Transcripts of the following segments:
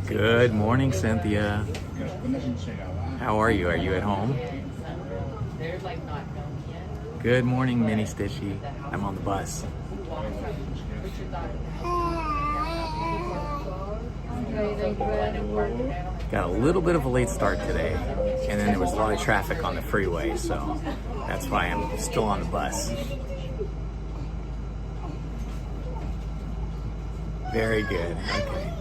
Good morning, Cynthia. How are you? Are you at home? Good morning, Minnie Stitchy. I'm on the bus. Got a little bit of a late start today, and then there was a lot of traffic on the freeway, so that's why I'm still on the bus. Very good. Okay.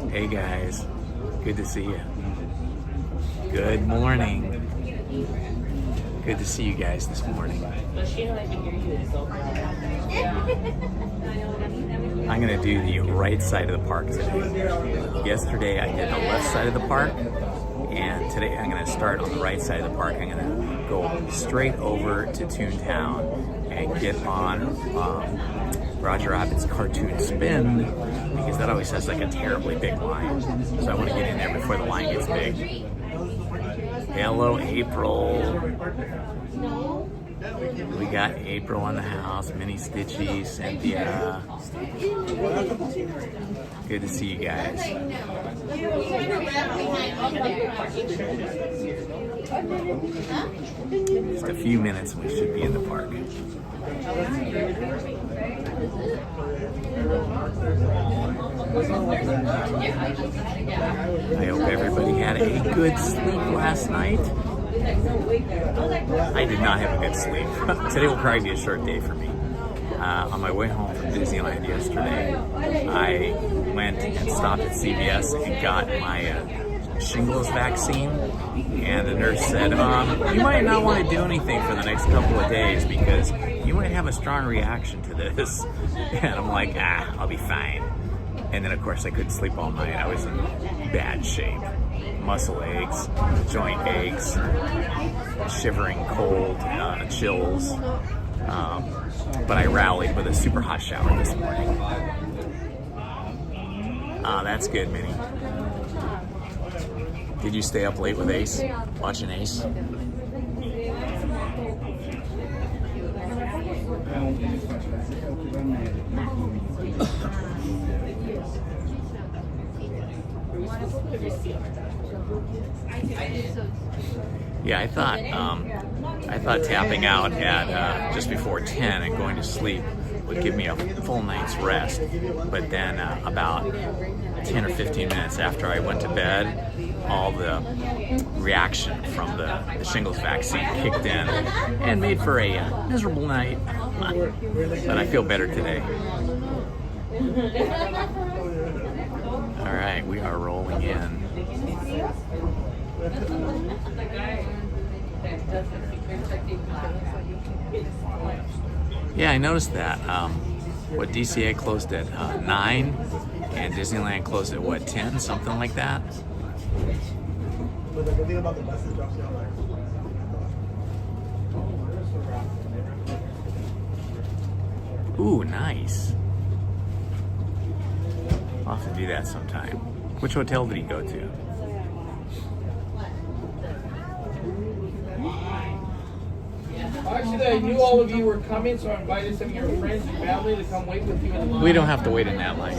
Hey guys, good to see you. Good morning. Good to see you guys this morning. I'm gonna do the right side of the park today. Yesterday I did the left side of the park, and today I'm gonna start on the right side of the park. I'm gonna go straight over to Toontown and get on Roger Rabbit's cartoon spin, because that always has like a terribly big line. So I want to get in there before the line gets big. Hello, April. We got April in the house, Minnie Stitchy, Cynthia. Good to see you guys. Just a few minutes and we should be in the park. I hope everybody had a good sleep last night. I did not have a good sleep. Today will probably be a short day for me. On my way home from Disneyland yesterday, I went and stopped at CVS and got my shingles vaccine, and the nurse said, you might not want to do anything for the next couple of days because you might have a strong reaction to this. And I'm like, I'll be fine. And then of course I couldn't sleep all night. I was in bad shape. Muscle aches, joint aches, shivering cold, chills. But I rallied with a super hot shower this morning. That's good, Minnie. Did you stay up late with Ace? Watching Ace? Yeah, I thought tapping out at just before 10 and going to sleep would give me a full night's rest. But then about 10 or 15 minutes after I went to bed, all the reaction from the shingles vaccine kicked in and made for a miserable night. But I feel better today. All right, we are rolling in. Yeah, I noticed that. DCA closed at 9, and Disneyland closed at what, 10, something like that. Ooh, nice. I'll have to do that sometime. Which hotel did he go to? Actually, I knew all of you were coming, so I invited some of your friends and family to come wait with you in line. We don't have to wait in that line.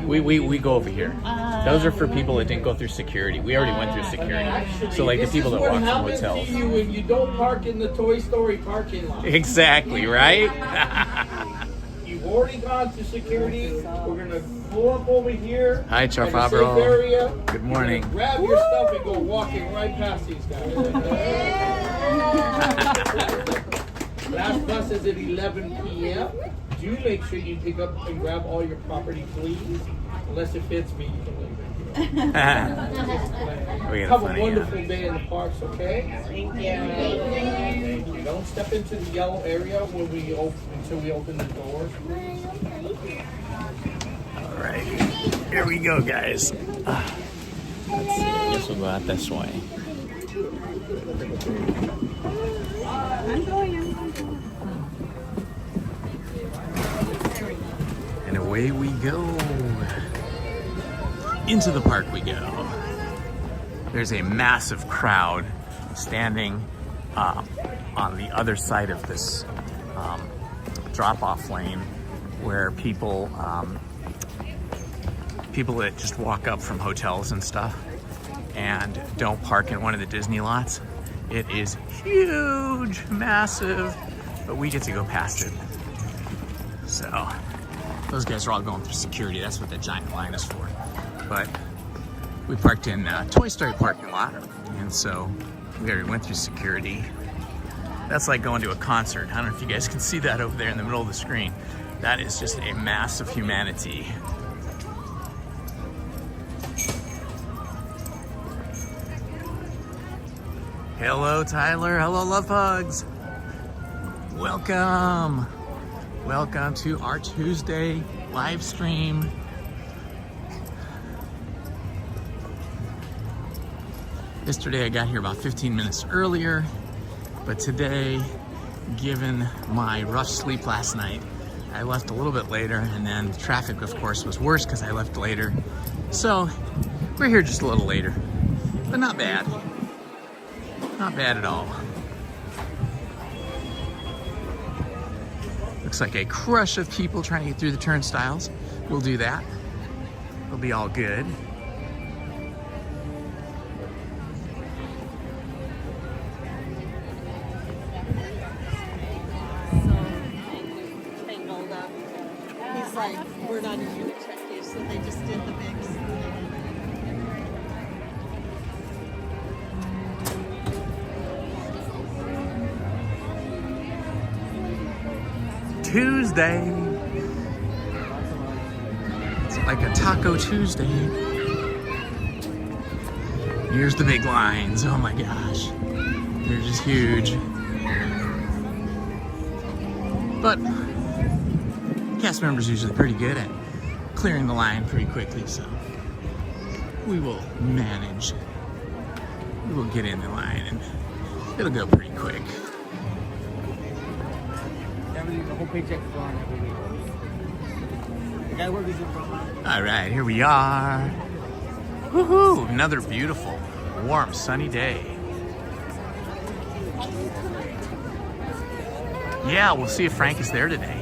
We go over here. Those are for people that didn't go through security. We already went through security. Actually, so like the people that walk from hotels. This is what happens to you when you don't park in the Toy Story parking lot. Exactly, right? You've already gone to security. We're going to pull up over here. Hi, Charfabro. Good morning. Grab your stuff and go walking right past these guys. Last bus is at 11 p.m. Do make sure you pick up and grab all your property, please. Unless it fits me, you can leave it. Have a wonderful day in the parks, okay? Thank you. Don't step into the yellow area when we until we open the doors. All right, here we go, guys. Let's see. I guess we'll go out this way. away we go. Into the park we go. There's a massive crowd standing on the other side of this drop-off lane where people that just walk up from hotels and stuff and don't park in one of the Disney lots. It is huge, massive, but we get to go past it. So those guys are all going through security. That's what the giant line is for. But we parked in Toy Story parking lot, and so we already went through security. That's like going to a concert. I don't know if you guys can see that over there in the middle of the screen. That is just a mass of humanity. Hello, Tyler. Hello, Love Hugs. Welcome. Welcome to our Tuesday live stream. Yesterday I got here about 15 minutes earlier, but today, given my rough sleep last night, I left a little bit later, and then the traffic, of course, was worse because I left later. So we're here just a little later, but not bad. Not bad at all. Looks like a crush of people trying to get through the turnstiles. We'll do that. It'll be all good. Tangled up. He's like, we're not even gonna check you, so they just did the mix. Tuesday. It's like a Taco Tuesday. Here's the big lines. Oh my gosh. They're just huge. But cast members are usually pretty good at clearing the line pretty quickly, so we will manage. We will get in the line and it'll go pretty quick. The whole paycheck gone every week. The guy works in All right, here we are. Woohoo! Another beautiful, warm, sunny day. Yeah, we'll see if Frank is there today.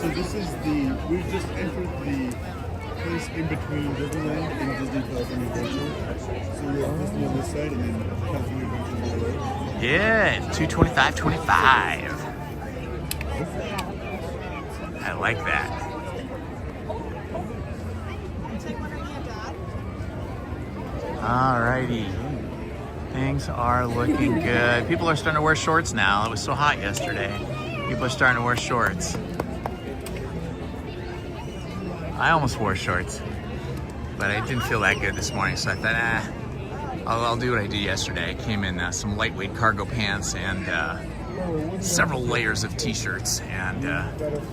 So this is we just entered the place in between Disneyland and Disney California Adventure. So you're on this side and then California Adventure on the other. Yeah, it's 225.25. I like that. Alrighty. Things are looking good. People are starting to wear shorts now. It was so hot yesterday. People are starting to wear shorts. I almost wore shorts, but I didn't feel that good this morning, so I thought, I'll do what I did yesterday. I came in some lightweight cargo pants and several layers of t-shirts and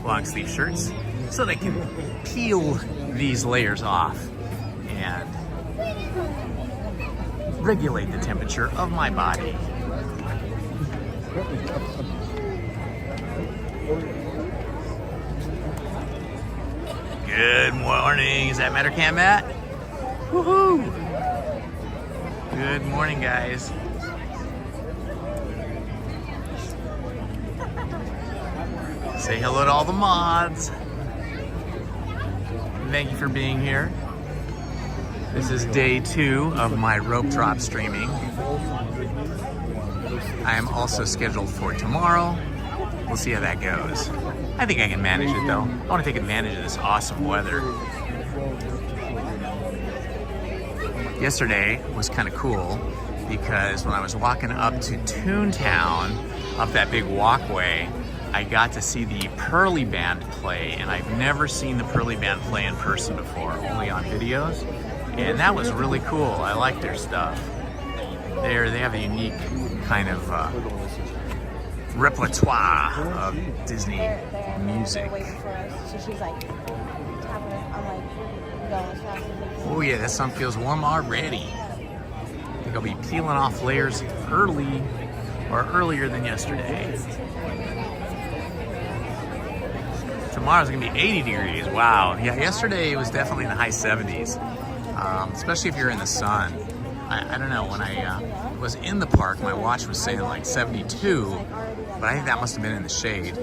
long sleeve shirts so they can peel these layers off and regulate the temperature of my body. Good morning. Is that Mattercam Matt? Woohoo! Good morning, guys. Say hello to all the mods. Thank you for being here. This is day 2 of my rope drop streaming. I am also scheduled for tomorrow. We'll see how that goes. I think I can manage it though. I want to take advantage of this awesome weather. Yesterday was kind of cool because when I was walking up to Toontown, up that big walkway, I got to see the Pearly Band play, and I've never seen the Pearly Band play in person before, only on videos, and that was really cool. I like their stuff. They have a unique kind of repertoire of Disney music. So she's like, tapping it. I'm like, going as fast as we can. Oh yeah, that sun feels warm already. I think I'll be peeling off layers earlier than yesterday. tomorrow's gonna be 80 degrees. Wow. Yeah, yesterday it was definitely in the high 70s, especially if you're in the sun. I don't know, when I was in the park, my watch was saying like 72, but I think that must have been in the shade.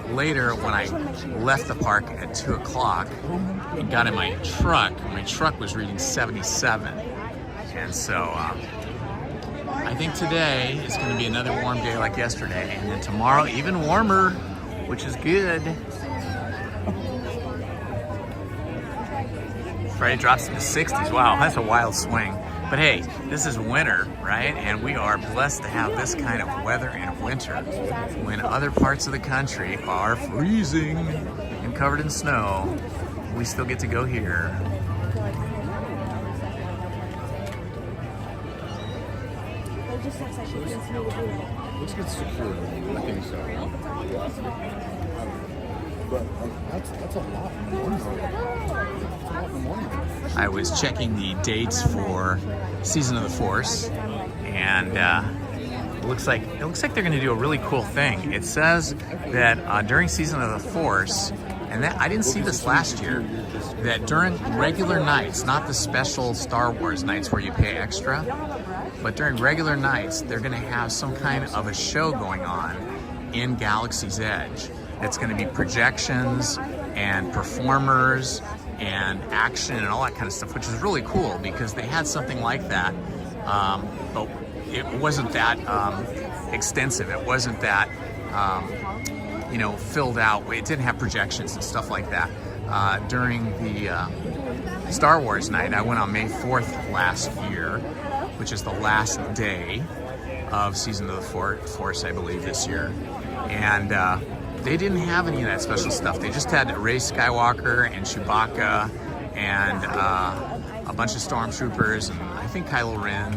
Later, when I left the park at 2 o'clock and got in my truck was reading 77. And so I think today is going to be another warm day like yesterday, and then tomorrow even warmer, which is good. Friday drops into 60s. Wow, that's a wild swing. But hey, this is winter, right? And we are blessed to have this kind of weather in winter when other parts of the country are freezing and covered in snow. We still get to go here. Let's get secure. I think so. But that's a lot in the morning. That's a lot in the morning. I was checking the dates for Season of the Force, and it looks like they're going to do a really cool thing. It says that during Season of the Force, and that I didn't see this last year, that during regular nights, not the special Star Wars nights where you pay extra, but during regular nights, they're going to have some kind of a show going on in Galaxy's Edge. It's going to be projections and performers and action and all that kind of stuff, which is really cool because they had something like that, but it wasn't that extensive. It wasn't that filled out. It didn't have projections and stuff like that. During the Star Wars night, I went on May 4th last year, which is the last day of Season of the Force, I believe, this year, and they didn't have any of that special stuff. They just had Rey Skywalker and Chewbacca and a bunch of stormtroopers and I think Kylo Ren.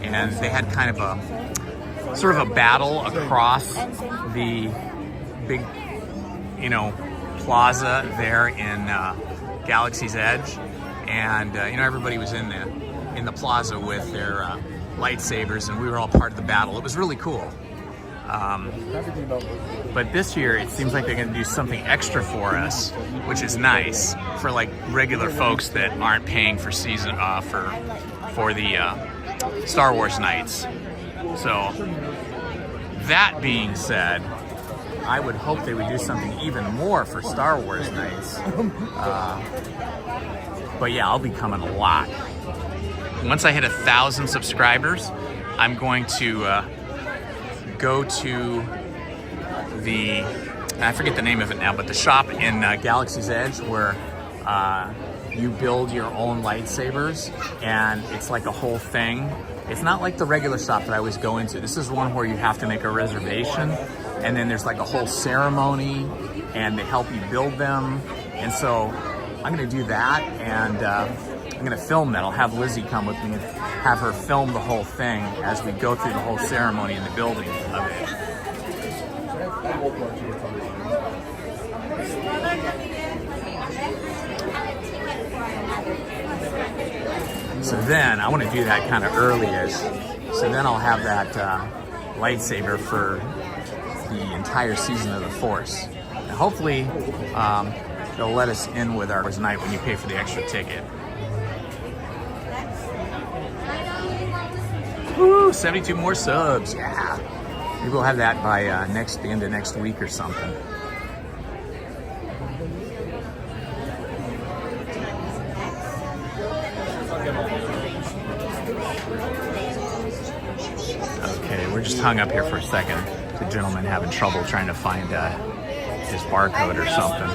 And they had kind of a sort of a battle across the big, plaza there in Galaxy's Edge. And everybody was in the plaza with their lightsabers, and we were all part of the battle. It was really cool. But this year, it seems like they're going to do something extra for us, which is nice for like regular folks that aren't paying for season for the Star Wars nights. So that being said, I would hope they would do something even more for Star Wars nights. But yeah, I'll be coming a lot. Once I hit 1,000 subscribers, I'm going to go to I forget the name of it now, but the shop in Galaxy's Edge where you build your own lightsabers, and it's like a whole thing. It's not like the regular shop that I always go into. This is one where you have to make a reservation, and then there's like a whole ceremony, and they help you build them. And so I'm gonna do that, and I'm gonna film that. I'll have Lizzie come with me and have her film the whole thing as we go through the whole ceremony and the building of it. So then I want to do that kind of early-ish. So then I'll have that lightsaber for the entire Season of the Force. And hopefully they'll let us in with our night when you pay for the extra ticket. Woo, 72 more subs, yeah. Maybe we'll have that by the end of next week or something. Okay, we're just hung up here for a second. The gentleman having trouble trying to find his barcode or something.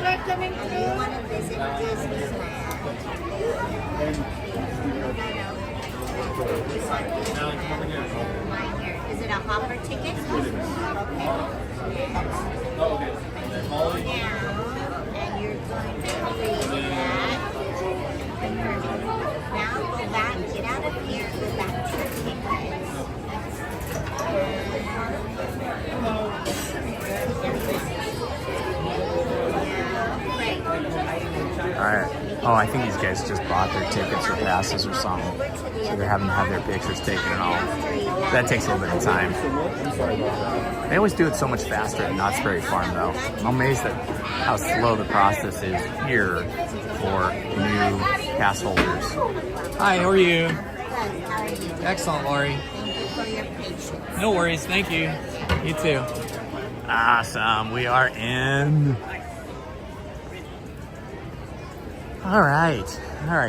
Is it a hopper ticket? Okay. And you're going to read that. Now go back, get out of here, go back to your ticket. All right, Oh, I think these guys just bought their tickets or passes or something. So they're having to have their pictures taken and all. That takes a little bit of time. They always do it so much faster at Knott's Berry Farm though. I'm amazed at how slow the process is here for new pass holders. Hi, how are you? Good. How are you? Excellent, Lori. Thank you for your patience. No worries, thank you. You too. Awesome, we are in. All right,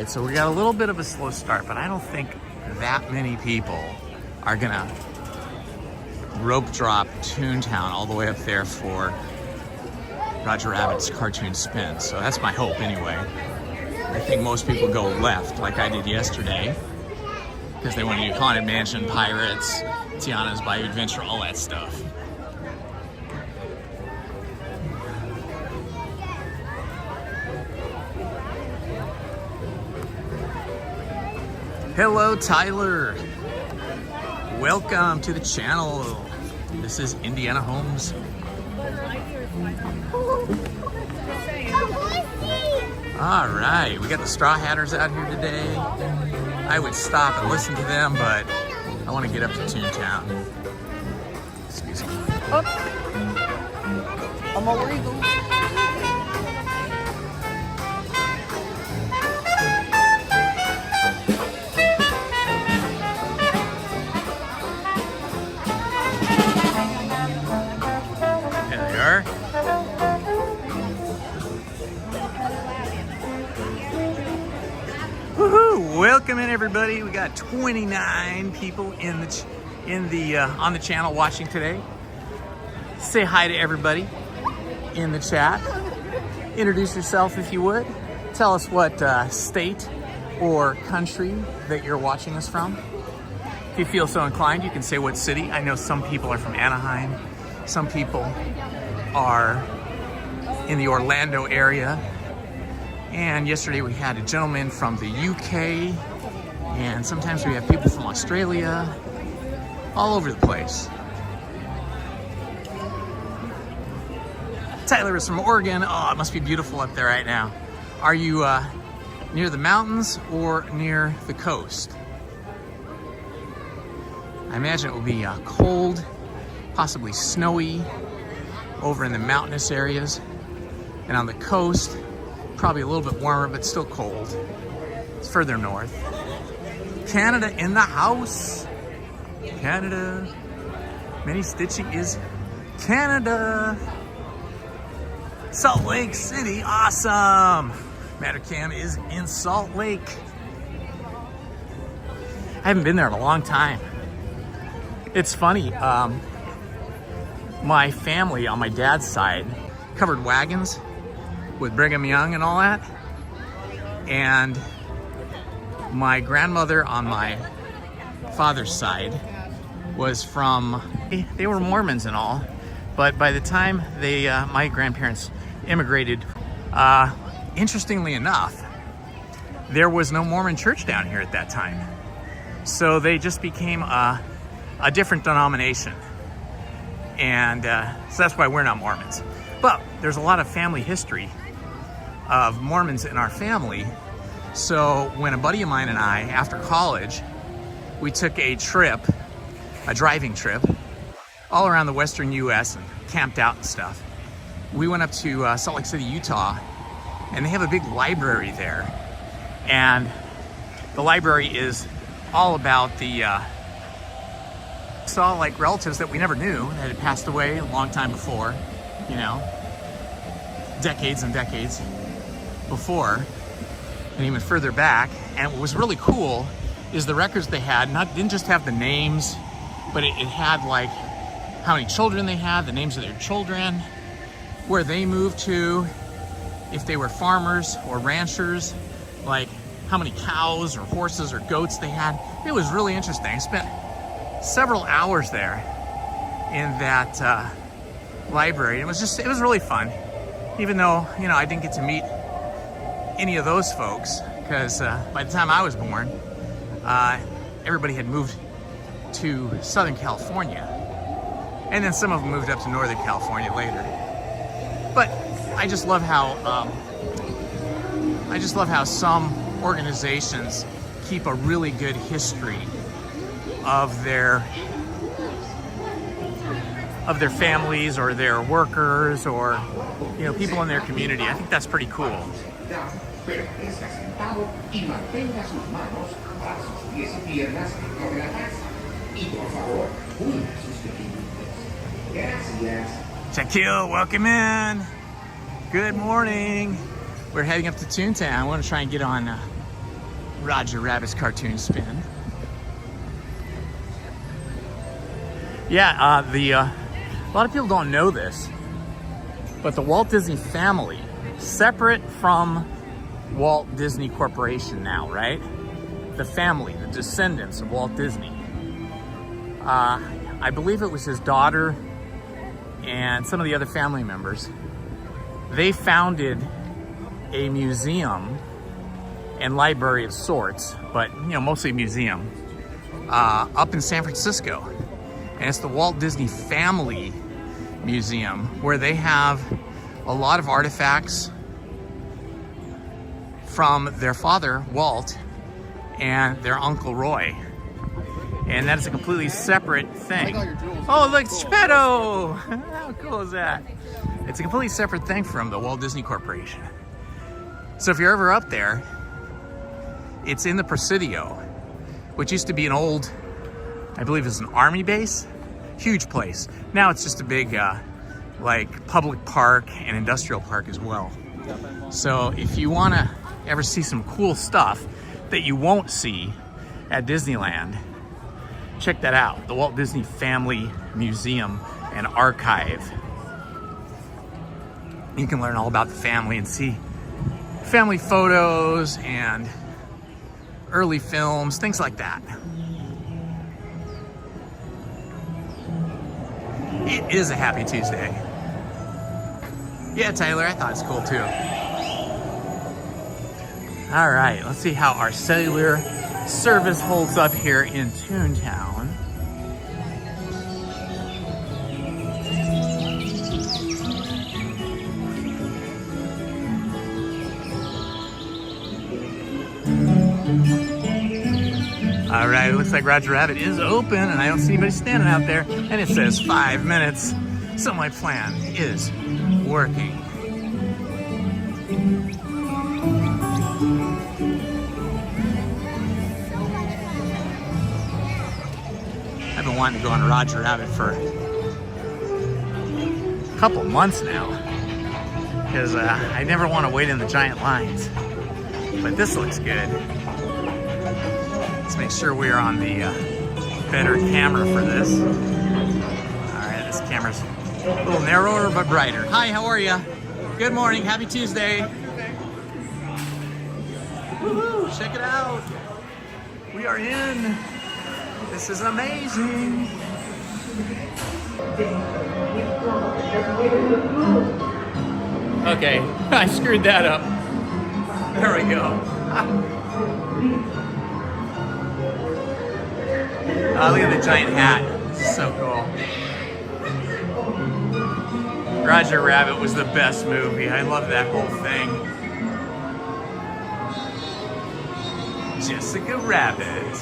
so we got a little bit of a slow start, but I don't think that many people are gonna rope drop Toontown all the way up there for Roger Rabbit's cartoon spin. So that's my hope anyway. I think most people go left like I did yesterday because they want to do Haunted Mansion, Pirates, Tiana's Bayou Adventure, all that stuff. Hello, Tyler. Welcome to the channel. This is Indiana Holmes. All right, we got the Straw Hatters out here today. I would stop and listen to them, but I want to get up to Toontown. Excuse me. Oh. I'm a Eagle. There they are. Woohoo! Welcome in, everybody. We got 29 people on the channel watching today. Say hi to everybody in the chat. Introduce yourself if you would. Tell us what state or country that you're watching us from. If you feel so inclined, you can say what city. I know some people are from Anaheim. Some people are in the Orlando area. And yesterday we had a gentleman from the UK, and sometimes we have people from Australia, all over the place. Tyler is from Oregon. Oh, it must be beautiful up there right now. Are you near the mountains or near the coast? I imagine it will be cold, possibly snowy over in the mountainous areas, and on the coast, probably a little bit warmer, but still cold. It's further north. Canada in the house. Canada. Minnie Stitchy is Canada. Salt Lake City, awesome. Mattercam is in Salt Lake. I haven't been there in a long time. It's funny, my family on my dad's side covered wagons with Brigham Young and all that. And my grandmother on my father's side was from, they were Mormons and all, but by the time my grandparents immigrated, interestingly enough, there was no Mormon church down here at that time. So they just became a different denomination. And so that's why we're not Mormons. But there's a lot of family history of Mormons in our family. So when a buddy of mine and I, after college, we took a trip, a driving trip, all around the western US and camped out and stuff. We went up to Salt Lake City, Utah, and they have a big library there. And the library is all about the, saw like relatives that we never knew that had passed away a long time before, you know, decades and decades before, and even further back. And what was really cool is the records they had didn't just have the names, but it had like how many children they had, the names of their children, where they moved to, if they were farmers or ranchers, like how many cows or horses or goats they had. It was really interesting. I spent several hours there in that library. It was really fun, even though, you know, I didn't get to meet any of those folks because by the time I was born, everybody had moved to Southern California, and then some of them moved up to Northern California later. But I just love how I just love how some organizations keep a really good history of their families or their workers or, you know, people in their community. I think that's pretty cool. Shaquille, welcome in. Good morning. We're heading up to Toontown. I want to try and get on Roger Rabbit's cartoon spin. Yeah, a lot of people don't know this, but the Walt Disney family, separate from Walt Disney Corporation now, right? The family, the descendants of Walt Disney. I believe it was his daughter and some of the other family members. They founded a museum and library of sorts, but you know, mostly a museum, up in San Francisco. And it's the Walt Disney Family Museum, where they have a lot of artifacts from their father, Walt, and their uncle, Roy. And that is a completely separate thing. Oh, look, Geppetto! How cool is that? It's a completely separate thing from the Walt Disney Corporation. So if you're ever up there, it's in the Presidio, which used to be an old, I believe it's an army base, huge place. Now it's just a big like public park and industrial park as well. So if you want to ever see some cool stuff that you won't see at Disneyland, check that out, the Walt Disney Family Museum and Archive. You can learn all about the family and see family photos and early films, things like that. It is a happy Tuesday. Yeah, Tyler, I thought it's cool too. All right, let's see how our cellular service holds up here in Toontown. All right, it looks like Roger Rabbit is open and I don't see anybody standing out there. And it says 5 minutes. So my plan is working. I've been wanting to go on Roger Rabbit for a couple months now, because I never want to wait in the giant lines. But this looks good. Let's make sure we are on the better camera for this. All right, this camera's a little narrower but brighter. Hi, how are you? Good morning, happy Tuesday. Woohoo, check it out. We are in. This is amazing. Okay, I screwed that up. There we go. Oh, look at the giant hat. This is so cool. Roger Rabbit was the best movie. I love that whole thing. Jessica Rabbit.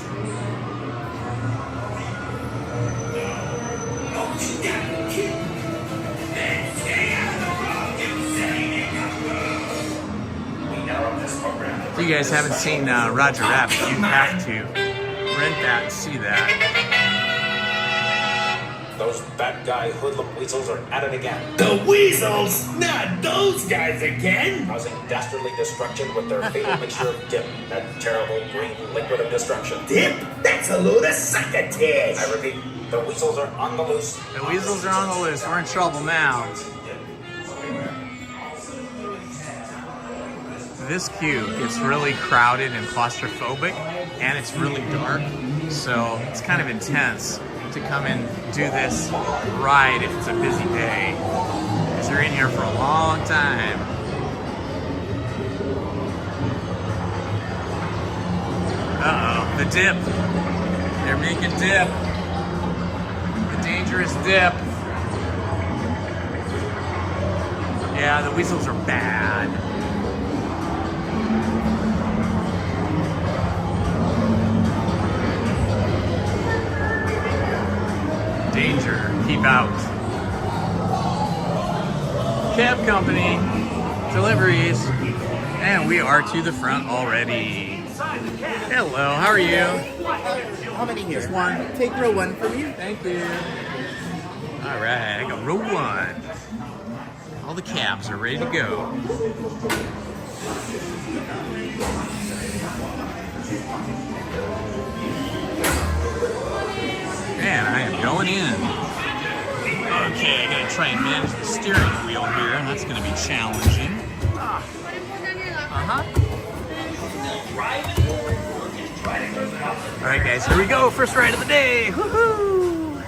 If you guys haven't seen Roger Rabbit, you have to rent that and see that. Those bad guy hoodlum weasels are at it again. The weasels? Not those guys again! Causing dastardly destruction with their fatal mixture of dip, that terrible green liquid of destruction. Dip? That's a load of succotash! I repeat, the weasels are on the loose. The weasels are on the loose. We're in trouble now. This queue gets really crowded and claustrophobic, and it's really dark, so it's kind of intense to come and do this ride if it's a busy day, because you're in here for a long time. Uh-oh, the dip. They're making dip. The dangerous dip. Yeah, the weasels are bad. danger. Keep out. Cab company, deliveries, and we are to the front already. Hello, how are you? How many here? Just one. Take row 1 from you. Thank you. All right, I got row 1. All the cabs are ready to go. Man, I am going in. Okay, I gotta try and manage the steering wheel here. That's gonna be challenging. All right, guys, here we go. First ride of the day. Woohoo!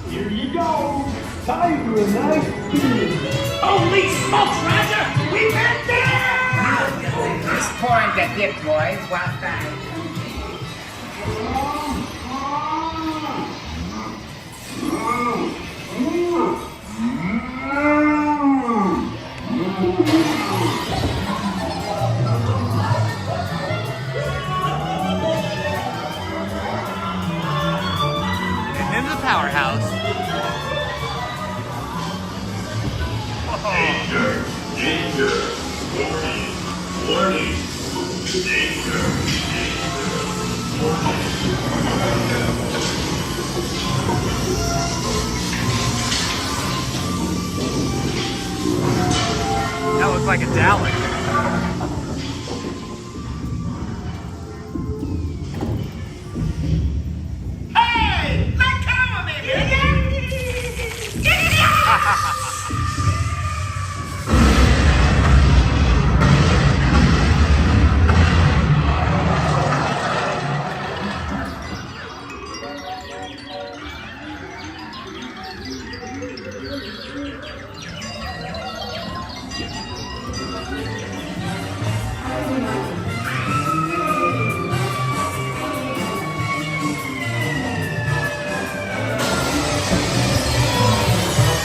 Here you go. Time for a nice feeling. Holy smokes, Roger! We went there! Just pouring the dip, boys. Well done. And into the powerhouse. Danger! Danger! Warning! Warning! Danger! That looks like a Dalek. Hey! Let go of me, will ya?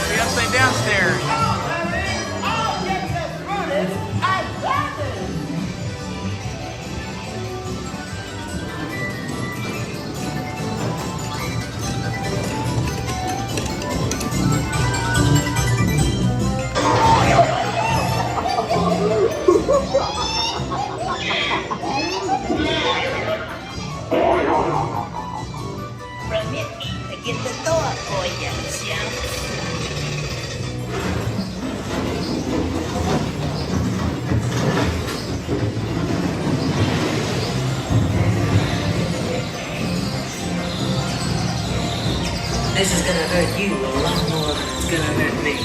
The upside down stairs. I'll get this running. I love it. Permit me to get the door for you, chump. This is gonna hurt you a lot more than it's gonna hurt me.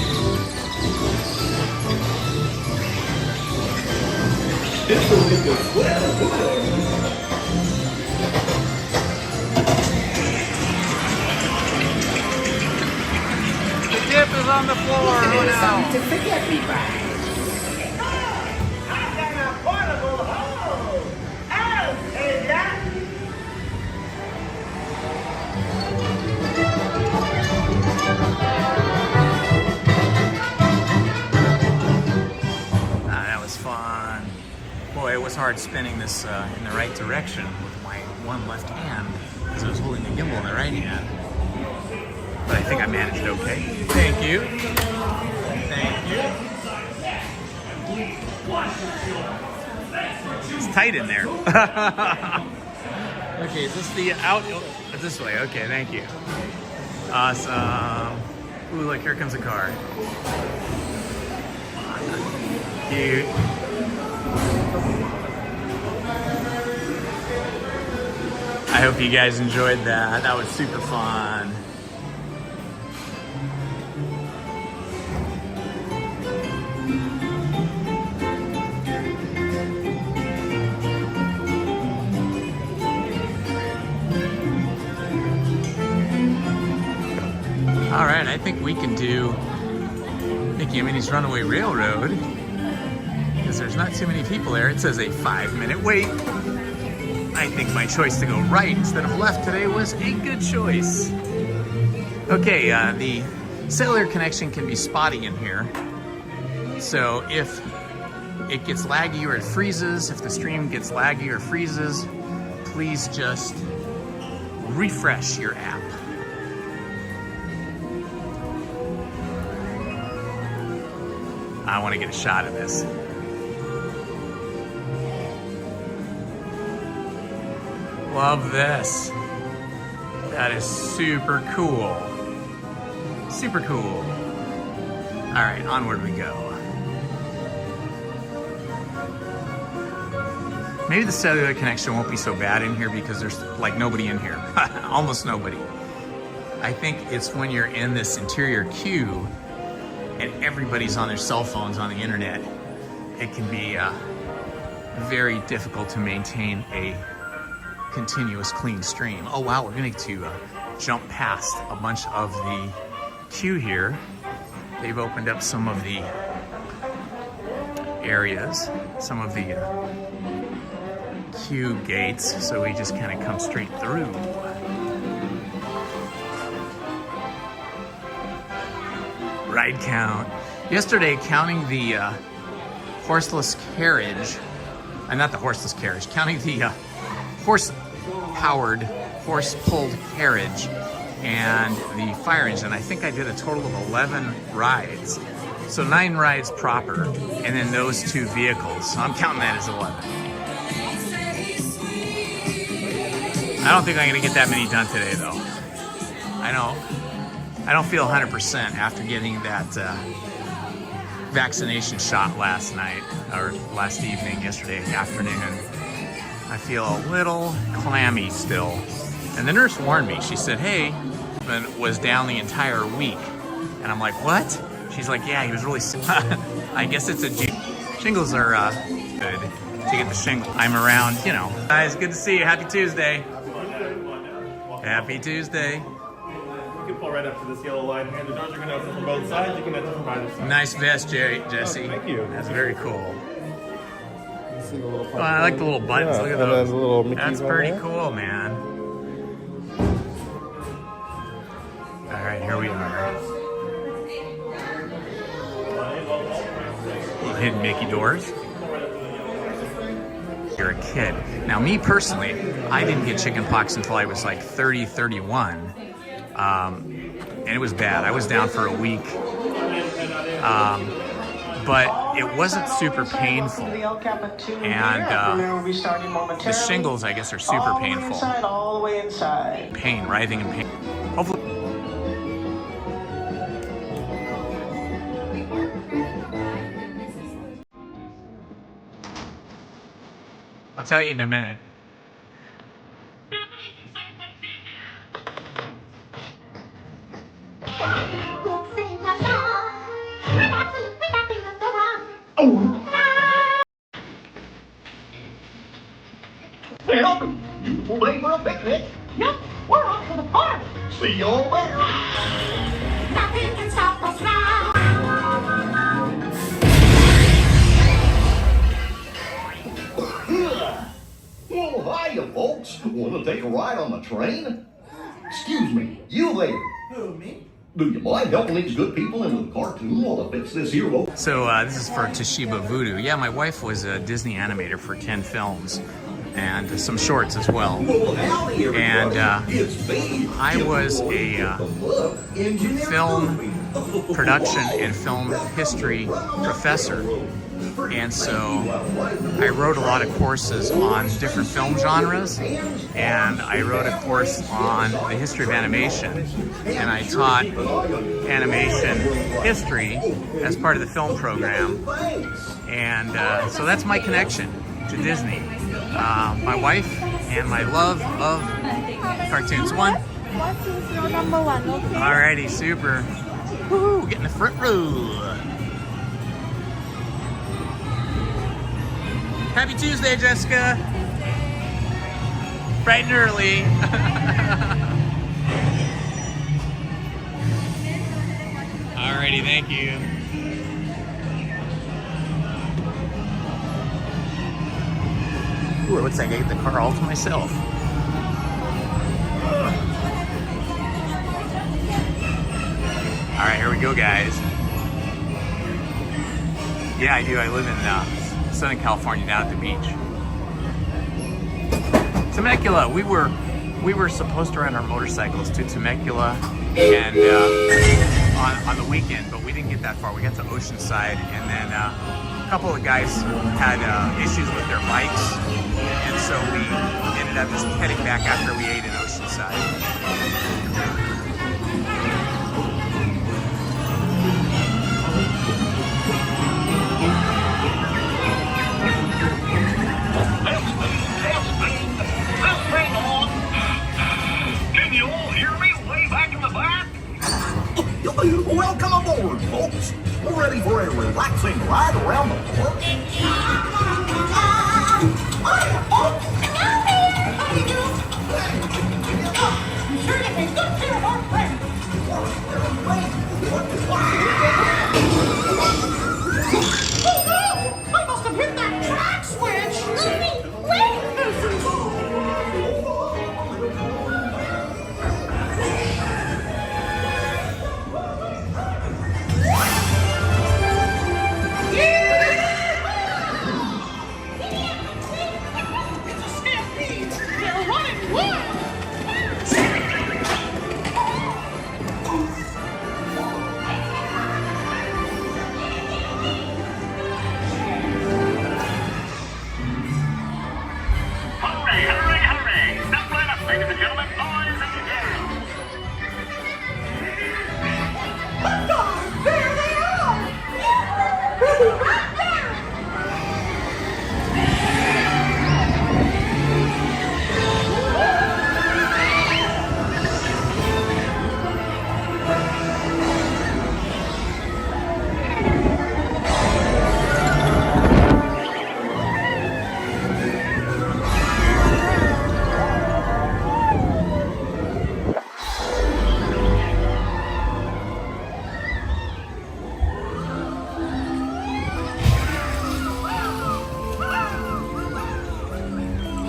This will make a swell boy. The dip is on the floor. Oh, no. Something to forget me by. I got a portable hose. I'll take that. That was fun. Boy, it was hard spinning this in the right direction with my one left hand because I was holding the gimbal in the right hand. But I think I managed it okay. Thank you. Thank you. It's tight in there. Okay, is this the out? This way. Okay, thank you. Awesome. Ooh, look, here comes a car. Cute. I hope you guys enjoyed that. That was super fun. All right, I think we can do Mickey and Minnie's Runaway Railroad because there's not too many people there. It says a 5-minute wait. I think my choice to go right instead of left today was a good choice. Okay, the cellular connection can be spotty in here. So if it gets laggy or it freezes, if the stream gets laggy or freezes, please just refresh your app. I want to get a shot of this. Love this. That is super cool. Super cool. All right, onward we go. Maybe the cellular connection won't be so bad in here because there's like nobody in here. Almost nobody. I think it's when you're in this interior queue and everybody's on their cell phones on the internet, it can be very difficult to maintain a continuous clean stream. Oh wow, we're going to jump past a bunch of the queue here. They've opened up some of the areas, some of the queue gates, so we just kind of come straight through. Ride count. Yesterday, counting the horseless carriage, not the horseless carriage, counting the horse-powered, horse-pulled carriage and the fire engine, I think I did a total of 11 rides. So 9 rides proper, and then those 2 vehicles. So I'm counting that as 11. I don't think I'm gonna get that many done today though. I don't feel 100% after getting that vaccination shot last night, or last evening, yesterday afternoon. I feel a little clammy still. And the nurse warned me. She said, hey, was down the entire week. And I'm like, what? She's like, yeah, he was really sick. I guess it's a shingles are good to get the shingle. I'm around, you know. Guys, good to see you. Happy Tuesday. Happy Tuesday. You can pull right up to this yellow line here. The doors are going to open from both sides. You can enter from either side. Nice vest, Jesse. Oh, thank you. That's very cool. See the little I like the little buttons. Yeah, look at and those. then the little Mickeys That's on pretty there. cool, man. All right, here we are. Hidden Mickey doors. You're a kid. Now, me personally, I didn't get chicken pox until I was like 30, 31. And it was bad. I was down for a week. But it wasn't super painful. And the shingles, I guess, are super painful. All the way inside. Pain, writhing in pain. Hopefully. I'll tell you in a minute. Welcome. Beautiful day for a picnic. Yep, we're off to the park. See you all there. Nothing can stop us now. Well, hiya, folks. Want to take a ride on the train? Excuse me, you there? Who, me? Do you mind helping these good people into the cartoon while I fix this here low? So this is for Toshiba Voodoo. Yeah, my wife was a Disney animator for 10 films and some shorts as well. And I was a film production and film history professor. And so I wrote a lot of courses on different film genres, and I wrote a course on the history of animation, and I taught animation history as part of the film program. And so that's my connection to Disney. My wife and my love of cartoons. What is your number one? Okay. Alrighty, super. Woo, getting the front row. Happy Tuesday, Jessica. Bright and early. Alrighty, thank you. Ooh, it looks like I get the car all to myself. Alright, here we go, guys. Yeah, I do. I live in Southern California, down at the beach. Temecula. We were supposed to ride our motorcycles to Temecula and on the weekend, but we didn't get that far. We got to Oceanside, and then a couple of guys had issues with their bikes, and so we ended up just heading back after we ate in Oceanside. Welcome aboard, folks. We're ready for a relaxing ride around the park. I must have hit that track switch!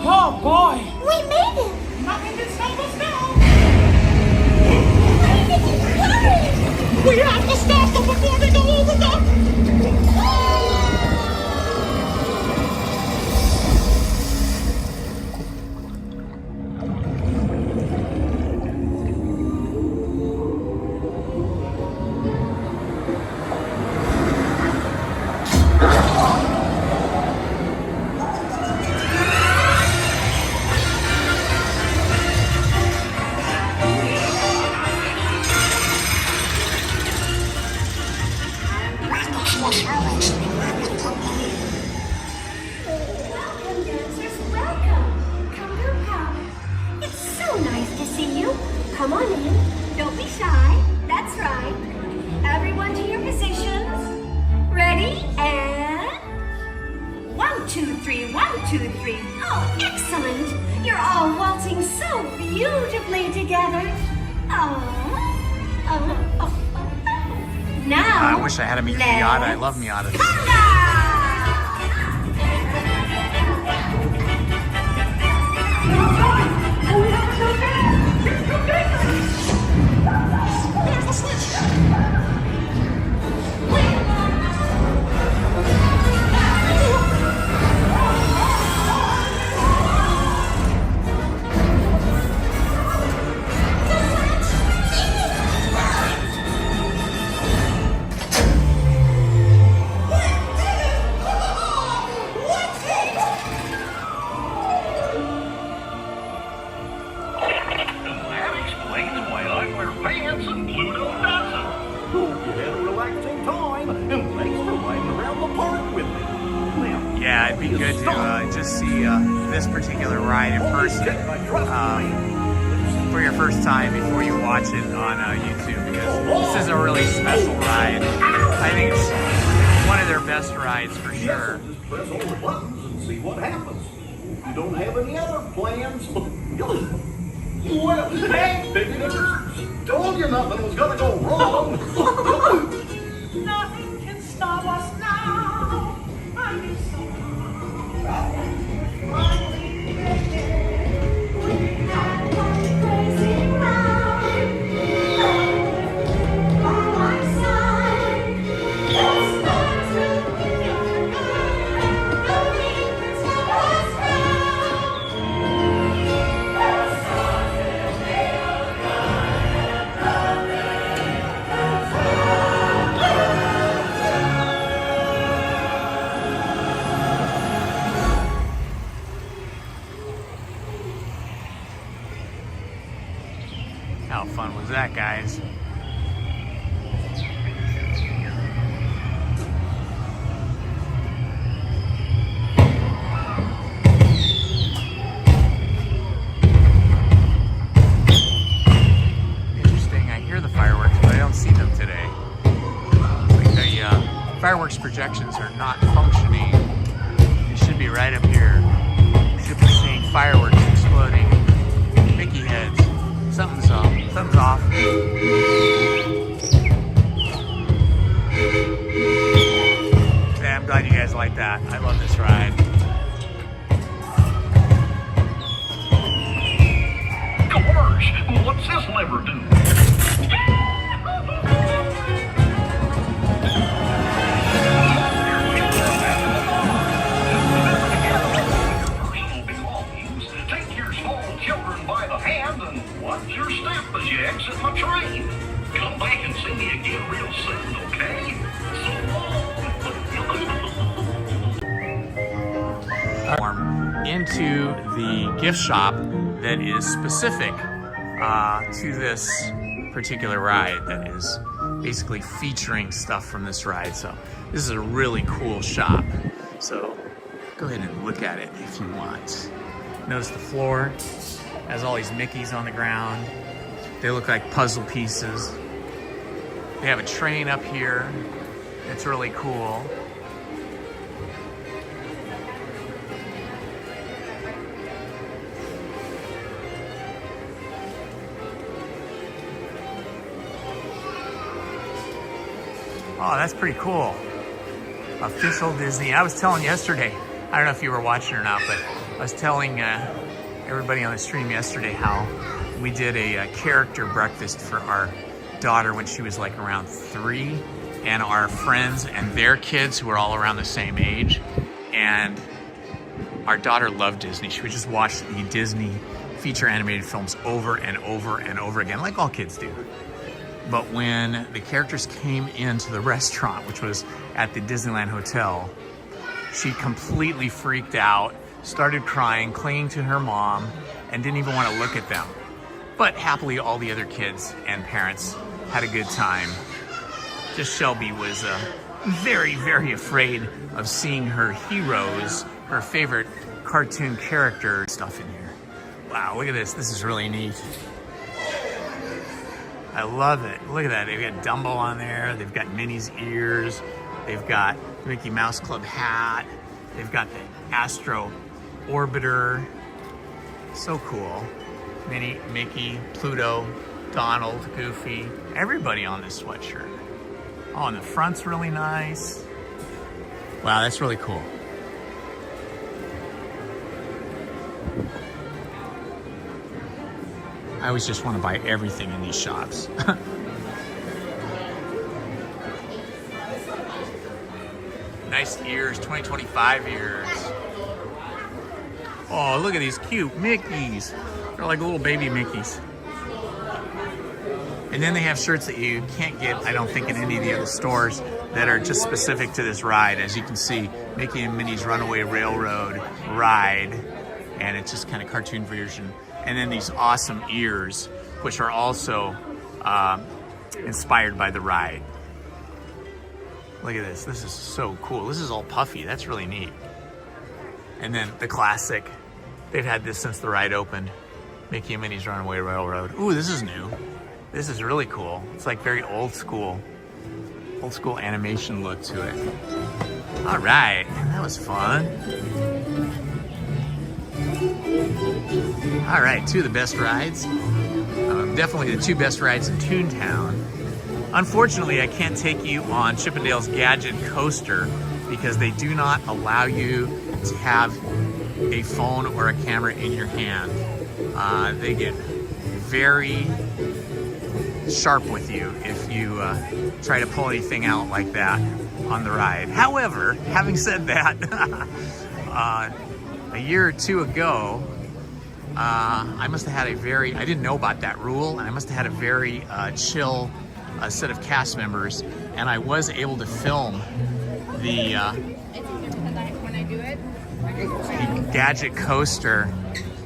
Oh boy! We made it! Nothing can stop us now! We have to stop them before they go over the... Come on in. Don't be shy. That's right. Everyone to your positions. Ready? And 1, 2, 3, 1, 2, 3. Oh, excellent. You're all waltzing so beautifully together. Now, I wish I had a Miata. I love Miatas. There's the switch! Yeah, it'd be good to just see this particular ride in person for your first time before you watch it on YouTube, because this is a really special ride. I think it's one of their best rides for sure. Just press all the buttons and see what happens. If you don't have any other plans, well, hey, baby, told you nothing was gonna go wrong. Nothing can stop us now. I knew so. How fun was that, guys? Interesting, I hear the fireworks, but I don't see them today. Like the fireworks projections are not functioning. They should be right up here. Should be seeing fireworks exploding. Mickey heads. Something's off. Something's off. Yeah, I'm glad you guys like that. I love this ride. Gosh, what's this lever do? Watch your step as you exit my train. Come back and see me again real soon, okay? So long. Into the gift shop that is specific to this particular ride, that is basically featuring stuff from this ride. So this is a really cool shop. So go ahead and look at it if you want. Notice the floor has all these Mickeys on the ground. They look like puzzle pieces. They have a train up here. It's really cool. Oh, that's pretty cool. Official Disney. I was telling yesterday, I don't know if you were watching or not, but I was telling everybody on the stream yesterday how we did a character breakfast for our daughter when she was like around 3, and our friends and their kids who were all around the same age. And our daughter loved Disney. She would just watch the Disney feature animated films over and over and over again, like all kids do. But when the characters came into the restaurant, which was at the Disneyland Hotel, she completely freaked out, started crying, clinging to her mom, and didn't even want to look at them. But happily, all the other kids and parents had a good time. Just Shelby was very, very afraid of seeing her heroes, her favorite cartoon character stuff in here. Wow, look at this. This is really neat. I love it. Look at that. They've got Dumbo on there. They've got Minnie's ears. They've got the Mickey Mouse Club hat. They've got the Astro Orbiter. So cool. Minnie, Mickey, Pluto, Donald, Goofy, everybody on this sweatshirt. Oh, and the front's really nice. Wow, that's really cool. I always just want to buy everything in these shops. Nice ears, 2025 ears. Oh, look at these cute Mickeys. They're like little baby Mickeys. And then they have shirts that you can't get, I don't think, in any of the other stores that are just specific to this ride. As you can see, Mickey and Minnie's Runaway Railroad ride. And it's just kind of cartoon version. And then these awesome ears, which are also inspired by the ride. Look at this. This is so cool. This is all puffy. That's really neat. And then the classic. They've had this since the ride opened. Mickey and Minnie's Runaway Railroad. Ooh, this is new. This is really cool. It's like very old school animation look to it. All right, that was fun. All right, 2 of the best rides. Definitely the 2 best rides in Toontown. Unfortunately, I can't take you on Chippendale's Gadget Coaster because they do not allow you to have a phone or a camera in your hand. They get very sharp with you if you try to pull anything out like that on the ride. However, having said that, a year or 2 ago, I must have had I didn't know about that rule, and I must have had a very chill set of cast members, and I was able to film the Gadget Coaster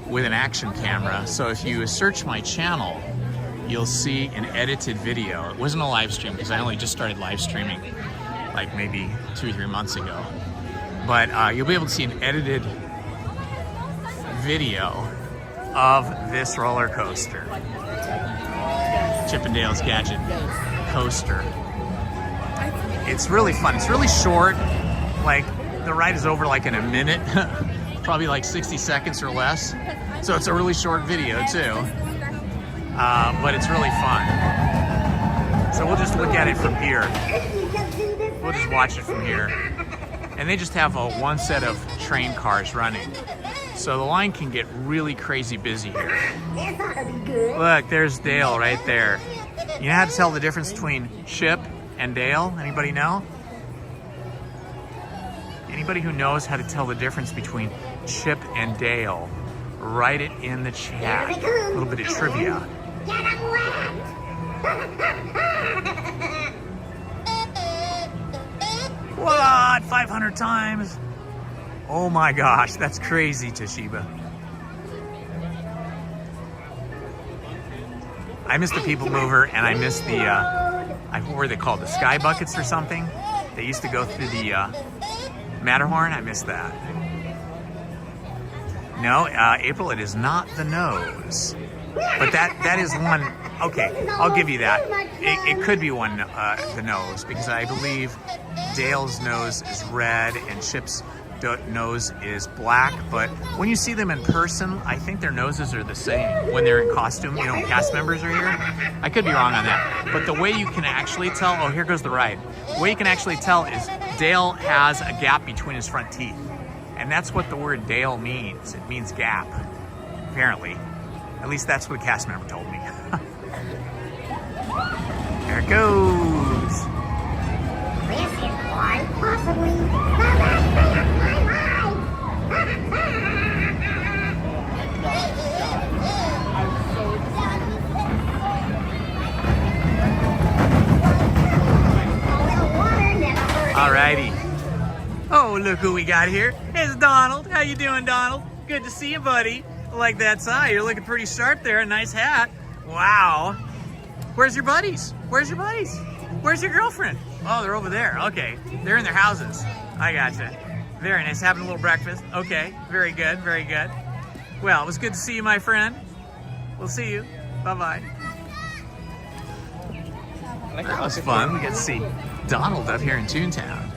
with an action camera. So if you search my channel, you'll see an edited video. It wasn't a live stream because I only just started live streaming like maybe 2 or 3 months ago. But you'll be able to see an edited video of this roller coaster. Chippendale's Gadget Coaster. It's really fun. It's really short. Like, the ride is over like in a minute. Probably like 60 seconds or less. So it's a really short video too. But it's really fun. So we'll just look at it from here. We'll just watch it from here. And they just have one set of train cars running. So the line can get really crazy busy here. Look, there's Dale right there. You know how to tell the difference between Chip and Dale? Anybody know? Anybody who knows how to tell the difference between Chip and Dale, write it in the chat. A little bit of trivia. What? 500 times? Oh my gosh, that's crazy, Toshiba. I missed the People Mover, and I missed the, what were they called? The Sky Buckets or something? They used to go through the Matterhorn. I missed that. No, April, it is not the nose. But that is one, okay, I'll give you that. It could be one, the nose, because I believe Dale's nose is red and Chip's nose is black, but when you see them in person, I think their noses are the same when they're in costume, you know, when cast members are here. I could be wrong on that, but the way you can actually tell, oh, here goes the ride. The way you can actually tell is Dale has a gap between his front teeth, and that's what the word Dale means. It means gap, apparently. At least that's what a cast member told me. There it goes. This is quite possibly the best day of my life. Alrighty. Oh, look who we got here. It's Donald. How you doing, Donald? Good to see you, buddy. I like that tie. You're looking pretty sharp there. A nice hat. Wow. Where's your buddies? Where's your buddies? Where's your girlfriend? Oh, they're over there. Okay. They're in their houses. I gotcha. Very nice. Having a little breakfast. Okay. Very good. Very good. Well, it was good to see you, my friend. We'll see you. Bye-bye. That was fun. We got to see Donald up here in Toontown.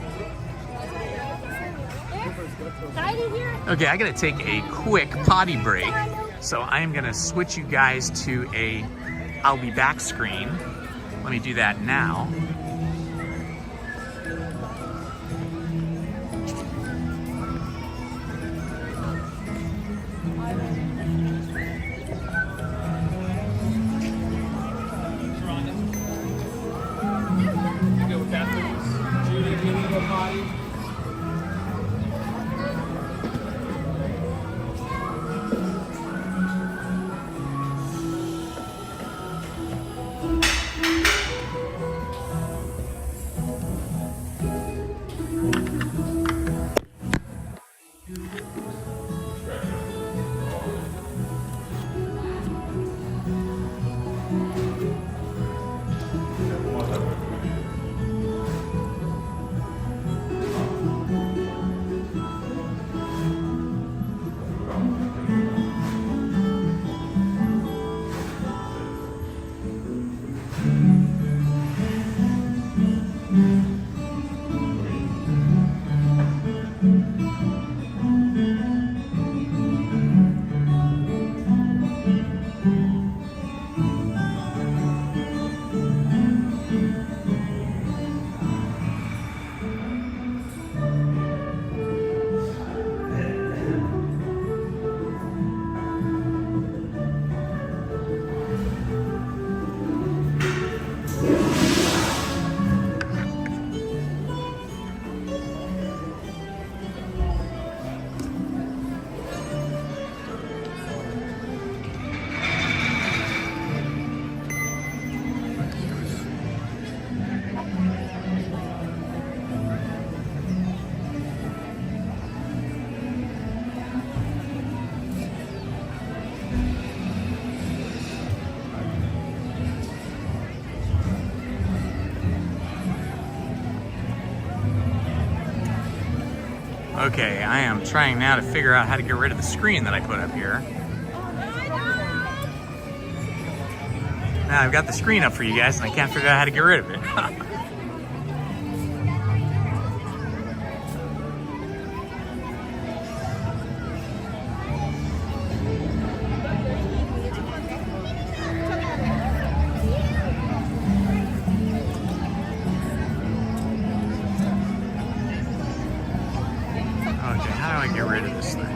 Okay, I gotta take a quick potty break. So I'm gonna switch you guys to a I'll be back screen. Let me do that now. Okay, I am trying now to figure out how to get rid of the screen that I put up here. Now I've got the screen up for you guys and I can't figure out how to get rid of it. Okay, how do I get rid of this thing?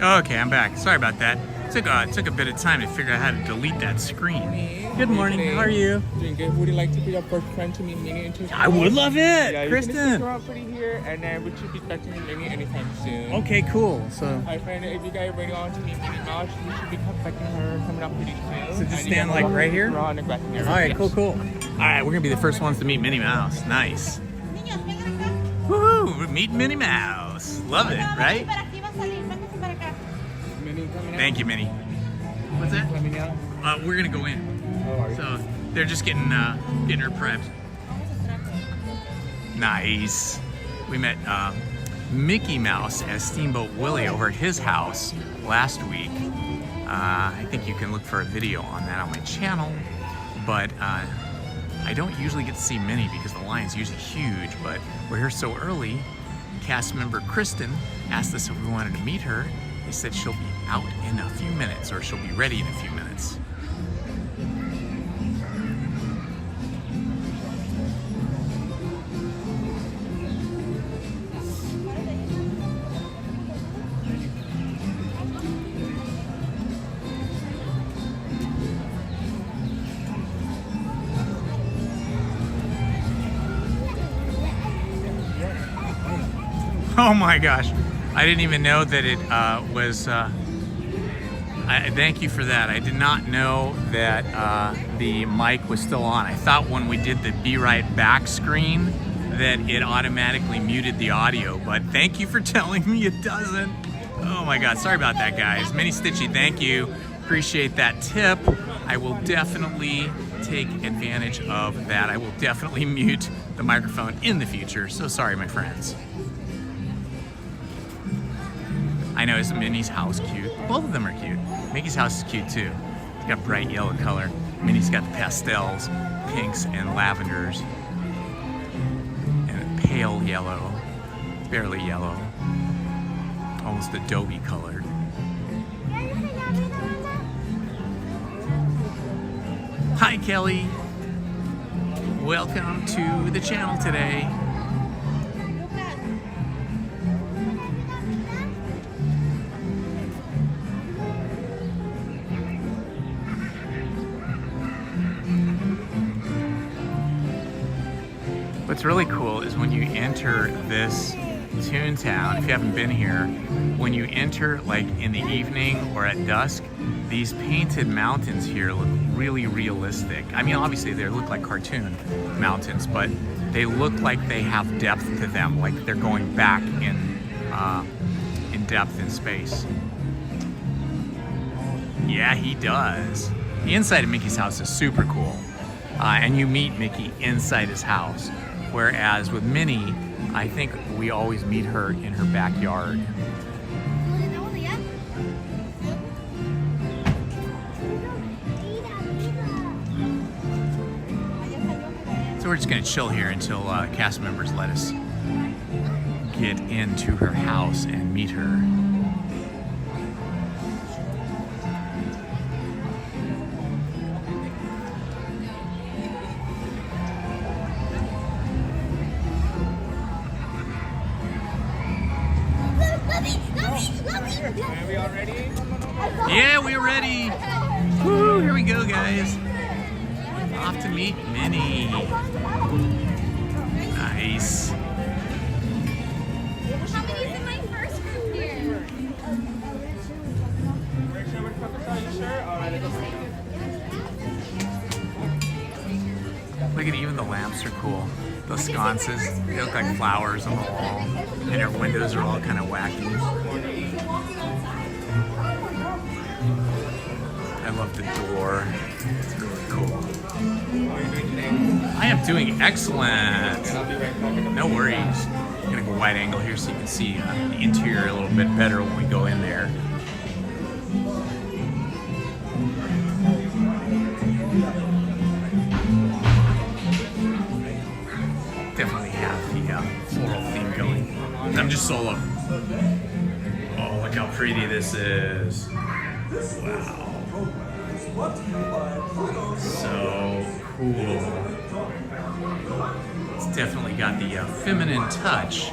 Okay, I'm back. Sorry about that. Took a bit of time to figure out how to delete that screen. Good morning. How are you? Doing good. Would you like to be your first friend to meet Minnie and Toontown? I would love it, yeah, Kristen. You can just go out pretty here, and then we should be expecting Minnie anytime soon. Okay, cool. So. Alright, friend. If you guys are ready on to meet Minnie Mouse, we should be expecting her coming up pretty soon. So just stand like right here. All right, cool. All right, we're gonna be the first ones to meet Minnie Mouse. Nice. Woohoo! Meet Minnie Mouse. Love it, right? Thank you, Minnie. What's that? We're gonna go in. So they're just getting her prepped. Nice. We met Mickey Mouse as Steamboat Willie over at his house last week. I think you can look for a video on that on my channel, but I don't usually get to see Minnie because the line's usually huge, but we're here so early. Cast member Kristen asked us if we wanted to meet her. They said she'll be out in a few minutes, or she'll be ready in a few minutes. Oh my gosh. I didn't even know that it was, thank you for that. I did not know that the mic was still on. I thought when we did the Be Right Back screen that it automatically muted the audio, but thank you for telling me it doesn't. Oh my God, sorry about that, guys. Minnie Stitchy, thank you. Appreciate that tip. I will definitely take advantage of that. I will definitely mute the microphone in the future. So sorry, my friends. I know, isn't Minnie's house cute? Both of them are cute. Mickey's house is cute too. It's got bright yellow color. Minnie's got the pastels, pinks and lavenders, and a pale yellow, barely yellow, almost adobe colored. Hi Kelly, welcome to the channel today. What's really cool is when you enter this Toontown, if you haven't been here, when you enter like in the evening or at dusk, these painted mountains here look really realistic. I mean, obviously they look like cartoon mountains, but they look like they have depth to them, like they're going back in depth in space. Yeah, he does. The inside of Mickey's house is super cool. And you meet Mickey inside his house. Whereas with Minnie, I think we always meet her in her backyard. So we're just gonna chill here until cast members let us get into her house and meet her. Are we all ready? Yeah, we're ready. Woo, here we go, guys. Off to meet Minnie. Nice. How many's in my first group here? Are you sure? All right, let's see. Look at even the lamps are cool. Those sconces, they look like flowers on the wall. And her windows are all kind of wacky. I love the door. It's really cool. I am doing excellent. No worries. I'm gonna go wide angle here so you can see the interior a little bit better when we go in there. Definitely have the floral theme going. I'm just solo. Oh, look how pretty this is. Wow. So cool. It's definitely got the feminine touch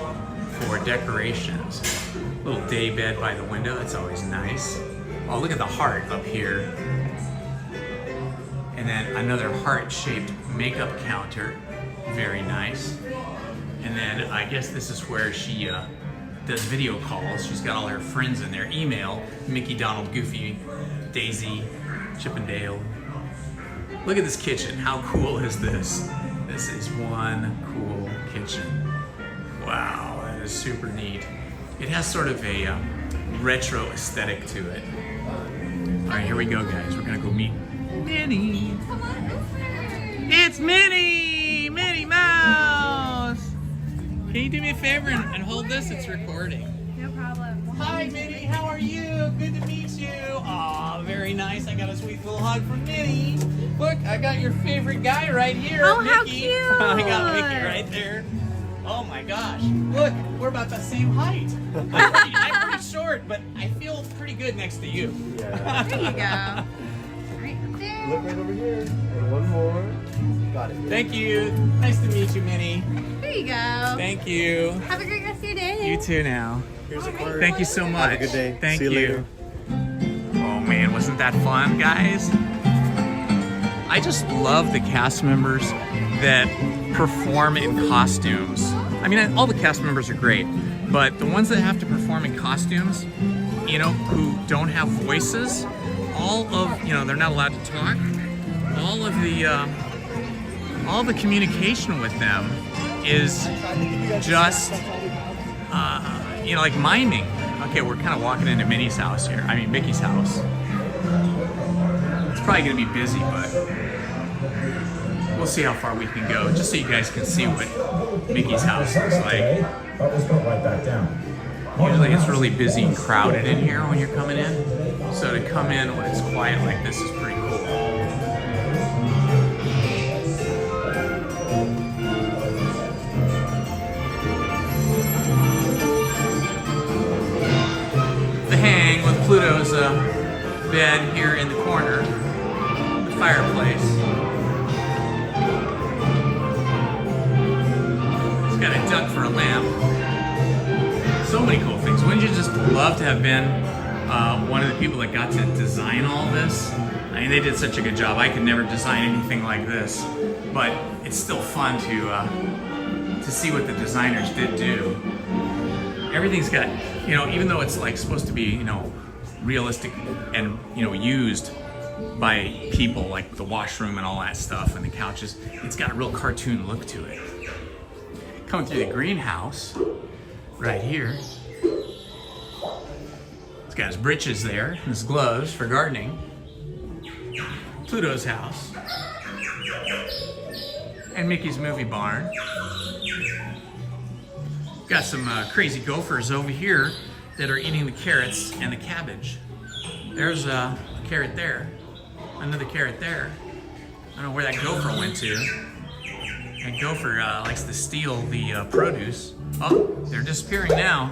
for decorations. Little day bed by the window, that's always nice. Oh, look at the heart up here. And then another heart-shaped makeup counter. Very nice. And then I guess this is where she does video calls. She's got all her friends in there. Email, Mickey, Donald, Goofy, Daisy, Chip and Dale. Look at this kitchen. How cool is this? This is one cool kitchen. Wow, that is super neat. It has sort of a retro aesthetic to it. All right, here we go, guys. We're gonna go meet Minnie. It's Minnie! Minnie Mouse! Can you do me a favor and hold this? It's recording. No problem. Hi, Minnie. How are you? Good to meet you. Aw, very nice. I got a sweet little hug from Minnie. Look, I got your favorite guy right here, Oh, Mickey. how cute! I got Mickey right there. Oh my gosh. Look, we're about the same height. I'm pretty short, but I feel pretty good next to you. There you go. Right there. Look right over here. And one more. Got it. Thank you. Nice to meet you, Minnie. There you go. Thank you. Have a great rest of your day. You too now. Here's a card. Thank you so much. Have a good day. Thank See you later. Oh man, wasn't that fun, guys? I just love the cast members that perform in costumes. I mean, all the cast members are great, but the ones that have to perform in costumes, you know, who don't have voices, all of, you know, they're not allowed to talk, all the communication with them is just, you know, like miming. Okay, we're kind of walking into Minnie's house here. I mean, Mickey's house. It's probably gonna be busy, but we'll see how far we can go, just so you guys can see what Mickey's house looks like. Usually it's really busy and crowded in here when you're coming in. So to come in when it's quiet like this is pretty cool. The hang with Pluto's bed here in the corner, the fireplace. It's got a duck for a lamp. So many cool things. Wouldn't you just love to have been one of the people that got to design all this? I mean, they did such a good job. I could never design anything like this, but it's still fun to see what the designers did do. Everything's got, you know, even though it's like supposed to be, you know, realistic and, you know, used by people, like the washroom and all that stuff and the couches, it's got a real cartoon look to it. Coming through the greenhouse right here. He's got his britches there and his gloves for gardening. Pluto's house. And Mickey's movie barn. Got some crazy gophers over here that are eating the carrots and the cabbage. There's a carrot there. Another carrot there. I don't know where that gopher went to. That gopher likes to steal the produce. Oh, they're disappearing now.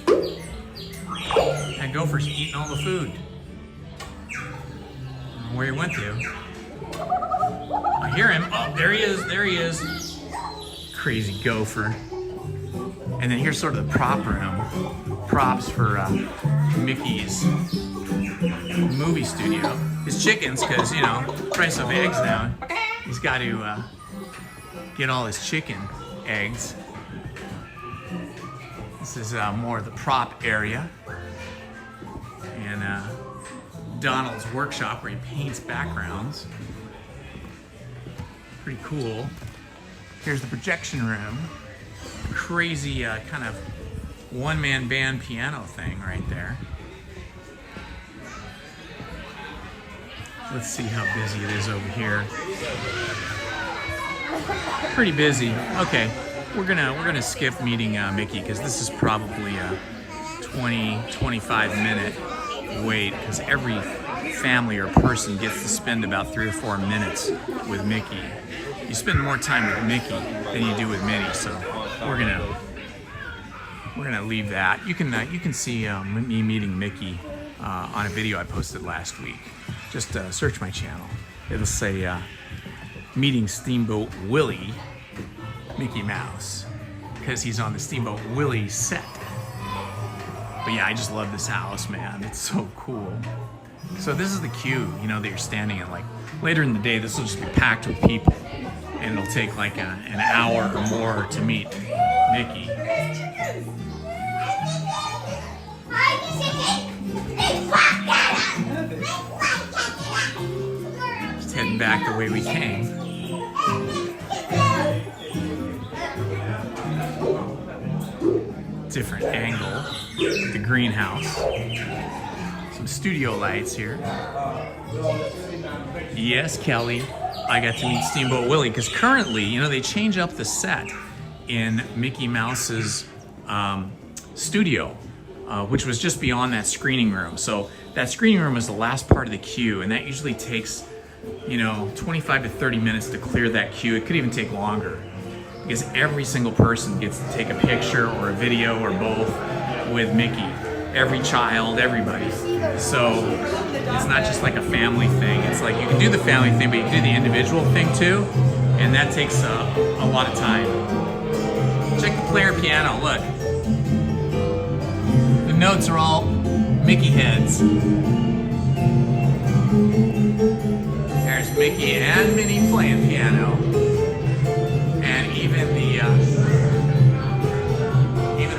That gopher's eating all the food. I don't know where he went to. I hear him. Oh, there he is. There he is. Crazy gopher. And then here's sort of the prop room. Props for Mickey's movie studio. His chickens, because, you know, price of eggs now. He's got to get all his chicken eggs. This is more of the prop area. And Donald's workshop where he paints backgrounds. Pretty cool. Here's the projection room. Crazy kind of one-man band piano thing right there. Let's see how busy it is over here. Pretty busy. Okay, we're gonna skip meeting Mickey because this is probably a 20-25 minute wait because every family or person gets to spend about 3 or 4 minutes with Mickey. You spend more time with Mickey than you do with Minnie, so we're gonna leave that. You can see me meeting Mickey on a video I posted last week. Just search my channel. It'll say meeting Steamboat Willie Mickey Mouse because he's on the Steamboat Willie set. But yeah, I just love this house, man. It's so cool. So this is the queue, you know, that you're standing in. Like later in the day, this will just be packed with people, and it'll take like an hour or more to meet Mickey. Just heading back the way we came. Different angle, the greenhouse. Some studio lights here. Yes, Kelly, I got to meet Steamboat Willie because currently, you know, they change up the set in Mickey Mouse's studio, which was just beyond that screening room. So that screening room is the last part of the queue, and that usually takes, you know, 25 to 30 minutes to clear that queue. It could even take longer because every single person gets to take a picture or a video or both with Mickey. Every child, everybody. So it's not just like a family thing. It's like you can do the family thing, but you can do the individual thing too, and that takes a lot of time. Check the player piano, look. The notes are all Mickey heads. There's Mickey and Minnie playing piano. And even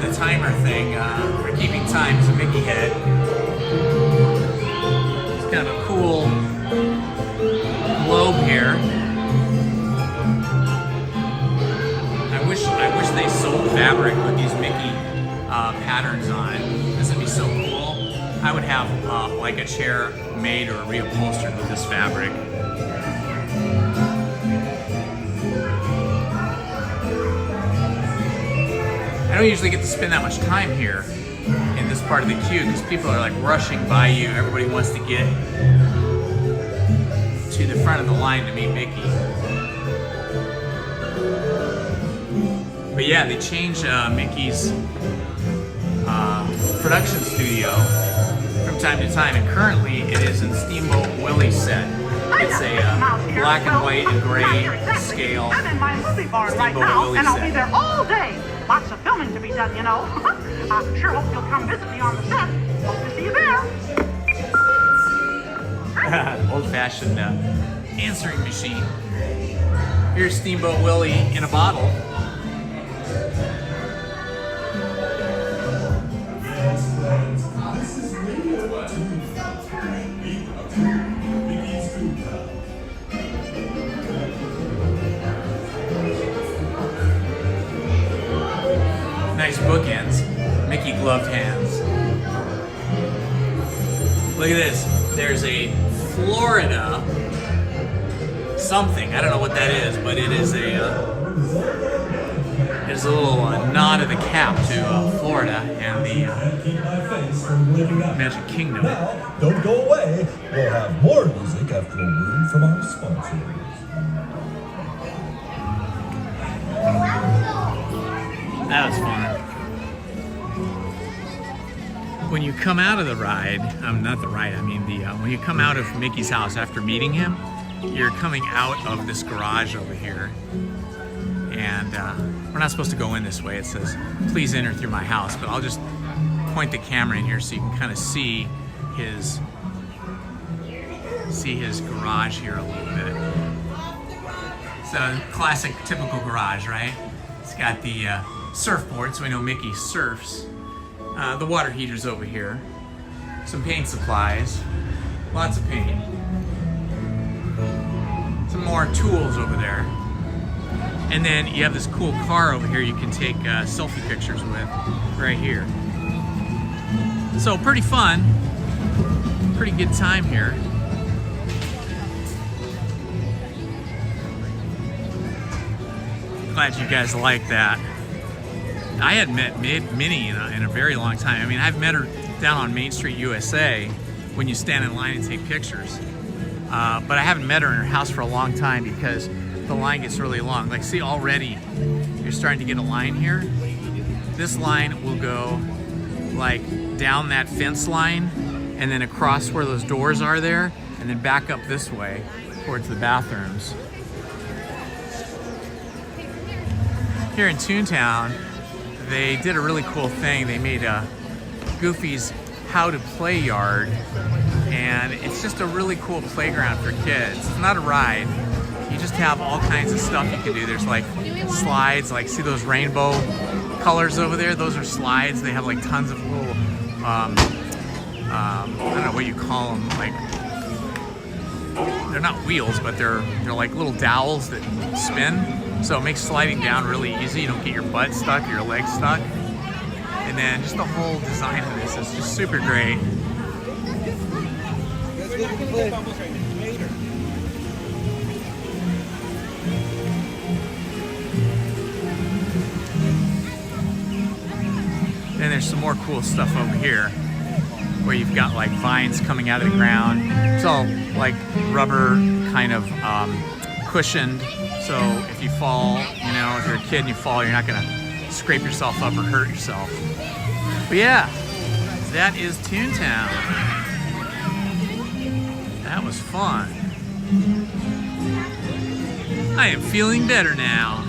the timer thing for keeping time is a Mickey head. It's kind of a cool globe here. I wish they sold fabric with these Mickey patterns on it. This would be so cool. I would have like a chair made or reupholstered with this fabric. I don't usually get to spend that much time here in this part of the queue because people are like rushing Bayou. Everybody wants to get to the front of the line to meet Mickey. But yeah, they changed Mickey's production studio from time to time, and currently it is in Steamboat Willie's set. It's a black and white and gray scale I'm in my movie barn right now, and I'll be there all day. Lots of filming to be done, you know. I sure hope you'll come visit me on the set. Hope to see you there. Old-fashioned answering machine. Here's Steamboat Willie in a bottle. Nice bookends. Mickey gloved hands. Look at this. There's a Florida something. I don't know what that is, but it is there's a little nod of the cap to Florida and the Magic Kingdom. Now, don't go away. We'll have more music after a word from our sponsors. That was fun. When you come out of the ride, not the ride, I mean when you come out of Mickey's house after meeting him, you're coming out of this garage over here. And we're not supposed to go in this way. It says, please enter through my house. But I'll just point the camera in here so you can kind of see his garage here a little bit. It's a classic, typical garage, right? It's got the surfboard, so we know Mickey surfs. The water heater's over here. Some paint supplies. Lots of paint. Some more tools over there. And then you have this cool car over here you can take selfie pictures with right here. So pretty fun. Pretty good time here. Glad you guys like that. I hadn't met Minnie in a very long time. I mean, I've met her down on Main Street, USA, when you stand in line and take pictures. But I haven't met her in her house for a long time because the line gets really long. Like, see, already you're starting to get a line here. This line will go like down that fence line and then across where those doors are there and then back up this way towards the bathrooms. Here in Toontown, they did a really cool thing. They made a Goofy's How to Play yard, and it's just a really cool playground for kids. It's not a ride. You just have all kinds of stuff you can do. There's like slides, like see those rainbow colors over there? Those are slides. They have like tons of little, I don't know what you call them, like, they're not wheels, but they're like little dowels that spin. So it makes sliding down really easy. You don't get your butt stuck, your legs stuck. And then just the whole design of this is just super great. And there's some more cool stuff over here where you've got like vines coming out of the ground. It's all like rubber kind of cushioned. So if you fall, you know, if you're a kid and you fall, you're not gonna scrape yourself up or hurt yourself. But yeah, that is Toontown. That was fun. I am feeling better now.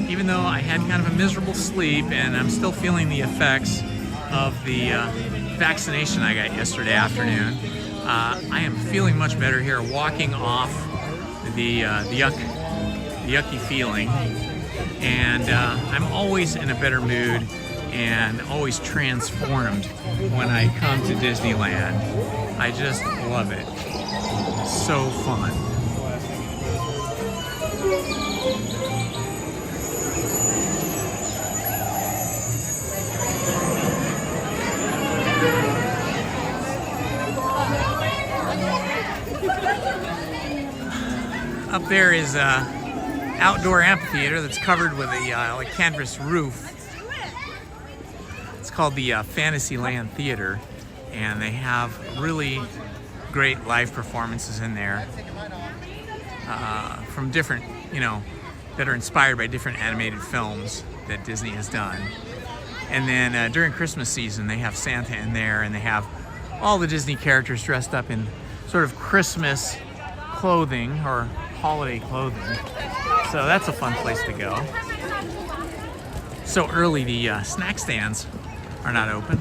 Even though I had kind of a miserable sleep and I'm still feeling the effects of the vaccination I got yesterday afternoon. I am feeling much better here, walking off the yucky feeling, and I'm always in a better mood and always transformed when I come to Disneyland. I just love it. So fun. Up there is a outdoor amphitheater that's covered with a like canvas roof. It's called the Fantasyland Theater, and they have really great live performances in there from different, you know, that are inspired by different animated films that Disney has done. And then during Christmas season, they have Santa in there, and they have all the Disney characters dressed up in sort of Christmas clothing or holiday clothing. So that's a fun place to go. So early, the snack stands are not open.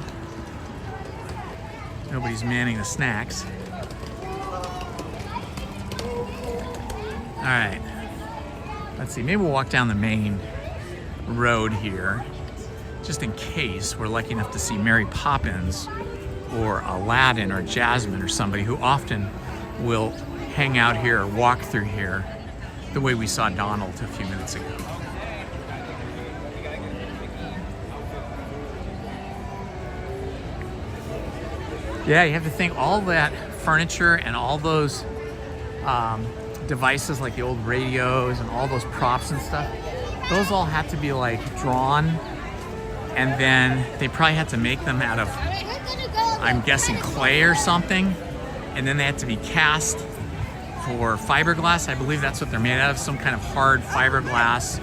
Nobody's manning the snacks. All right, let's see, maybe we'll walk down the main road here, just in case we're lucky enough to see Mary Poppins or Aladdin or Jasmine or somebody who often will hang out here or walk through here the way we saw Donald a few minutes ago. Yeah, you have to think all that furniture and all those devices like the old radios and all those props and stuff, those all have to be like drawn, and then they probably had to make them out of, I'm guessing, clay or something, and then they had to be cast for fiberglass. I believe that's what they're made out of, some kind of hard fiberglass,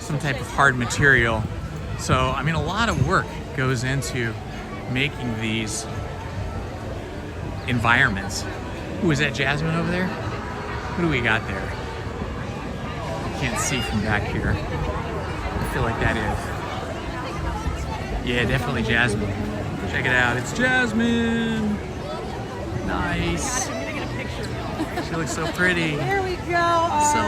some type of hard material. So, I mean, a lot of work goes into making these environments. Ooh, is that Jasmine over there? Who do we got there? I can't see from back here. I feel like that is. Yeah, definitely Jasmine. Check it out, it's Jasmine! Nice. She looks so pretty. There we go. So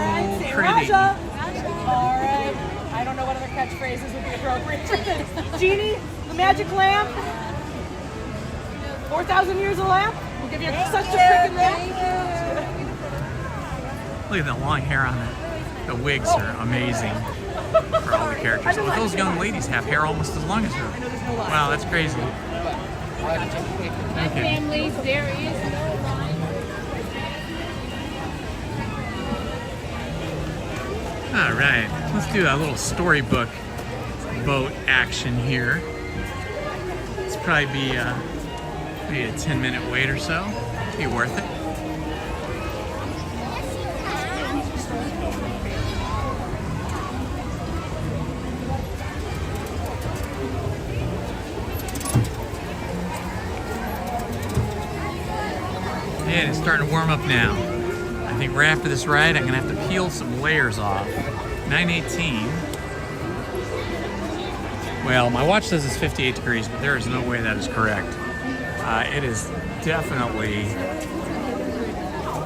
pretty. All right. I don't know what other catchphrases would be appropriate for this. Genie, the magic lamp. 4,000 years of lamp. We'll give you such a freaking lamp. Look at the long hair on it. The wigs are amazing for all the characters. Look, those young ladies have hair almost as long as her. Wow, that's crazy. Okay. Families, there is no line. All right, let's do a little storybook boat action here. It's probably be maybe a 10-minute wait or so. Be worth it. And it's starting to warm up now. I think right after this ride, I'm gonna have to peel some layers off. 9:18. Well, my watch says it's 58 degrees, but there is no way that is correct. It is definitely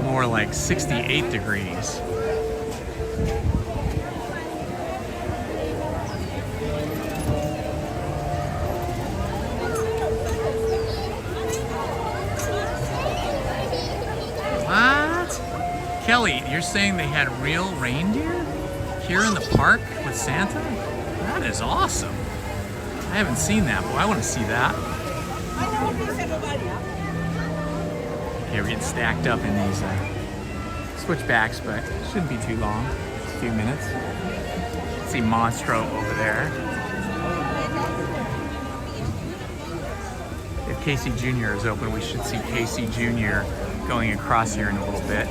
more like 68 degrees. Kelly, you're saying they had real reindeer here in the park with Santa? That is awesome. I haven't seen that, but I want to see that. Okay, we're getting stacked up in these switchbacks, but it shouldn't be too long. Just a few minutes. See Monstro over there. If Casey Jr. is open, we should see Casey Jr. going across here in a little bit.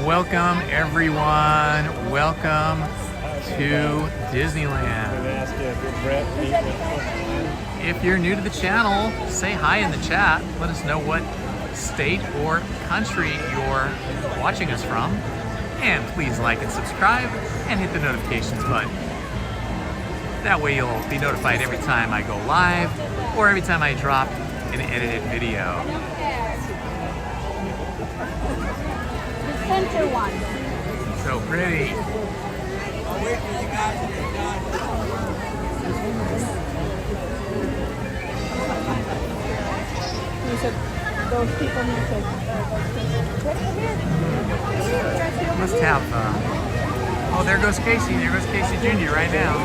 Welcome, everyone. Welcome to Disneyland. If you're new to the channel, say hi in the chat. Let us know what state or country you're watching us from. And please like and subscribe and hit the notifications button. That way you'll be notified every time I go live or every time I drop an edited video. Center one. So pretty. I'll wait for you guys when you're done. You said those people need to Must have, oh, there goes Casey. There goes Casey Jr. right now.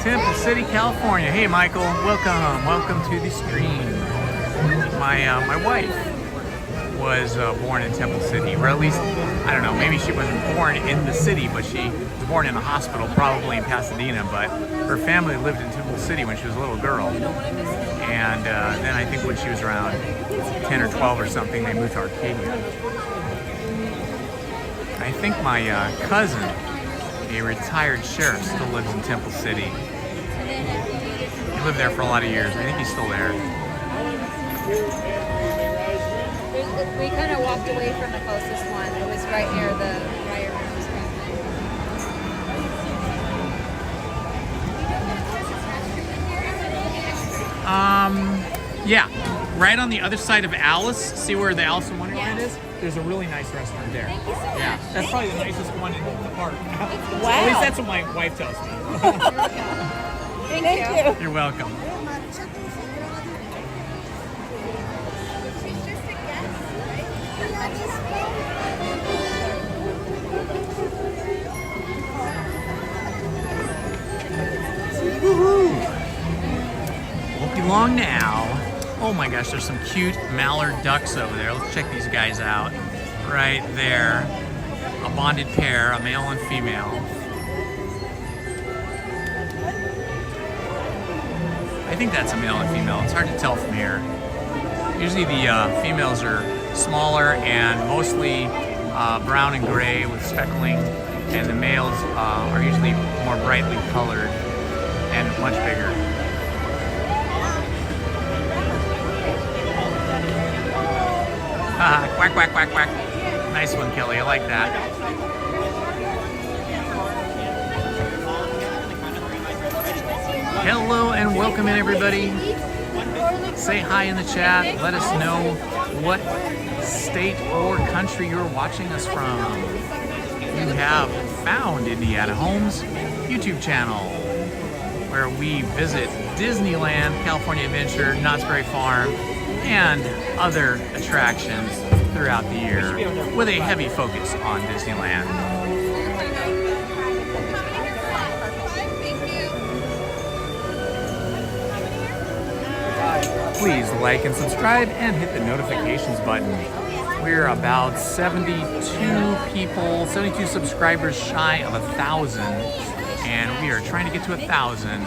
Temple City, California. Hey, Michael. Welcome to the stream. My wife was born in Temple City, or at least, I don't know, maybe she wasn't born in the city, but she was born in a hospital, probably in Pasadena, but her family lived in Temple City when she was a little girl. And then I think when she was around 10 or 12 or something, they moved to Arcadia. I think my cousin, a retired sheriff, still lives in Temple City. He lived there for a lot of years. I think he's still there. We kind of walked away from the closest one. It was right near the riot room. Yeah, right on the other side of Alice. See where the Alice in Wonderland is? There's a really nice restaurant there. Yeah, that's probably the nicest one in the park. Wow. At least that's what my wife tells me. Thank you. You're welcome. Won't be long now. Oh my gosh, there's some cute mallard ducks over there. Let's check these guys out. Right there. A bonded pair, a male and female. I think that's a male and female. It's hard to tell from here. Usually the females are smaller and mostly brown and gray with speckling, and the males are usually more brightly colored and much bigger. Quack, quack, quack, quack. Nice one, Kelly. I like that. Hello and welcome in, everybody. Say hi in the chat. Let us know what state or country you're watching us from. You have found Indiana Holmes YouTube channel, where we visit Disneyland, California Adventure, Knott's Berry Farm, and other attractions throughout the year with a heavy focus on Disneyland. Please like and subscribe and hit the notifications button. We're about 72 people, 72 subscribers shy of 1,000, and we are trying to get to 1,000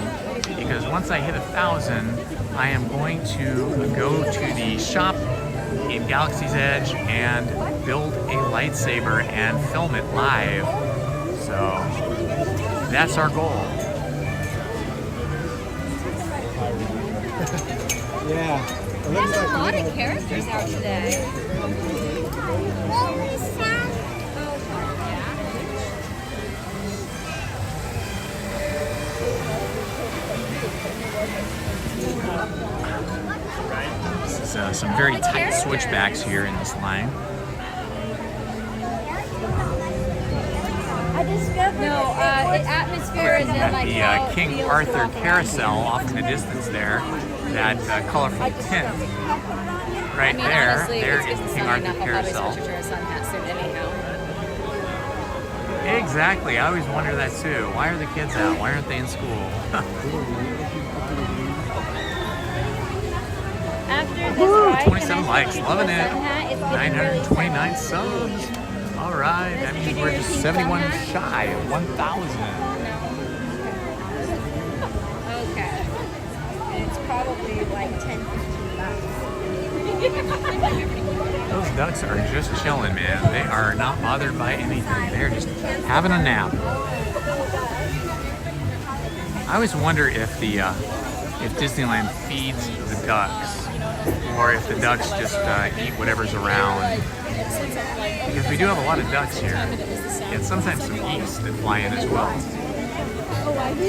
because once I hit 1,000, I am going to go to the shop in Galaxy's Edge and build a lightsaber and film it live. So that's our goal. Yeah. There's a lot of characters out today. This is some very tight switchbacks here in this line. No, atmosphere is in like the King Arthur carousel off in the distance there, that colorful tint right there. Honestly, there is the King Arthur carousel. Exactly. I always wonder that too. Why are the kids out? Why aren't they in school? Woo, 27 likes, loving it. 929 subs. All right, that means we're just 71 shy of 1,000. Okay. It's probably like 10, 15 bucks. Those ducks are just chilling, man. They are not bothered by anything. They're just having a nap. I always wonder if Disneyland feeds the ducks, or if the ducks just eat whatever's around. Because we do have a lot of ducks here, and sometimes some geese that fly in as well.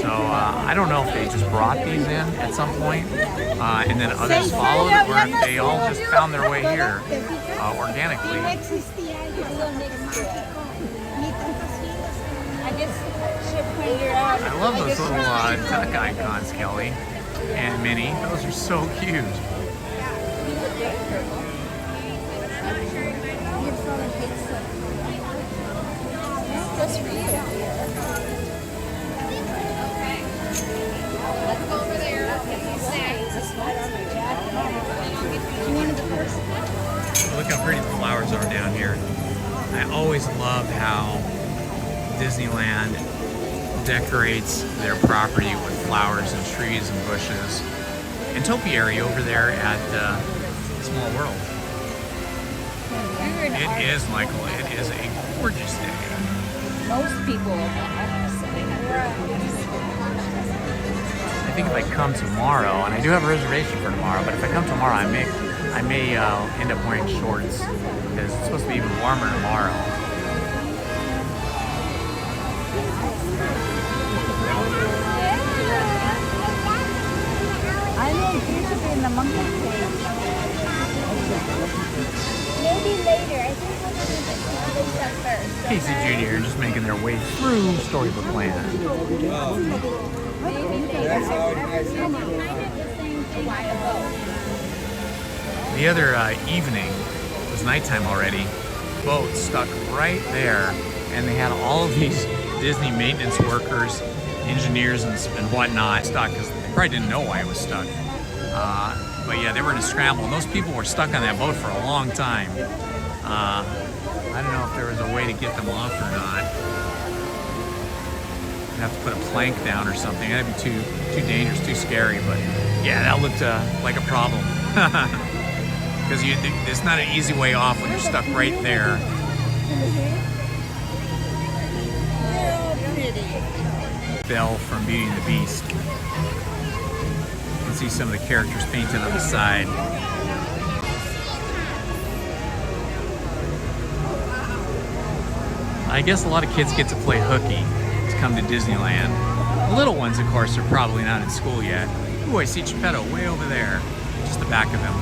So I don't know if they just brought these in at some point, and then others followed, or if they all just found their way here organically. I love those little duck icons, Kelly and Minnie. Those are so cute. Just for you. Okay. Let's go over there. Get some snacks. Look how pretty the flowers are down here. I always loved how Disneyland decorates their property with flowers and trees and bushes. And topiary over there at Small World. It is, Michael. It is a gorgeous day. Most people I think if I come tomorrow, and I do have a reservation for tomorrow, but if I come tomorrow, I may end up wearing shorts because it's supposed to be even warmer tomorrow. I don't think to be in the monkey cage. Maybe later. I think we'll do this first. Casey Jr. just making their way through Storybook Land. The other evening, the was nighttime already, boat stuck right there, and they had all of these Disney maintenance workers, engineers and whatnot stuck because they probably didn't know why it was stuck. But yeah, they were in a scramble, and those people were stuck on that boat for a long time. I don't know if there was a way to get them off or not. You'd have to put a plank down or something. That'd be too dangerous, too scary. But yeah, that looked like a problem. Because it's not an easy way off when you're stuck right there. Belle from Beauty and the Beast. You can see some of the characters painted on the side. I guess a lot of kids get to play hooky to come to Disneyland. The little ones, of course, are probably not in school yet. Ooh, I see Geppetto way over there. Just the back of him.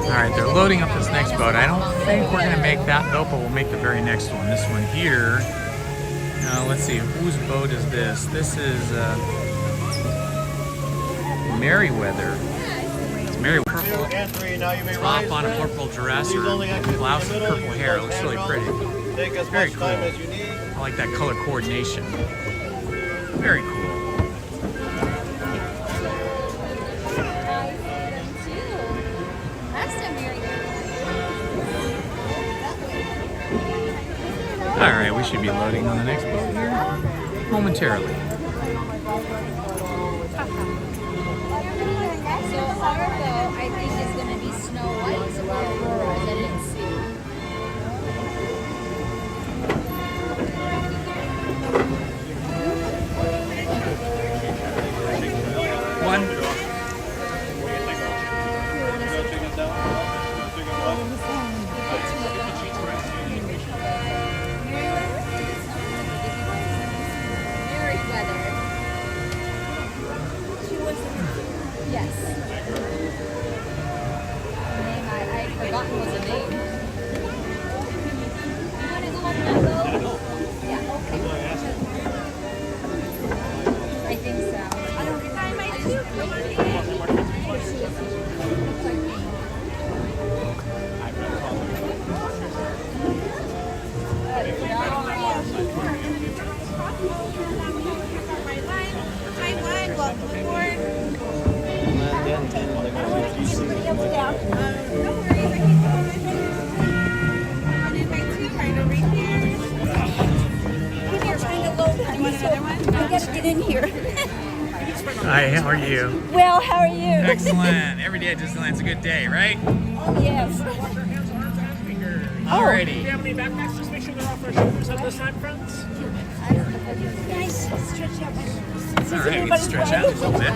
Alright, they're loading up this next boat. I don't think we're going to make that boat, but we'll make the very next one. This one here. Let's see, whose boat is this? This is Merryweather. It's Merryweather. Purple top on a purple dress or blouse with purple hair. It looks really pretty. Very cool. I like that color coordination. Very cool. Alright, we should be loading on the next boat here momentarily. So our boat, I think, is going to be Snow White or Aurora. I didn't see. One. Yes. Name I'd forgotten was a name. You want to go on that boat? Yeah, okay. I think so. I don't remember. I just welcome aboard. I gotta get in here. Hi, how are you? Well, how are you? Excellent. Every day at Disneyland's a good day, right? Oh, yes. Alrighty. Do you have any backpacks? Just make sure they're off our shoulders at this time, friends. Nice. Stretch out my shoulders. Alright, we can stretch out a little bit.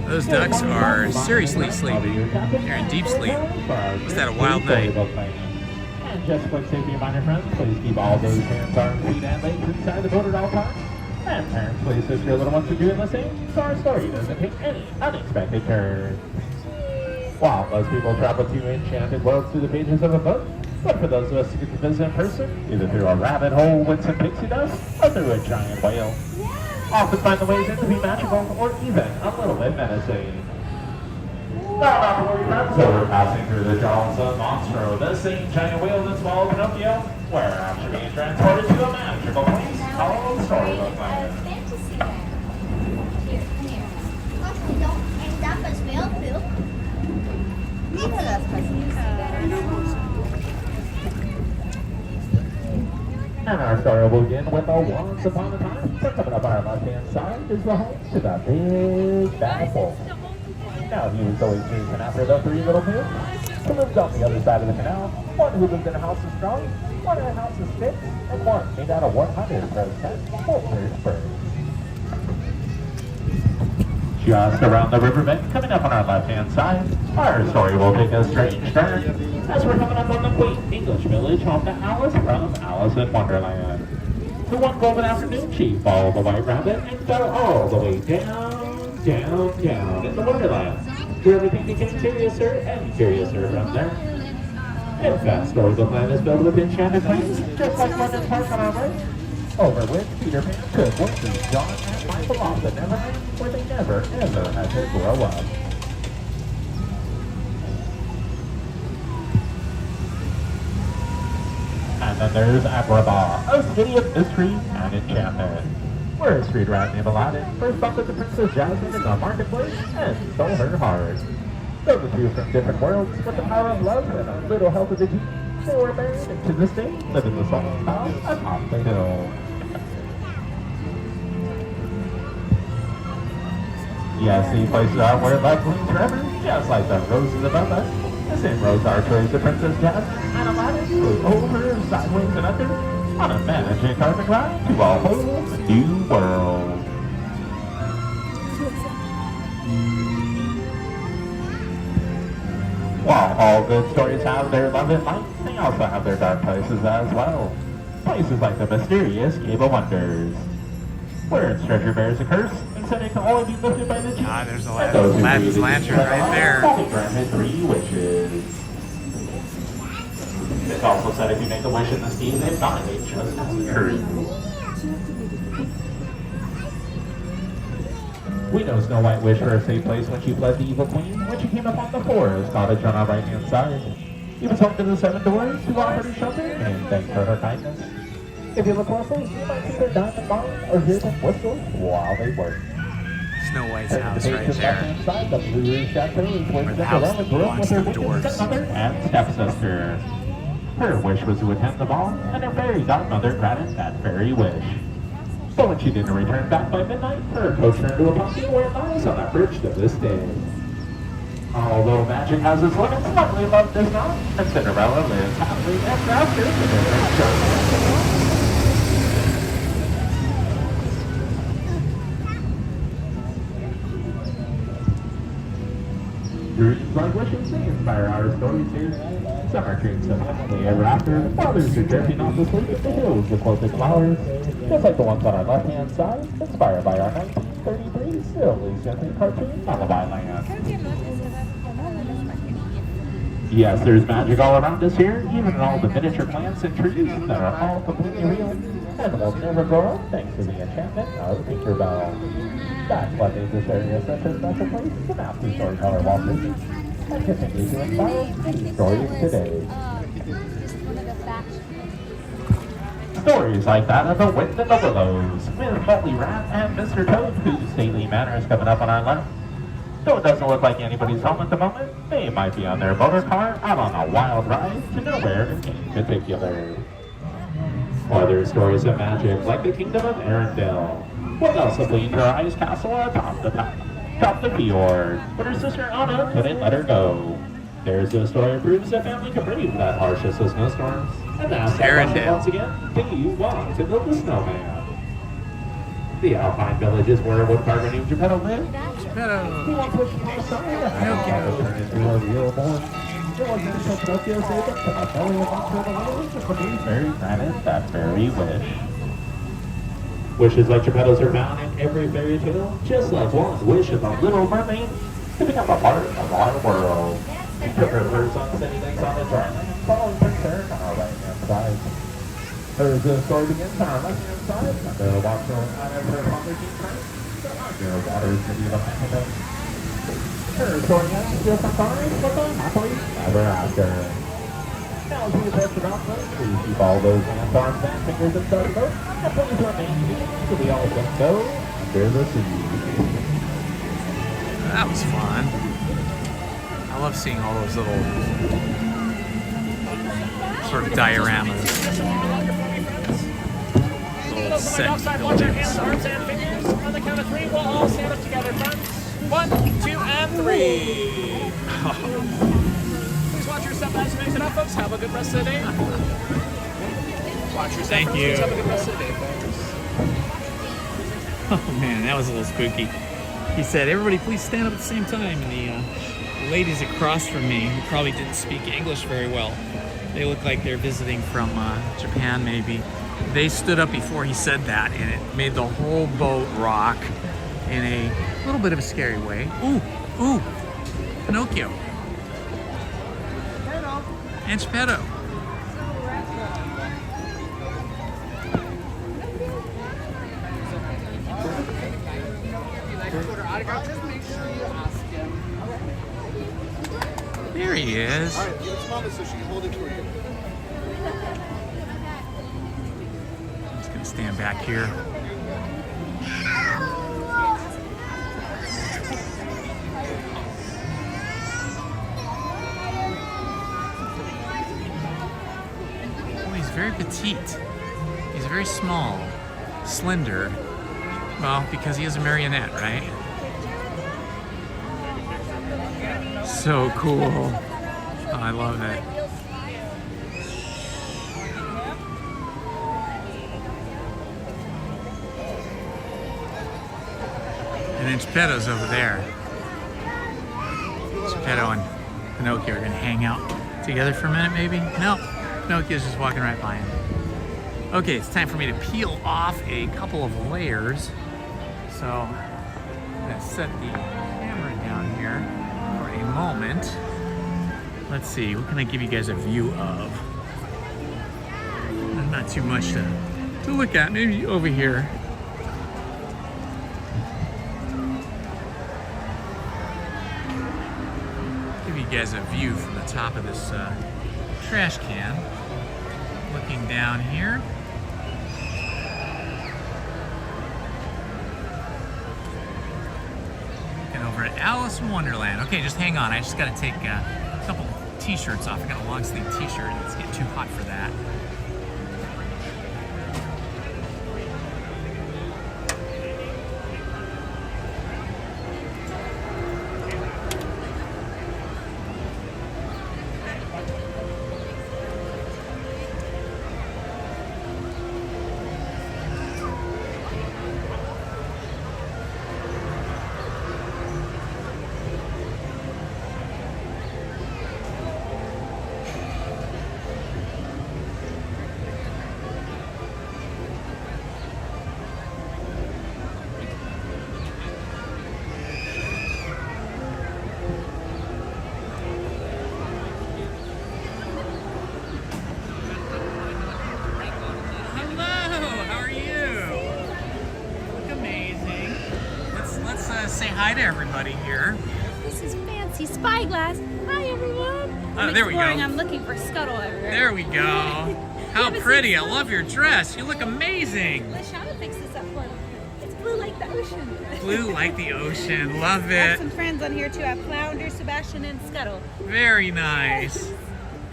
Those ducks are seriously sleeping. They're in deep sleep. Was that a wild night? And just a quick safety reminder, friends, please keep all those hands, arms, feet, and legs inside the boat at all times. And parents, please assist your little ones in doing the same, so our story doesn't take any unexpected turns. While most people travel to enchanted worlds through the pages of a book, but for those of us who get to visit in person, either through a rabbit hole with some pixie dust, or through a giant whale, often find the ways in to be magical, or even a little bit menacing. Now, not to worry, friends, so we're passing through the jaws of Monstro, the same giant whale that swallowed Pinocchio, where after being transported to a magical place called Storybook Land. And our story will begin with a once upon a time. So coming up on our left-hand side is the home to the Big Bad Wolf. Now, he was always chasing after the three little Pooh, who lived on the other side of the canal. One who lived in a house of straw, one in a house of sticks, and one made out of 100% foolproof birds. Just around the riverbed, coming up on our left-hand side, our story will take a strange turn as we're coming up on the quaint English village home to Alice from Alice in Wonderland. For one golden afternoon, she followed the white rabbit and fell all the way down, down, down in the Wonderland, where everything became curiouser and curiouser from there. In fact, Storybook Land is filled with enchanted places, just like London Park on our right, over which Peter Pan could once be John and Michael off the Neverland, where they never, ever had to grow up. And then there's Agrabah, a city of mystery and enchantment, where a street rat named Aladdin first bumped into Princess Jasmine in the marketplace and stole her heart. Though the two from different worlds, with the power of love and a little help of the genie, they were married and to this day live in the solemn house atop the hill. Yes, these places are where love blooms forever, just like the roses above us. The same rose archways the Princess Jasmine and Aladdin flew over, sideways, and under on a magic carpet ride to a whole new world. While all good stories have their love and light, they also have their dark places as well. Places like the mysterious Cave of Wonders, where its treasure bears a curse, and said it can only be lifted by the genie. Ah, there's Aladdin's lantern right there. Only granted 3 wishes. It's also said if you make a wish in the scheme, if not, it just comes true. We know Snow White wished for a safe place when she fled the evil queen, when she came upon the forest cottage on our right-hand side. He was home to the 7 doors, who offered her shelter and thanked for her kindness. If you look closely, you might see their diamond bars or hear them whistle while they work. Snow White's house right there. Inside the Blue Chateau is where the house that belongs to the dwarves. Stepmother and stepsister. Her wish was to attend the ball, and her fairy godmother granted that very wish. But when she didn't return back by midnight, her coach turned to a pumpkin where it lies on that bridge to this day. Although magic has its limits, luckily love does not, and Cinderella lives happily ever after with her Dreams like wishes, they inspire our stories here. Some are dreams of happily ever after, others are drifting off to sleep in the hills with quilted flowers, just like the ones on our left-hand side, inspired by our 1933 Silly Simply cartoon, Lullaby Land. Yes, there's magic all around us here, even in all the miniature plants and trees that are all completely real, and will never grow up thanks to the enchantment of Tinkerbell. That's what made this area such a special place to master storyteller Walt Disney, and continues to inspire many stories today. Stories like that of the Wind and the Willows, with Molly Rat and Mr. Toad, whose stately manner is coming up on our left. Though it doesn't look like anybody's home at the moment, they might be on their motor car out on a wild ride to nowhere in particular. Or there's stories of magic like the Kingdom of Arendelle, with Elsa fleeing to her ice castle atop the fjord, but her sister Anna couldn't let her go. There's a story that proves that family can brave that harshest of snowstorms, and that's once again, do you want to build a snowman? The Alpine Village is where a woodcarver named Geppetto lived. Geppetto! He once wished upon a star that had turned into a real boy. It wasn't until Pinocchio saved him from a belly of monster of the world that the fairy granted that very wish. Wishes like Geppetto's are found in every fairy tale, just like one's wish of a little mermaid to become a part of our world. She took her first on city legs on the dry land, following Prince Eric on our right-hand side. Her story begins on our left-hand side, under a watchful out of her father's strength, the under waters to be the planet. Her story ends just on fire, but happily ever after. Now, as we approach the mountain, please keep all those hands, arms, and fingers inside the boat, and please remain seated so we all can go under the sea. That was fun. I love seeing all those little sort of dioramas. Little set buildings. Arms and fingers. On the count of 3, we'll all stand up together, friends. 1, 2, and 3. Please watch your step as you make it up, folks. Have a good rest of the day. Watch your step. Thank you. Have a good rest of the day, folks. Oh man, that was a little spooky. He said, everybody please stand up at the same time. And the ladies across from me, who probably didn't speak English very well, they look like they're visiting from Japan maybe, they stood up before he said that, and it made the whole boat rock in a little bit of a scary way. Ooh, ooh, Pinocchio. And Geppetto. There he is. All right, give it to Mama so she can hold it for you. I'm just gonna stand back here. Oh, he's very petite. He's very small, slender. Well, because he is a marionette, right? So cool. Oh, I love it. And then Geppetto's over there. Geppetto and Pinocchio are gonna hang out together for a minute, maybe? No, Pinocchio's just walking right by him. Okay, it's time for me to peel off a couple of layers. So I'm gonna set the camera down here for a moment. Let's see, what can I give you guys a view of? Not too much to look at, maybe over here. Give you guys a view from the top of this trash can. Looking down here. Over at Alice in Wonderland. Okay, just hang on. I just got to take a couple t-shirts off. I got a long sleeve t-shirt and it's getting too hot for that. Say hi to everybody here. This is Fancy Spyglass. Hi, everyone. Oh, there we go. I'm looking for Scuttle everywhere. There we go. How pretty. I love your dress. You look amazing. Lashana fixed this up for me. It's blue like the ocean. Blue like the ocean. Love I have it. some friends on here too. I have Flounder, Sebastian, and Scuttle. Very nice.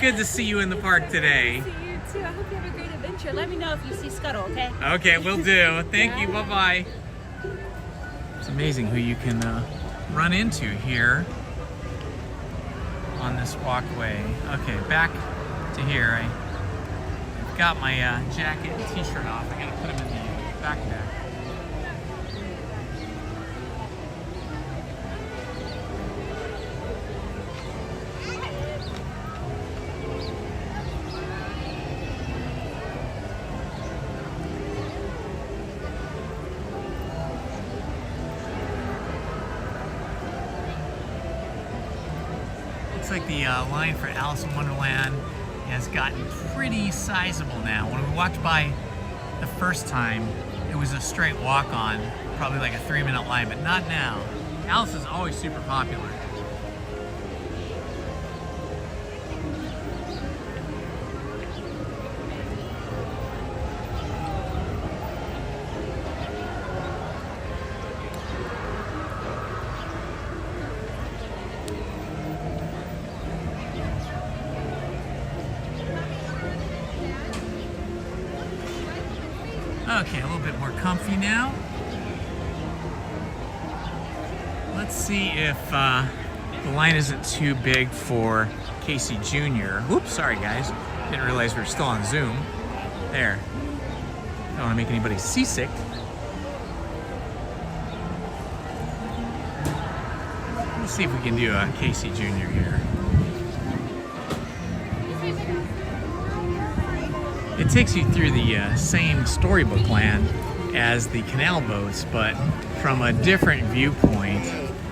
Good to see you in the park today. Good to see you too. I hope you have a great adventure. Let me know if you see Scuttle, okay? Okay, will do. Thank you. Bye-bye. It's amazing who you can run into here on this walkway. Okay, back to here. I've got my jacket and t-shirt off. I gotta put them in the backpack. Looks like the line for Alice in Wonderland has gotten pretty sizable now. When we walked by the first time, it was a straight walk-on, probably like a 3-minute line, but not now. Alice is always super popular. Okay, a little bit more comfy now. Let's see if the line isn't too big for Casey Jr. Whoops, sorry guys. Didn't realize we were still on Zoom. There. Don't want to make anybody seasick. Let's see if we can do a Casey Jr. here. it takes you through the same Storybook land as the Canal boats, but from a different viewpoint.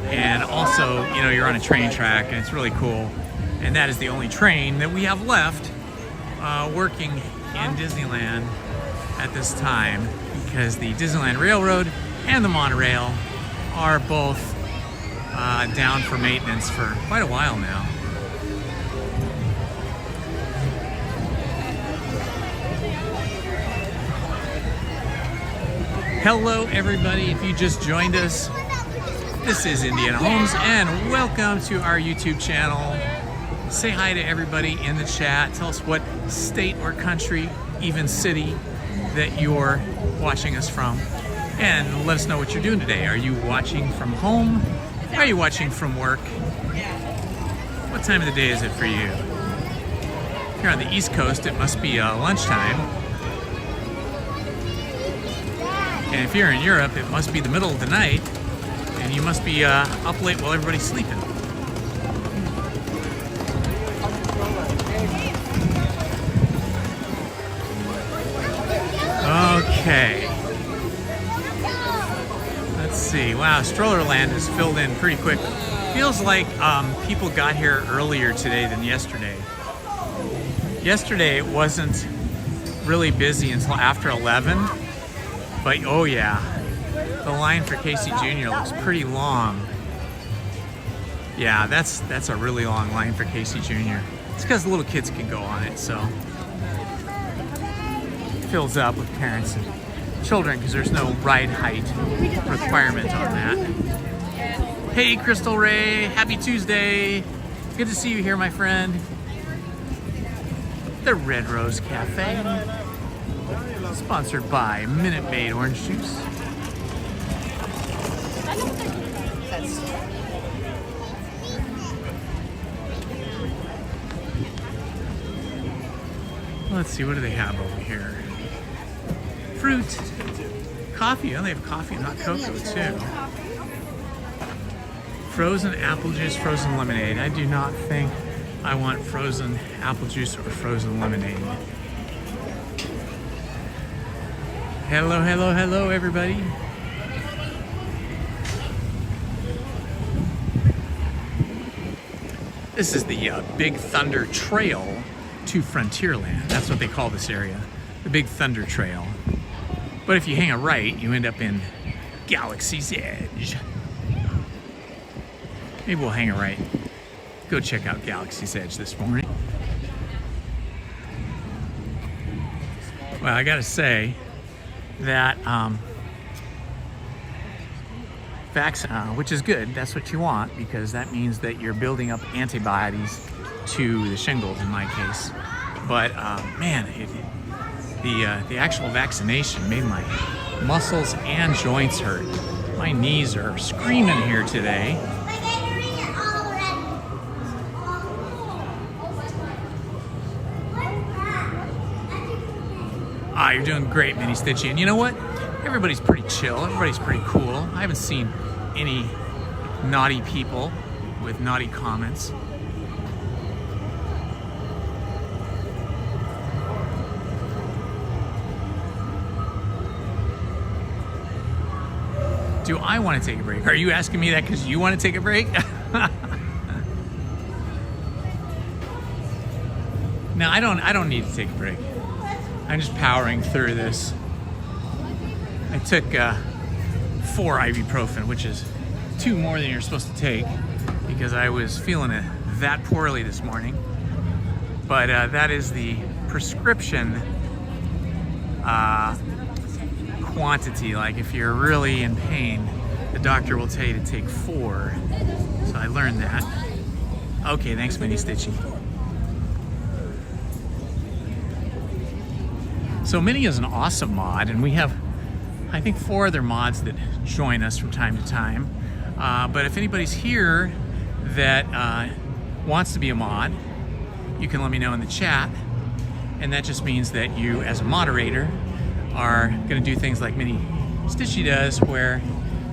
And also, you know, you're on a train track, and it's really cool. And that is the only train that we have left working in Disneyland at this time, because the Disneyland Railroad and the monorail are both down for maintenance for quite a while now. Hello everybody, if you just joined us, this is Indiana Holmes and welcome to our YouTube channel. Say hi to everybody in the chat. Tell us what state or country, even city, that you're watching us from. And let us know what you're doing today. Are you watching from home? Are you watching from work? What time of the day is it for you? If you're on the East Coast, it must be lunchtime. And if you're in Europe, it must be the middle of the night, and you must be up late while everybody's sleeping. Okay. Let's see. Wow, Strollerland is filled in pretty quick. Feels like people got here earlier today than yesterday. Yesterday it wasn't really busy until after 11. But oh yeah, the line for Casey Jr. looks pretty long. Yeah, that's a really long line for Casey Jr. It's because the little kids can go on it, so it fills up with parents and children because there's no ride height requirement on that. Hey, Crystal Ray, happy Tuesday. Good to see you here, my friend. The Red Rose Cafe. Sponsored by Minute Maid Orange Juice. Let's see, what do they have over here? Fruit, coffee. Oh, they have coffee and hot cocoa too. Frozen apple juice, frozen lemonade. I do not think I want frozen apple juice or frozen lemonade. Hello, hello, hello, everybody. This is the Big Thunder Trail to Frontierland. That's what they call this area, the Big Thunder Trail. But if you hang a right, you end up in Galaxy's Edge. Maybe we'll hang a right. Go check out Galaxy's Edge this morning. Well, I gotta say that which is good, that's what you want, because that means that you're building up antibodies to the shingles in my case. But man, the actual vaccination made my muscles and joints hurt. My knees are screaming here today. Ah, you're doing great, Minnie Stitchy. And you know what? Everybody's pretty chill. Everybody's pretty cool. I haven't seen any naughty people with naughty comments. Do I want to take a break? Are you asking me that because you want to take a break? No, I don't need to take a break. I'm just powering through this. I took 4 ibuprofen, which is 2 more than you're supposed to take, because I was feeling it that poorly this morning. But that is the prescription quantity. Like if you're really in pain, the doctor will tell you to take 4. So I learned that. Okay, thanks, Minnie Stitchy. So Minnie is an awesome mod, and we have, I think, 4 other mods that join us from time to time. But if anybody's here that wants to be a mod, you can let me know in the chat. And that just means that you, as a moderator, are going to do things like Minnie Stitchy does, where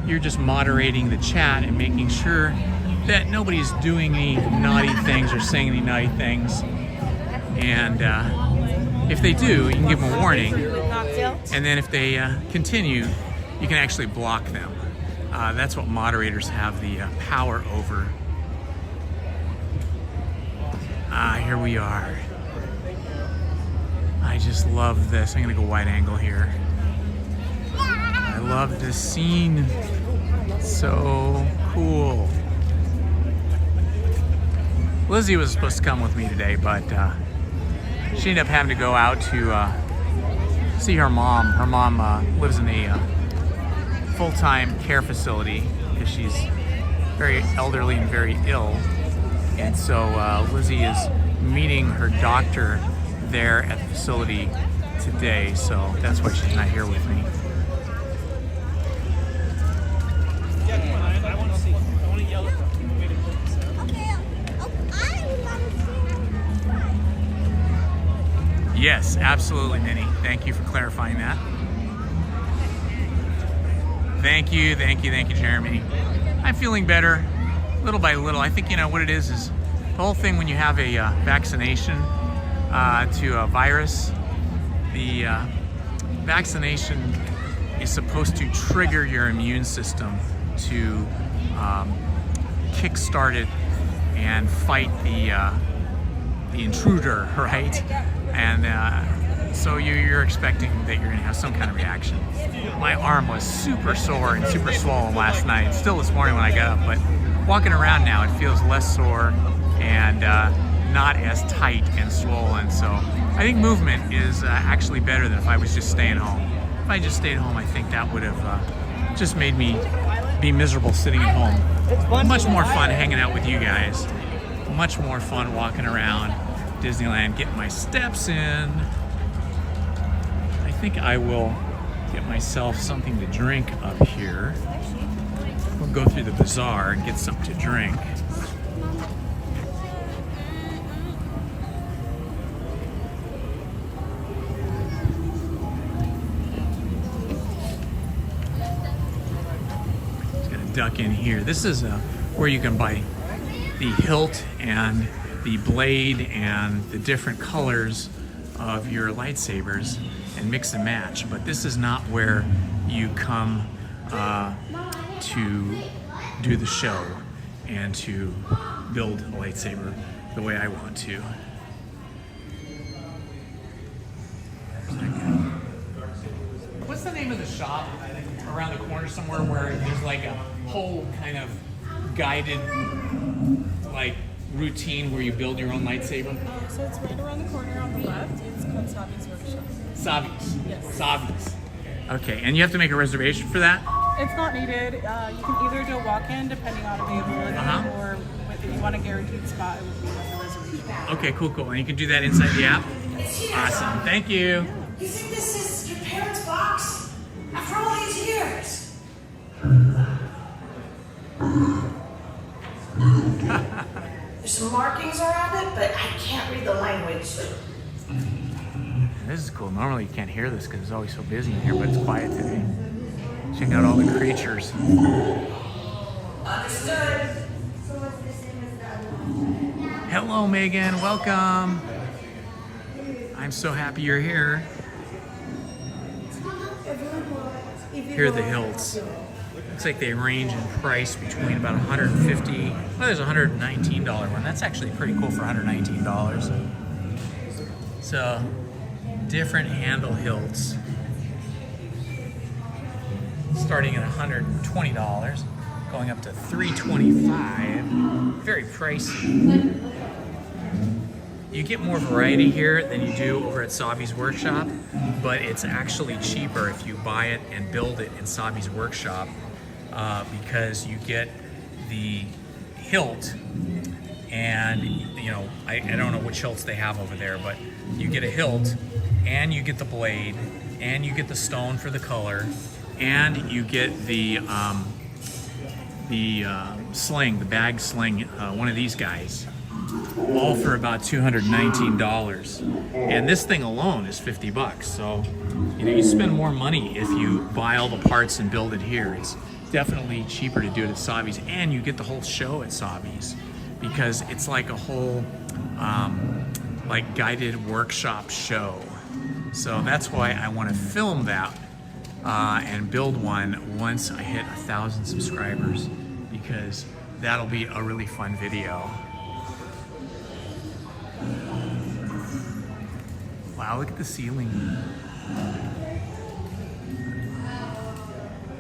you're just moderating the chat and making sure that nobody's doing any naughty things or saying any naughty things. And if they do, you can give them a warning. Not tilt. And then if they continue, you can actually block them. That's what moderators have the power over. Here we are. I just love this. I'm gonna go wide angle here. I love this scene. So cool. Lizzie was supposed to come with me today, but she ended up having to go out to see her mom. Her mom lives in a full-time care facility because she's very elderly and very ill. And so Lizzie is meeting her doctor there at the facility today, so that's why she's not here with me. I want to see. I want to yell at them. Yes, absolutely, Minnie. Thank you for clarifying that. Thank you, Jeremy. I'm feeling better, little by little. I think, you know, what it is the whole thing when you have a vaccination to a virus, the vaccination is supposed to trigger your immune system to kickstart it and fight the intruder, right? And so you're expecting that you're gonna have some kind of reaction. My arm was super sore and super swollen last night, still this morning when I got up, but walking around now it feels less sore and not as tight and swollen. So I think movement is actually better than if I was just staying home. If I just stayed home, I think that would have just made me be miserable sitting at home. Much more fun hanging out with you guys. Much more fun walking around Disneyland, getting my steps in. I think I will get myself something to drink up here. We'll go through the bazaar and get something to drink. Just gonna duck in here. This is where you can buy the hilt and the blade and the different colors of your lightsabers and mix and match, but this is not where you come to do the show and to build a lightsaber the way I want to. What's the name of the shop around the corner somewhere where there's like a whole kind of guided like routine where you build your own lightsaber? So it's right around the corner on the left. It's called Savi's Workshop. Savi's? Yes. Savi's. Okay, and you have to make a reservation for that? It's not needed. You can either do a walk-in depending on availability, or if you want a guaranteed spot, it would be like a reservation. Okay, cool. And you can do that inside the app? Awesome, thank you. You think this is your parents' box? After all these years? There's some markings around it, but I can't read the language. This is cool. Normally you can't hear this because it's always so busy in here, but it's quiet today. Check out all the creatures. Understood. Hello, Megan. Welcome. I'm so happy you're here. Here are the hilts. Looks like they range in price between about $150. Well, there's a $119 one. That's actually pretty cool for $119. So, different handle hilts. Starting at $120, going up to $325. Very pricey. You get more variety here than you do over at Savi's Workshop, but it's actually cheaper if you buy it and build it in Savi's Workshop because you get the hilt, and you know, I don't know which hilts they have over there, but you get a hilt and you get the blade and you get the stone for the color and you get the sling, the bag sling, one of these guys, all for about $219. And this thing alone is $50. So, you know, you spend more money if you buy all the parts and build it here. It's definitely cheaper to do it at Savi's, and you get the whole show at Savi's because it's like a whole like guided workshop show. So that's why I want to film that and build one once I hit 1,000 subscribers, because that'll be a really fun video. Wow, look at the ceiling.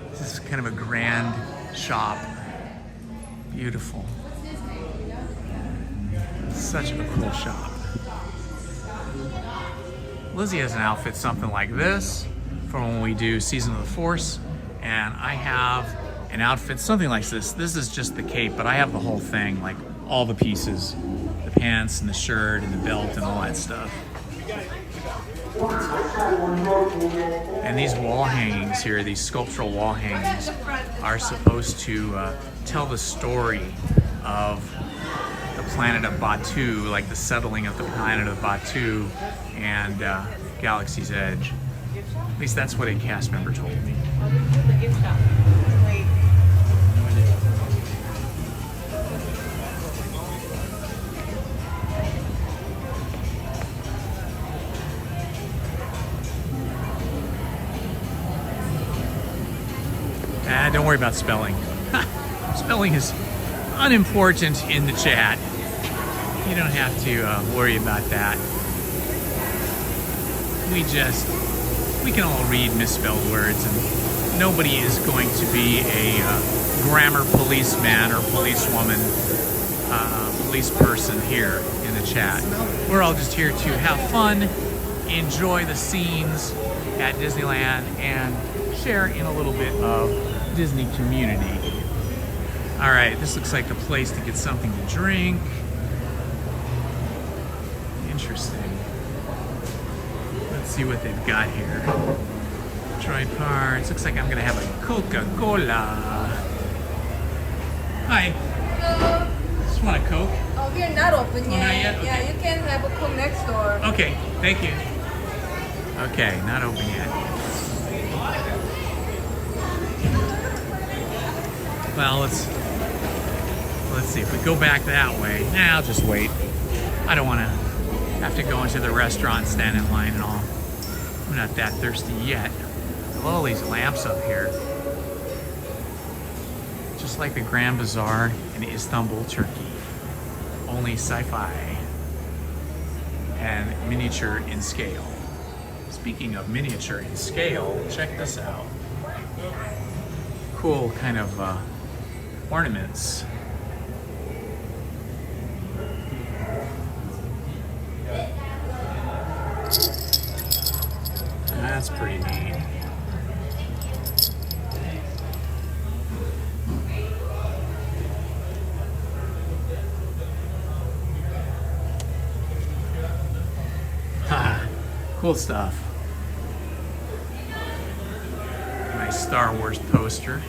This is kind of a grand shop. Beautiful. Such a cool shop. Lizzie has an outfit something like this for when we do Season of the Force, and I have an outfit something like this. This is just the cape, but I have the whole thing, like all the pieces, the pants and the shirt and the belt and all that stuff. And these wall hangings here, these sculptural wall hangings, are supposed to tell the story of the planet of Batu, like the settling of the planet of Batu and Galaxy's Edge. At least that's what a cast member told me. Don't worry about spelling. Spelling is unimportant in the chat. You don't have to worry about that. We can all read misspelled words, and nobody is going to be a grammar policeman or policewoman, police person here in the chat. We're all just here to have fun, enjoy the scenes at Disneyland, and share in a little bit of Disney community. All right, this looks like the place to get something to drink. Interesting. Let's see what they've got here. Try parts. Looks like I'm gonna have a Coca-Cola. Hi. Hello. Just want a Coke. Oh, we're not open yet. Not yet? Yeah, Okay. you can have a Coke next door. Okay, thank you. Okay, not open yet. Well, let's see. If we go back that way, I'll just wait. I don't want to have to go into the restaurant, stand in line and all. I'm not that thirsty yet. I love all these lamps up here. Just like the Grand Bazaar in Istanbul, Turkey. Only sci-fi and miniature in scale. Speaking of miniature in scale, check this out. Cool kind of ornaments. That's pretty neat. Ha! Cool stuff. Nice Star Wars poster.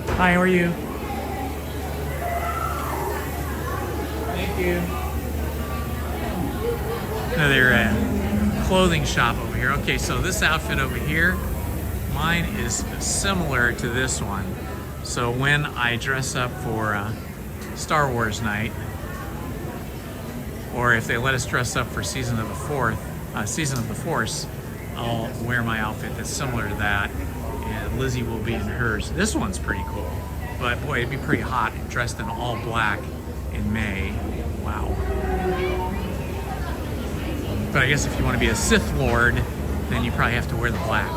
Hi, how are you? Thank you. Another clothing shop over here. Okay, so this outfit over here, mine is similar to this one. So when I dress up for Star Wars night, or if they let us dress up for Season of the Force, I'll wear my outfit that's similar to that, and Lizzie will be in hers. This one's pretty cool, but boy, it'd be pretty hot dressed in all black in May. Wow. But I guess if you want to be a Sith Lord, then you probably have to wear the black.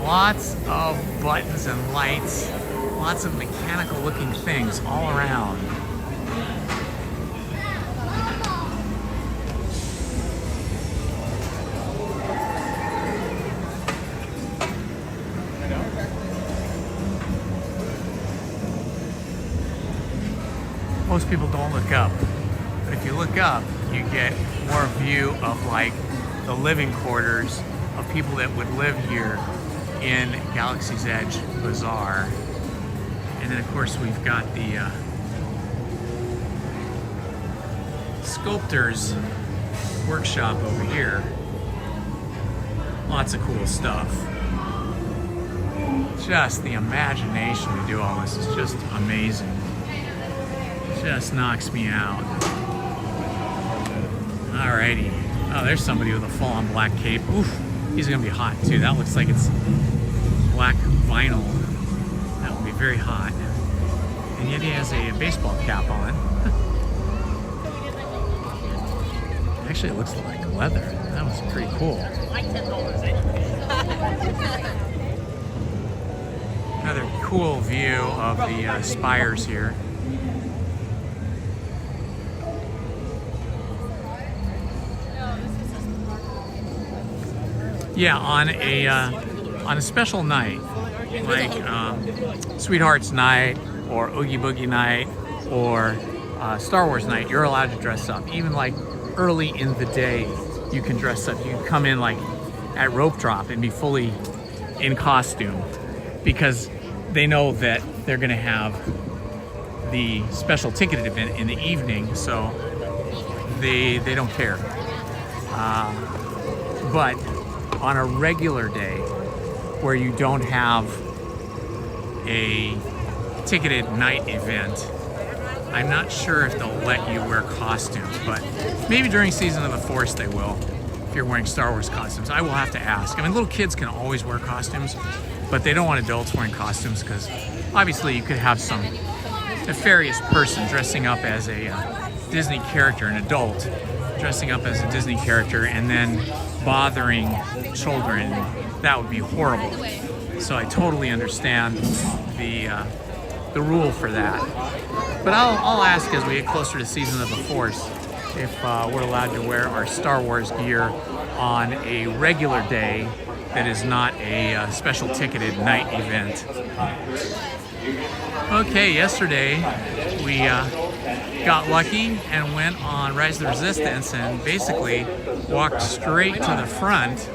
Lots of buttons and lights, lots of mechanical looking things all around. Most people don't look up, but if you look up, you get more view of like the living quarters of people that would live here in Galaxy's Edge Bazaar. And then of course we've got the sculptor's workshop over here. Lots of cool stuff. Just the imagination to do all this is just amazing. Just knocks me out. Alrighty. Oh, there's somebody with a full-on black cape. Oof, he's gonna be hot too. That looks like it's black vinyl. That will be very hot. And yet he has a baseball cap on. Actually, it looks like leather. That was pretty cool. Another cool view of the spires here. Yeah, on a special night, like Sweetheart's Night or Oogie Boogie Night or Star Wars Night, you're allowed to dress up. Even like early in the day, you can dress up. You can come in like at rope drop and be fully in costume because they know that they're gonna have the special ticketed event in the evening, so they don't care. But on a regular day where you don't have a ticketed night event, I'm not sure if they'll let you wear costumes, but maybe during Season of the Force they will, if you're wearing Star Wars costumes. I will have to ask. I mean, little kids can always wear costumes, but they don't want adults wearing costumes because obviously you could have some nefarious person dressing up as a Disney character, an adult dressing up as a Disney character and then bothering children. That would be horrible. So I totally understand the rule for that. But I'll ask as we get closer to Season of the Force if we're allowed to wear our Star Wars gear on a regular day that is not a special ticketed night event. Okay, yesterday we got lucky and went on Rise of the Resistance and basically walked straight to the front.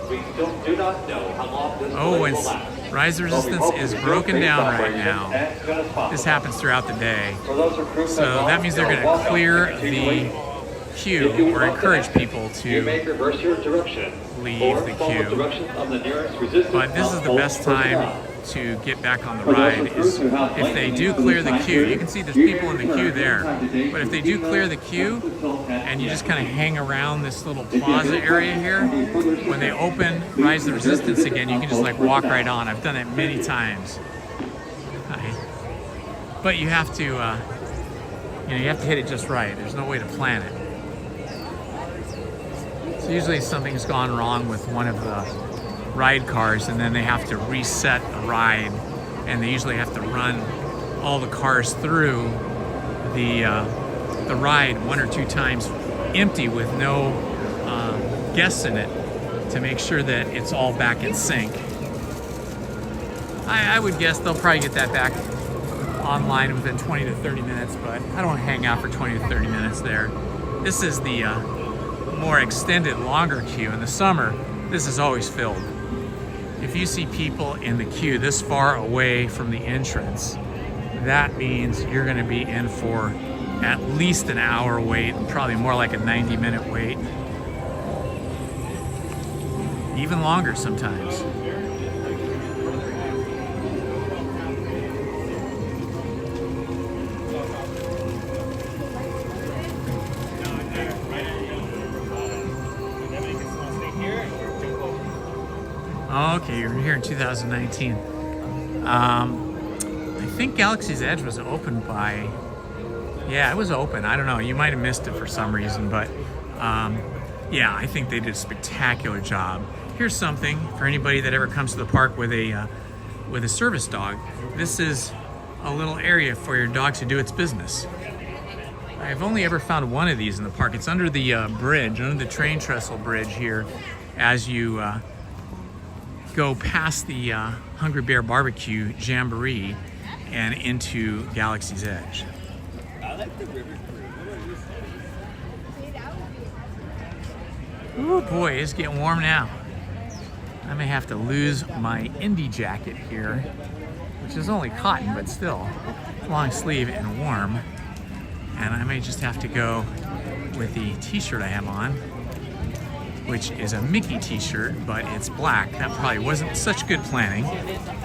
Oh, and Rise of the Resistance is broken down right now. This happens throughout the day. So that means they're going to clear the queue or encourage people to leave the queue. But this is the best time to get back on the ride is if they do clear the queue. You can see there's people in the queue there, but if they do clear the queue and you just kind of hang around this little plaza area here, when they open Rise of the Resistance again, you can just like walk right on. I've done it many times. But you have to, you have to hit it just right. There's no way to plan it. So usually something's gone wrong with one of the ride cars and then they have to reset the ride and they usually have to run all the cars through the ride one or two times empty with no guests in it to make sure that it's all back in sync. I would guess they'll probably get that back online within 20 to 30 minutes, but I don't want to hang out for 20 to 30 minutes there. This is the more extended, longer queue. In the summer, this is always filled. If you see people in the queue this far away from the entrance, that means you're going to be in for at least an hour wait, probably more like a 90-minute wait. Even longer sometimes. Okay, you're here in 2019. I think Galaxy's Edge was opened by, yeah, it was open. I don't know, you might have missed it for some reason, but yeah, I think they did a spectacular job. Here's something for anybody that ever comes to the park with a service dog. This is a little area for your dog to do its business. I've only ever found one of these in the park. It's under the bridge, under the train trestle bridge here, as you go past the Hungry Bear Barbecue Jamboree and into Galaxy's Edge. Oh boy, it's getting warm now. I may have to lose my Indy jacket here, which is only cotton, but still long sleeve and warm. And I may just have to go with the t-shirt I have on. which is a Mickey t-shirt, but it's black. That probably wasn't such good planning.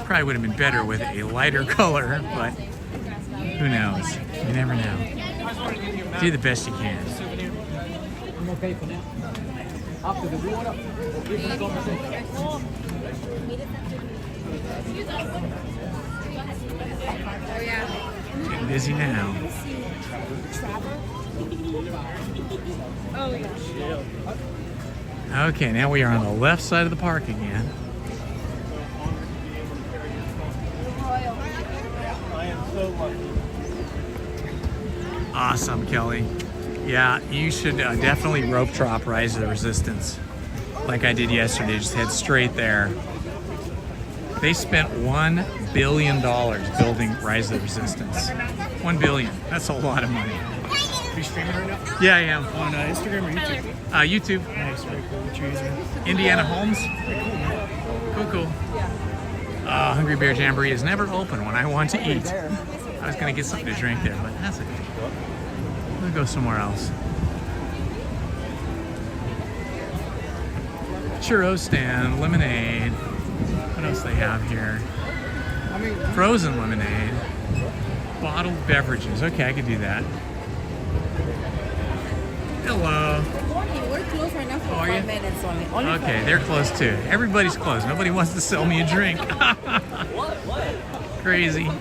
Probably would have been better with a lighter color, but who knows? You never know. Do the best you can. I'm okay for now. After the water, Oh yeah. Getting busy now. Oh yeah. Okay, now we are on the left side of the park again. I am so lucky. Awesome, Kelly. Yeah, you should definitely rope drop Rise of the Resistance. Like I did yesterday, just head straight there. They spent $1 billion building Rise of the Resistance. $1 billion. That's a lot of money. Are you streaming right now? Yeah, I am. On Instagram or YouTube? YouTube. Nice, very cool. What's your username? Indiana Holmes. Cool. Hungry Bear Jamboree is never open when I want to eat. I was gonna get something to drink there, but that's okay. We'll go somewhere else. Churro stand, lemonade. What else they have here? Frozen lemonade. Bottled beverages. Okay, I could do that. Hello. Good morning. We're closed right now for 5 minutes only. Okay, they're closed too. Everybody's closed. Nobody wants to sell me a drink. Crazy. You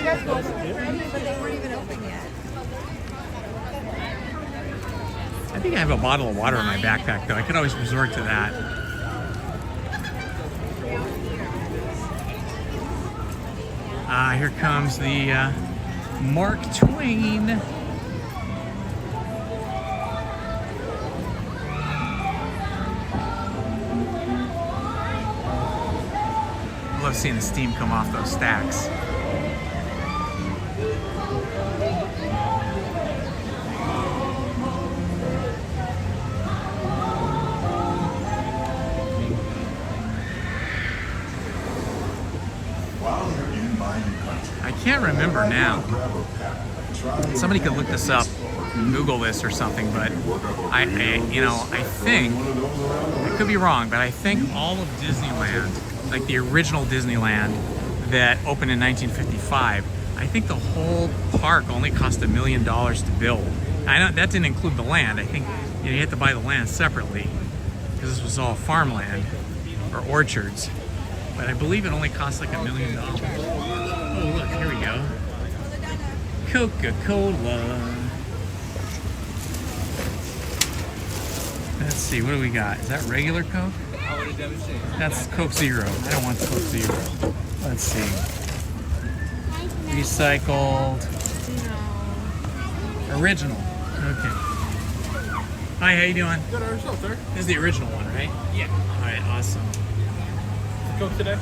guys closed already, but they weren't even open yet. I think I have a bottle of water in my backpack though. I could always resort to that. Here comes the Mark Twain. Love seeing the steam come off those stacks. I can't remember now. Somebody could look this up, Google this or something, but I think, I could be wrong, but I think all of Disneyland, like the original Disneyland that opened in 1955, I think the whole park only cost $1 million to build. I know that didn't include the land. I think you had to buy the land separately because this was all farmland or orchards. But I believe it only cost like $1 million. Oh look, here we go. Coca-Cola. Let's see, what do we got? Is that regular Coke? That's Coke Zero. I don't want Coke Zero. Let's see. Recycled. No. Original. Okay. Hi, how you doing? Good, yourself, sir. This is the original one, right? Yeah. All right, awesome. Coke today?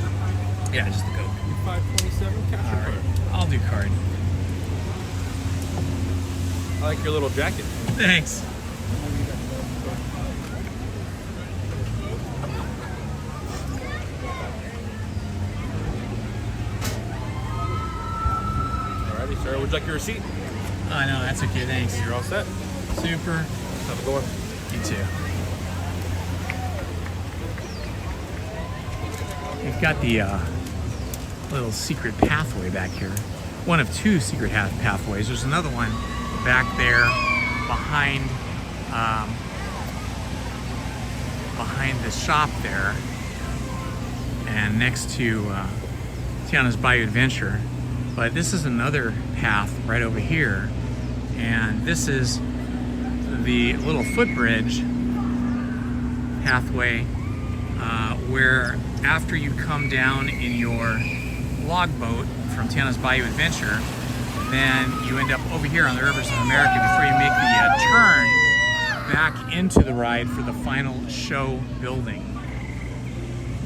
Yeah, just the Coke. 527 cash or card? I'll do card. I like your little jacket. Thanks. Alrighty, sir. Would you like your receipt? Oh, no, that's okay. Thanks. You're all set. Super. Have a good one. You too. We've got the little secret pathway back here. One of two secret pathways. There's another one back there behind the shop there, and next to Tiana's Bayou Adventure. But this is another path right over here, and this is the little footbridge pathway where after you come down in your log boat from Tiana's Bayou Adventure, then you end up over here on the Rivers of America before you make the turn back into the ride for the final show building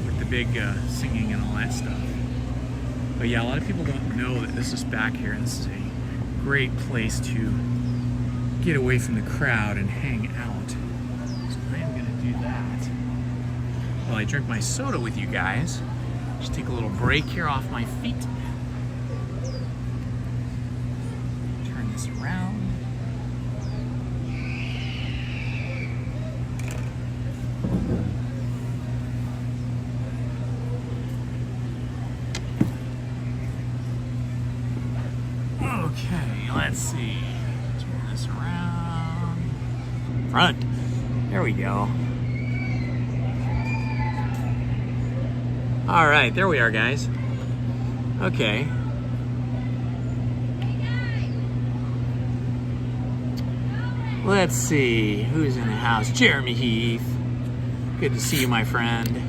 with the big singing and all that stuff. But yeah, a lot of people don't know that this is back here, and this is a great place to get away from the crowd and hang out. So I am gonna do that while I drink my soda with you guys. Just take a little break here off my feet. Turn this around. Let's see. Turn this around. Front. There we go. All right, there we are, guys. Okay. Let's see, who's in the house? Jeremy Heath. Good to see you, my friend.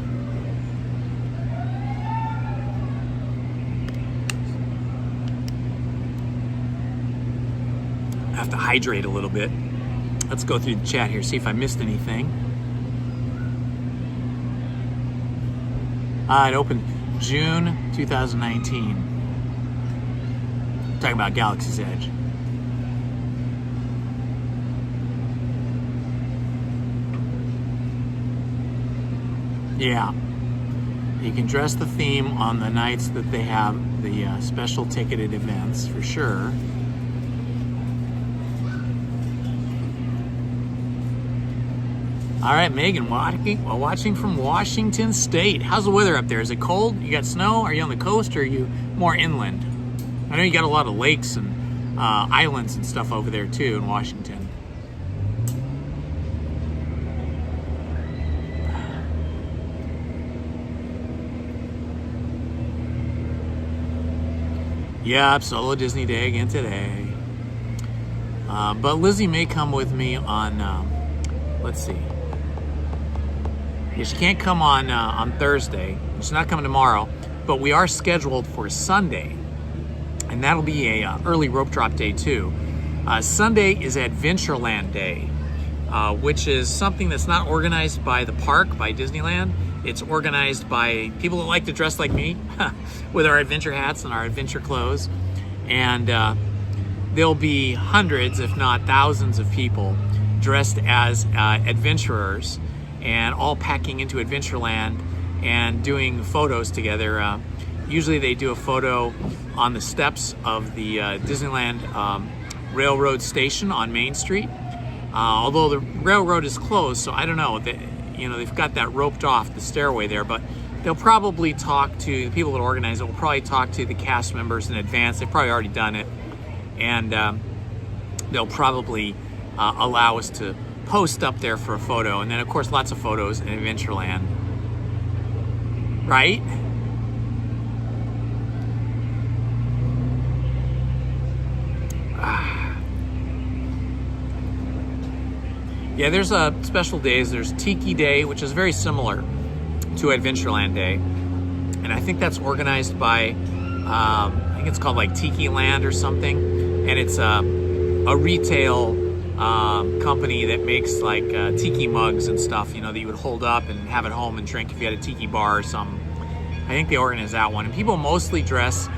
I have to hydrate a little bit. Let's go through the chat here, see if I missed anything. It opened June 2019. Talking about Galaxy's Edge. Yeah, you can dress the theme on the nights that they have the special ticketed events, for sure. All right, Megan, watching from Washington State. How's the weather up there? Is it cold? You got snow? Are you on the coast, or are you more inland? I know you got a lot of lakes and islands and stuff over there too in Washington. Yep, solo Disney day again today. But Lizzie may come with me on, let's see. Yeah, she can't come on Thursday. She's not coming tomorrow, but we are scheduled for Sunday. And that'll be a early rope drop day too. Sunday is Adventureland Day, which is something that's not organized by the park, by Disneyland. It's organized by people that like to dress like me with our adventure hats and our adventure clothes. And there'll be hundreds, if not thousands of people dressed as adventurers and all packing into Adventureland and doing photos together. Usually they do a photo on the steps of the Disneyland Railroad Station on Main Street. Although the railroad is closed, so I don't know. They've got that roped off, the stairway there, but they'll probably talk to the people that organize it. Will probably talk to the cast members in advance. They've probably already done it, and they'll probably allow us to post up there for a photo. And then, of course, lots of photos in Adventureland, right? Yeah, there's special days. There's Tiki Day, which is very similar to Adventureland Day. And I think that's organized by, I think it's called like Tiki Land or something. And it's a retail company that makes like tiki mugs and stuff, that you would hold up and have at home and drink if you had a tiki bar or something. I think they organize that one. And people mostly dress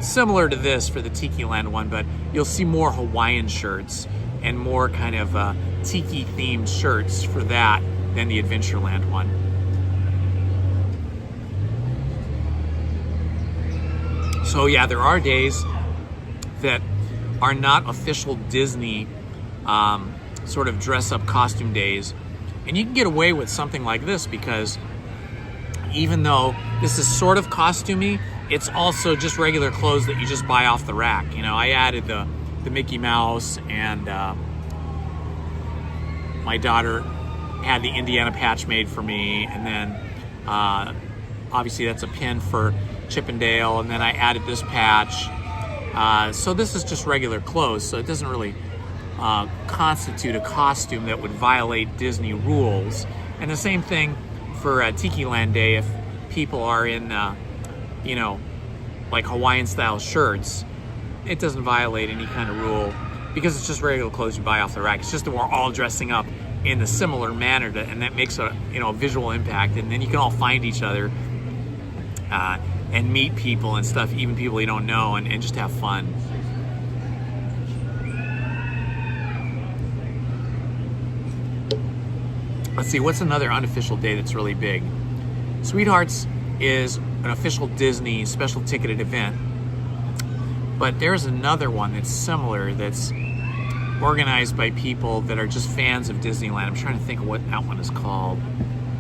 similar to this for the Tiki Land one, but you'll see more Hawaiian shirts and more kind of tiki themed shirts for that than the Adventureland one. So yeah, there are days that are not official Disney sort of dress up costume days, and you can get away with something like this because even though this is sort of costumey, it's also just regular clothes that you just buy off the rack. I added the Mickey Mouse, and my daughter had the Indiana patch made for me, and then obviously that's a pin for Chippendale, and then I added this patch. So this is just regular clothes, so it doesn't really constitute a costume that would violate Disney rules. And the same thing for Tiki Land Day. If people are in like Hawaiian style shirts, it doesn't violate any kind of rule because it's just regular clothes you buy off the rack. It's just that we're all dressing up in a similar manner, and that makes a visual impact. And then you can all find each other and meet people and stuff, even people you don't know, and just have fun. Let's see, what's another unofficial day that's really big? Sweethearts is an official Disney special ticketed event. But there's another one that's similar, that's organized by people that are just fans of Disneyland. I'm trying to think of what that one is called.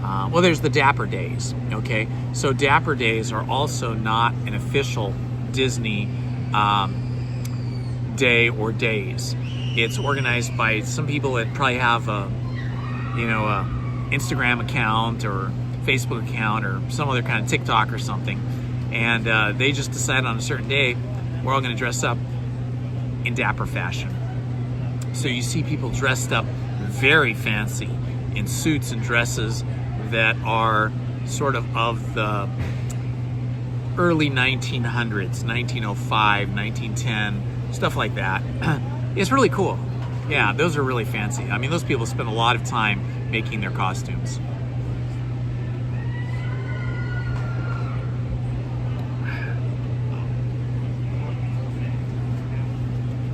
Well, there's the Dapper Days, okay? So Dapper Days are also not an official Disney day or days. It's organized by some people that probably have a Instagram account or Facebook account or some other kind of TikTok or something, and they just decide on a certain day we're all going to dress up in dapper fashion. So you see people dressed up very fancy in suits and dresses that are sort of the early 1900s, 1905, 1910, stuff like that. It's really cool. Yeah, those are really fancy. I mean, those people spend a lot of time making their costumes.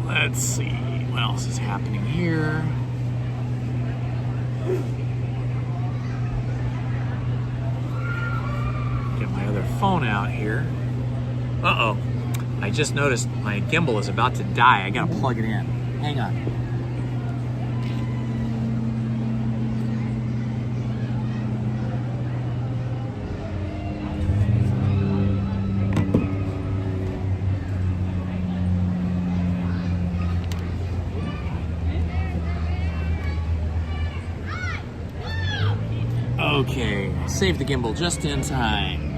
Let's see, what else is happening here? Get my other phone out here. Uh-oh, I just noticed my gimbal is about to die. I gotta plug it in. Hang on. Okay, save the gimbal just in time.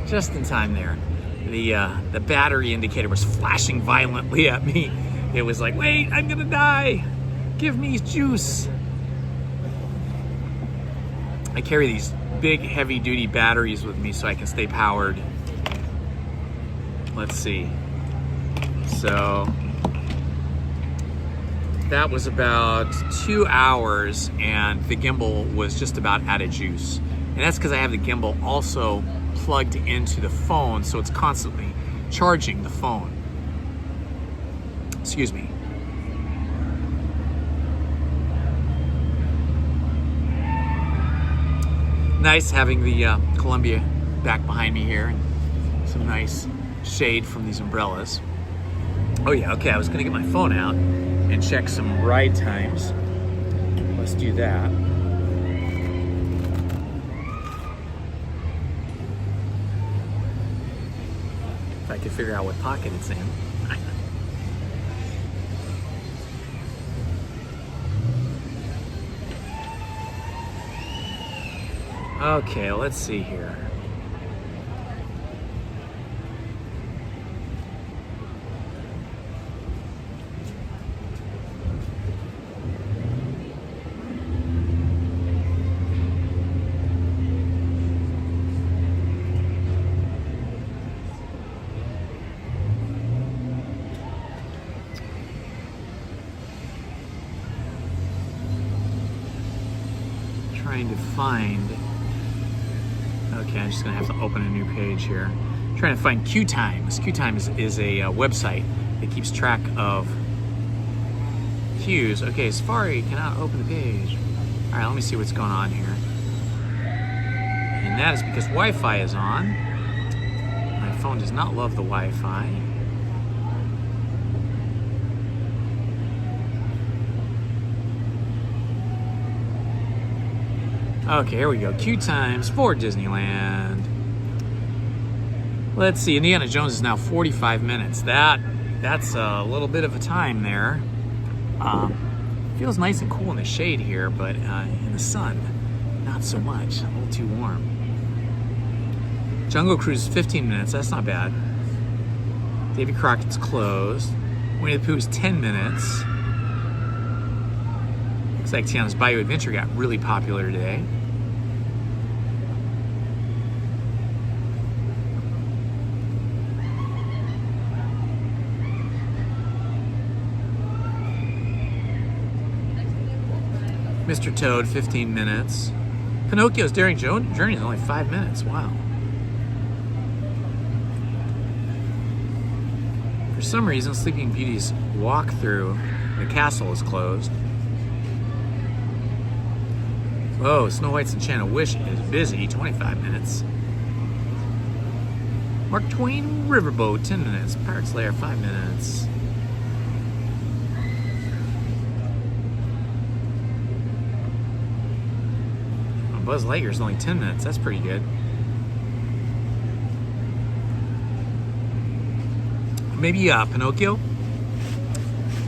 Just in time there. The battery indicator was flashing violently at me. It was like, wait, I'm gonna die. Give me juice. I carry these big heavy duty batteries with me so I can stay powered. Let's see. So that was about 2 hours and the gimbal was just about out of juice. And that's because I have the gimbal also plugged into the phone, so it's constantly charging the phone. Excuse me. Nice having the Columbia back behind me here, and some nice shade from these umbrellas. Oh yeah, okay, I was gonna get my phone out and check some ride times. Let's do that. If I could figure out what pocket it's in. Okay, let's see here. Trying to find. Okay, I'm just gonna have to open a new page here. I'm trying to find Queue Times. Queue Times is a website that keeps track of queues. Okay, Safari cannot open the page. All right, let me see what's going on here. And that is because Wi-Fi is on. My phone does not love the Wi-Fi. Okay, here we go. Queue times for Disneyland. Let's see, Indiana Jones is now 45 minutes. That's a little bit of a time there. Feels nice and cool in the shade here, but in the sun, not so much. A little too warm. Jungle Cruise is 15 minutes. That's not bad. Davy Crockett's closed. Winnie the Pooh is 10 minutes. Looks like Tiana's Bayou Adventure got really popular today. Mr. Toad, 15 minutes. Pinocchio's Daring Journey is only 5 minutes. Wow. For some reason, Sleeping Beauty's walk through the castle is closed. Oh, Snow White's Enchanted Wish is busy, 25 minutes. Mark Twain Riverboat, 10 minutes. Pirate's Lair, 5 minutes. Buzz Lightyear's only 10 minutes. That's pretty good. maybe Pinocchio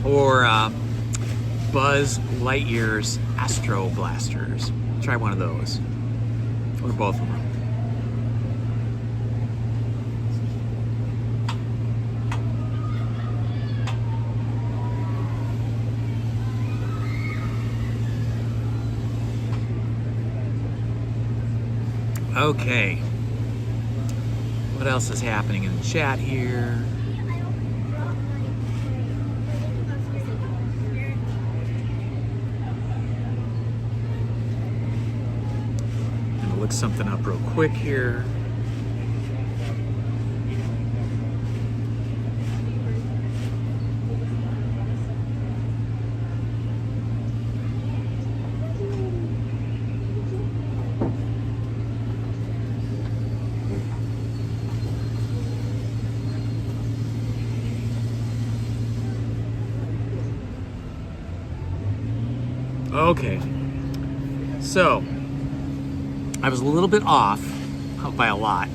or Buzz Lightyear's Astro Blasters. Try one of those, or both of them. Okay, what else is happening in the chat here? I'm gonna look something up real quick here. Okay, so I was a little bit off by a lot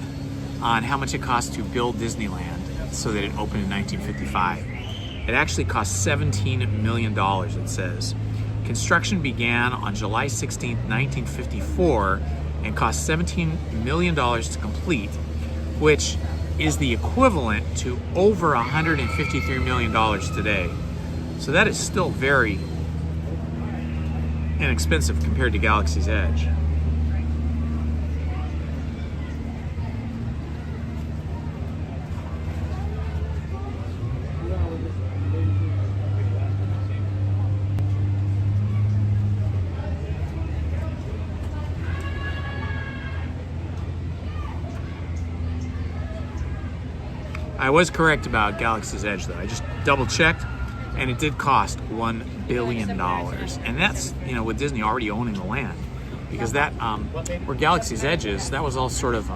on how much it cost to build Disneyland so that it opened in 1955. It actually cost $17 million, it says. Construction began on July 16, 1954 and cost $17 million to complete, which is the equivalent to over $153 million today. So that is still very inexpensive compared to Galaxy's Edge. I was correct about Galaxy's Edge though. I just double checked and it did cost $1 billion. And that's, you know, with Disney already owning the land. Because that, where Galaxy's Edge is, that was all sort of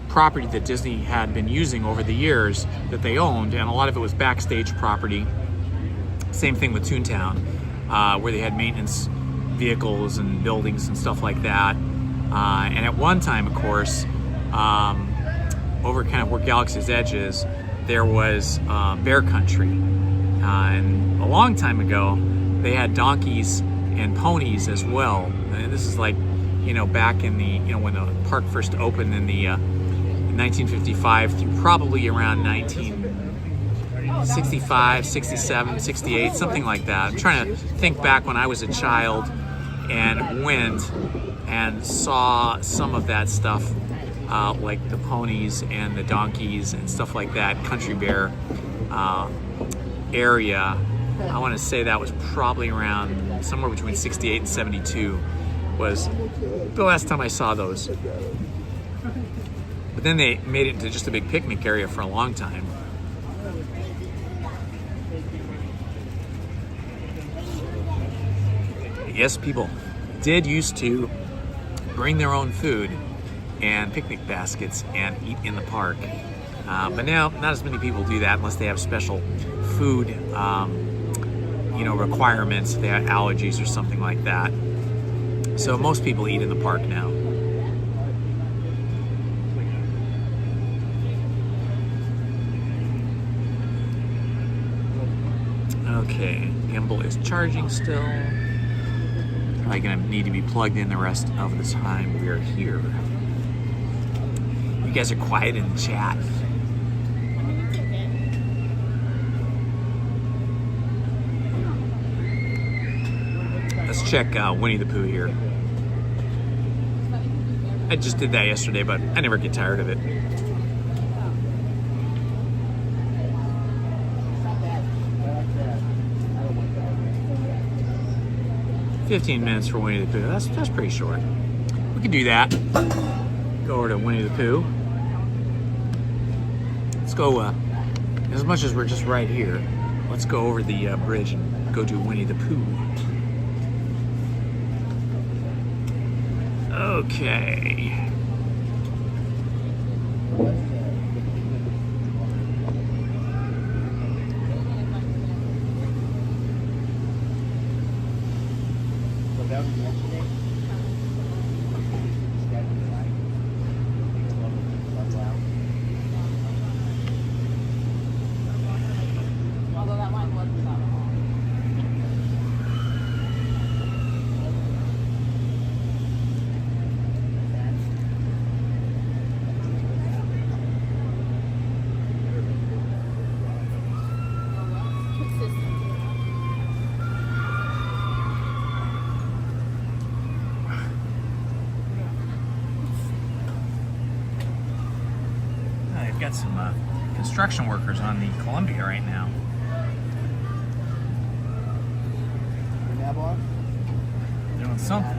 property that Disney had been using over the years that they owned, and a lot of it was backstage property. Same thing with Toontown, where they had maintenance vehicles and buildings and stuff like that. And at one time, of course, over kind of where Galaxy's Edge is, there was Bear Country. And a long time ago, they had donkeys and ponies as well. And this is like, you know, back in the, you know, when the park first opened in the 1955 through probably around 1965, 67, 68, something like that. I'm trying to think back when I was a child and went and saw some of that stuff, like the ponies and the donkeys and stuff like that, Country Bear area. I want to say that was probably around somewhere between 68 and 72 was the last time I saw those. But then they made it into just a big picnic area for a long time. Yes, people did used to bring their own food and picnic baskets and eat in the park. But now, not as many people do that unless they have special food, you know, requirements. They have allergies or something like that. So most people eat in the park now. Okay, gimbal is charging still. Probably gonna need to be plugged in the rest of the time we're here. You guys are quiet in the chat. Let's check Winnie the Pooh here. I just did that yesterday, but I never get tired of it. $15 minutes for Winnie the Pooh. That's pretty short. We can do that. Go over to Winnie the Pooh. Let's go, as much as we're just right here, let's go over the bridge and go to Winnie the Pooh. Okay. They've got some construction workers on the Columbia right now. Doing something.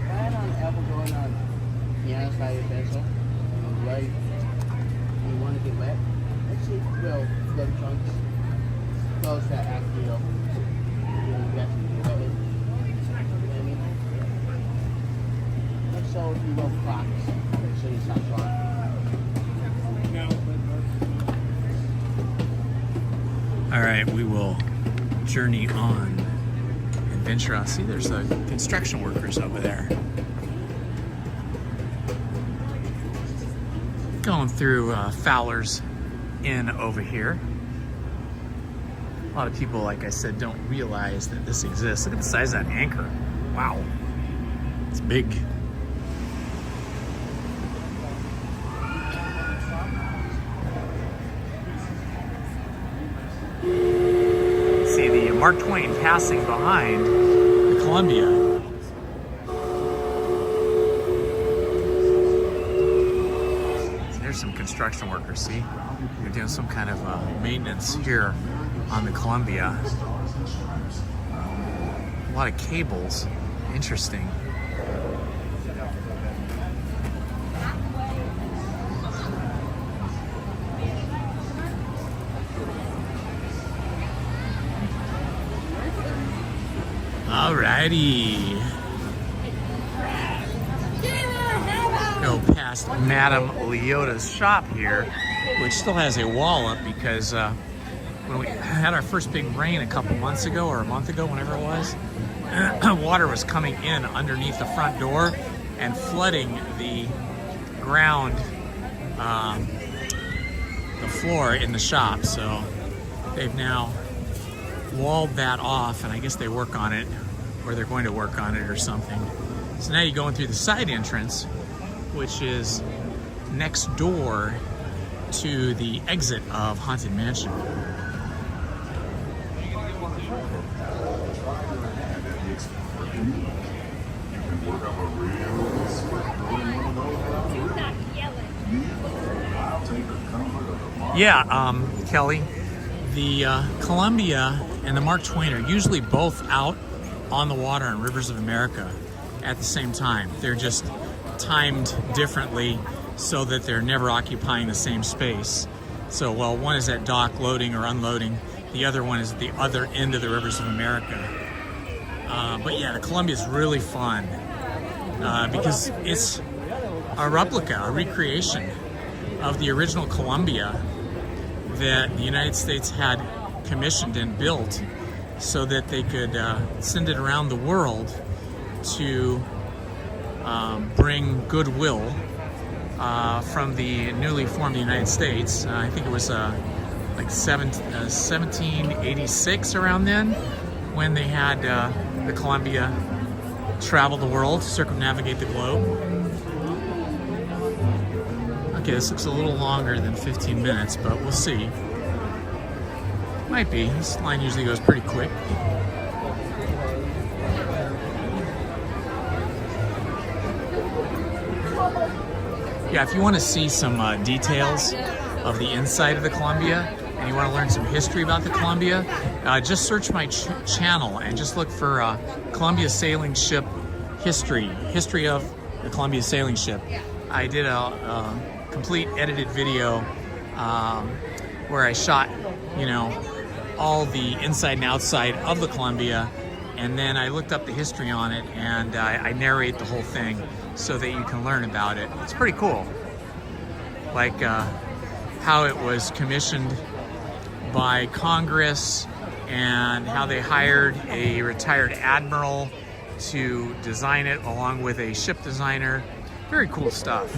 Right on Apple going on Tiana's side of the pencil. Right. You want to get wet? Let's see. Well, flood trunks. Close that after you. Let's show if you will Crocs. Make sure you stop flying. All right, we will journey on and venture out. See, there's the construction workers over there. Going through Fowler's Inn over here. A lot of people, like I said, don't realize that this exists. Look at the size of that anchor. Wow, it's big. See the Mark Twain passing behind the Columbia. So there's some construction workers, see? They're doing some kind of maintenance here on the Columbia. A lot of cables. Interesting. Alrighty. Go past Madame Leota's shop here, which still has a wall up because when we had our first big rain a couple months ago or a month ago, whenever it was, water was coming in underneath the front door and flooding the ground, the floor in the shop. So they've now walled that off, and I guess they work on it, or they're going to work on it or something. So now you're going through the side entrance, which is next door to the exit of Haunted Mansion. Yeah, Kelly, the Columbia and the Mark Twain are usually both out on the water in Rivers of America at the same time. They're just timed differently so that they're never occupying the same space. So while one is at dock loading or unloading, the other one is at the other end of the Rivers of America. But yeah, the Columbia is really fun because it's a replica, a recreation of the original Columbia that the United States had commissioned and built so that they could send it around the world to bring goodwill from the newly formed United States. I think it was like 1786 around then when they had the Columbia travel the world, circumnavigate the globe. Okay, this looks a little longer than 15 minutes, but we'll see. Might be. This line usually goes pretty quick. Yeah, if you want to see some details of the inside of the Columbia and you want to learn some history about the Columbia, just search my channel and just look for Columbia Sailing Ship History of the Columbia Sailing Ship. I did a complete edited video where I shot, you know, all the inside and outside of the Columbia, and then I looked up the history on it, and I narrate the whole thing so that you can learn about it. It's pretty cool, like how it was commissioned by Congress and how they hired a retired admiral to design it along with a ship designer. Very cool stuff.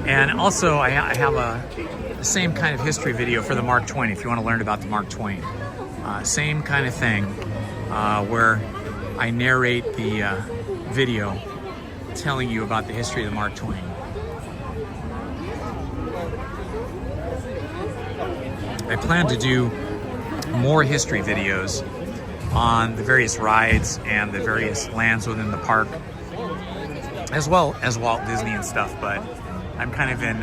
And also I have the same kind of history video for the Mark Twain if you want to learn about the Mark Twain. Same kind of thing where I narrate the video telling you about the history of the Mark Twain. I plan to do more history videos on the various rides and the various lands within the park, as well as Walt Disney and stuff, but I'm kind of in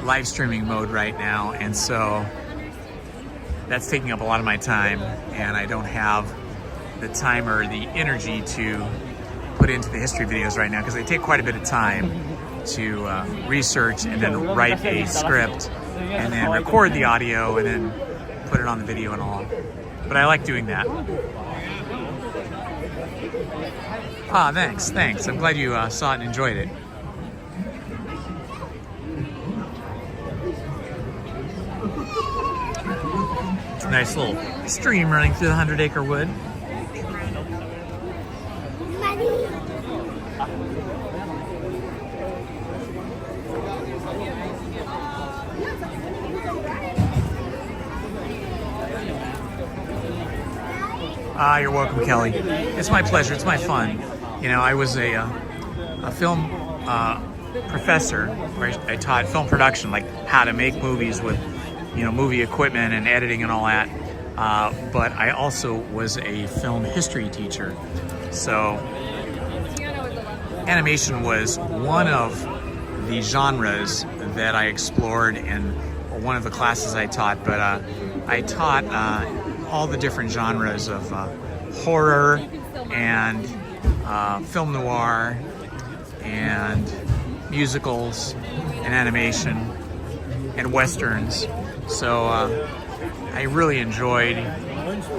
live streaming mode right now, and so that's taking up a lot of my time, and I don't have the time or the energy to put into the history videos right now because they take quite a bit of time to research and then write a script and then record the audio and then put it on the video and all. But I like doing that. Ah, thanks. I'm glad you saw it and enjoyed it. It's a nice little stream running through the 100-acre wood. Ah, you're welcome, Kelly. It's my pleasure. It's my fun. You know, I was a film professor where I taught film production, like how to make movies with, you know, movie equipment and editing and all that. But I also was a film history teacher. So animation was one of the genres that I explored in one of the classes I taught. But I taught all the different genres of horror and film noir and musicals and animation and westerns. So I really enjoyed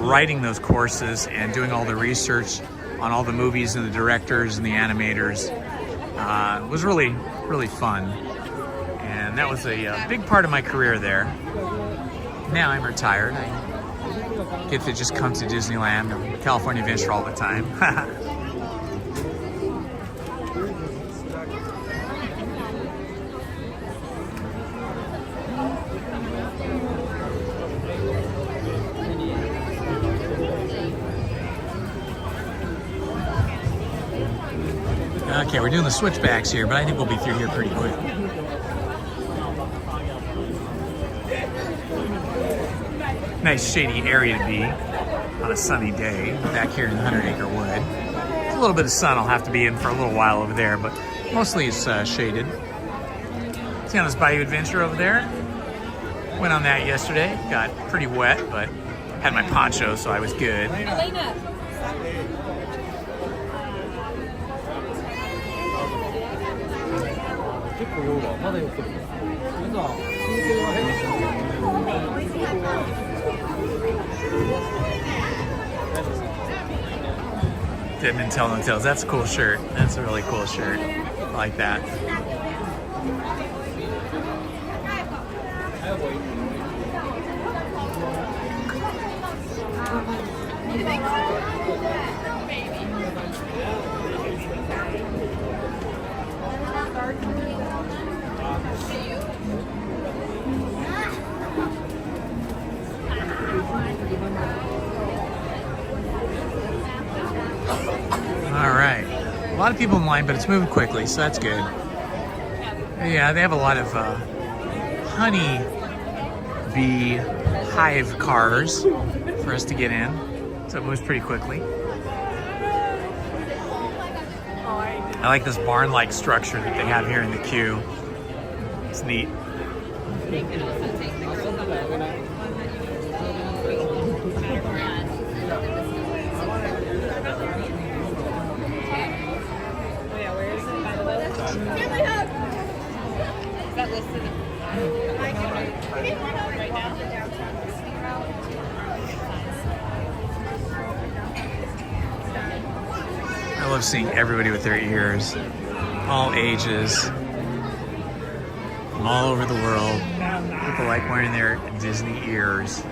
writing those courses and doing all the research on all the movies and the directors and the animators. It was really, really fun. And that was a big part of my career there. Now I'm retired. I get to just come to Disneyland or California Adventure all the time. Okay, we're doing the switchbacks here, but I think we'll be through here pretty quick. Nice shady area to be on a sunny day back here in the 100-acre wood. A little bit of sun I'll have to be in for a little while over there, but mostly it's shaded. Tiana's Bayou Adventure over there. Went on that yesterday. Got pretty wet, but had my poncho, so I was good. Elena. Didn't tell no tales. That's a cool shirt. That's a really cool shirt. I like that. All right, a lot of people in line, but it's moving quickly, so that's good. Yeah, they have a lot of honey bee hive cars for us to get in, so it moves pretty quickly. I like this barn-like structure that they have here in the queue. It's neat. I love seeing everybody with their ears, all ages, from all over the world. People like wearing their Disney ears.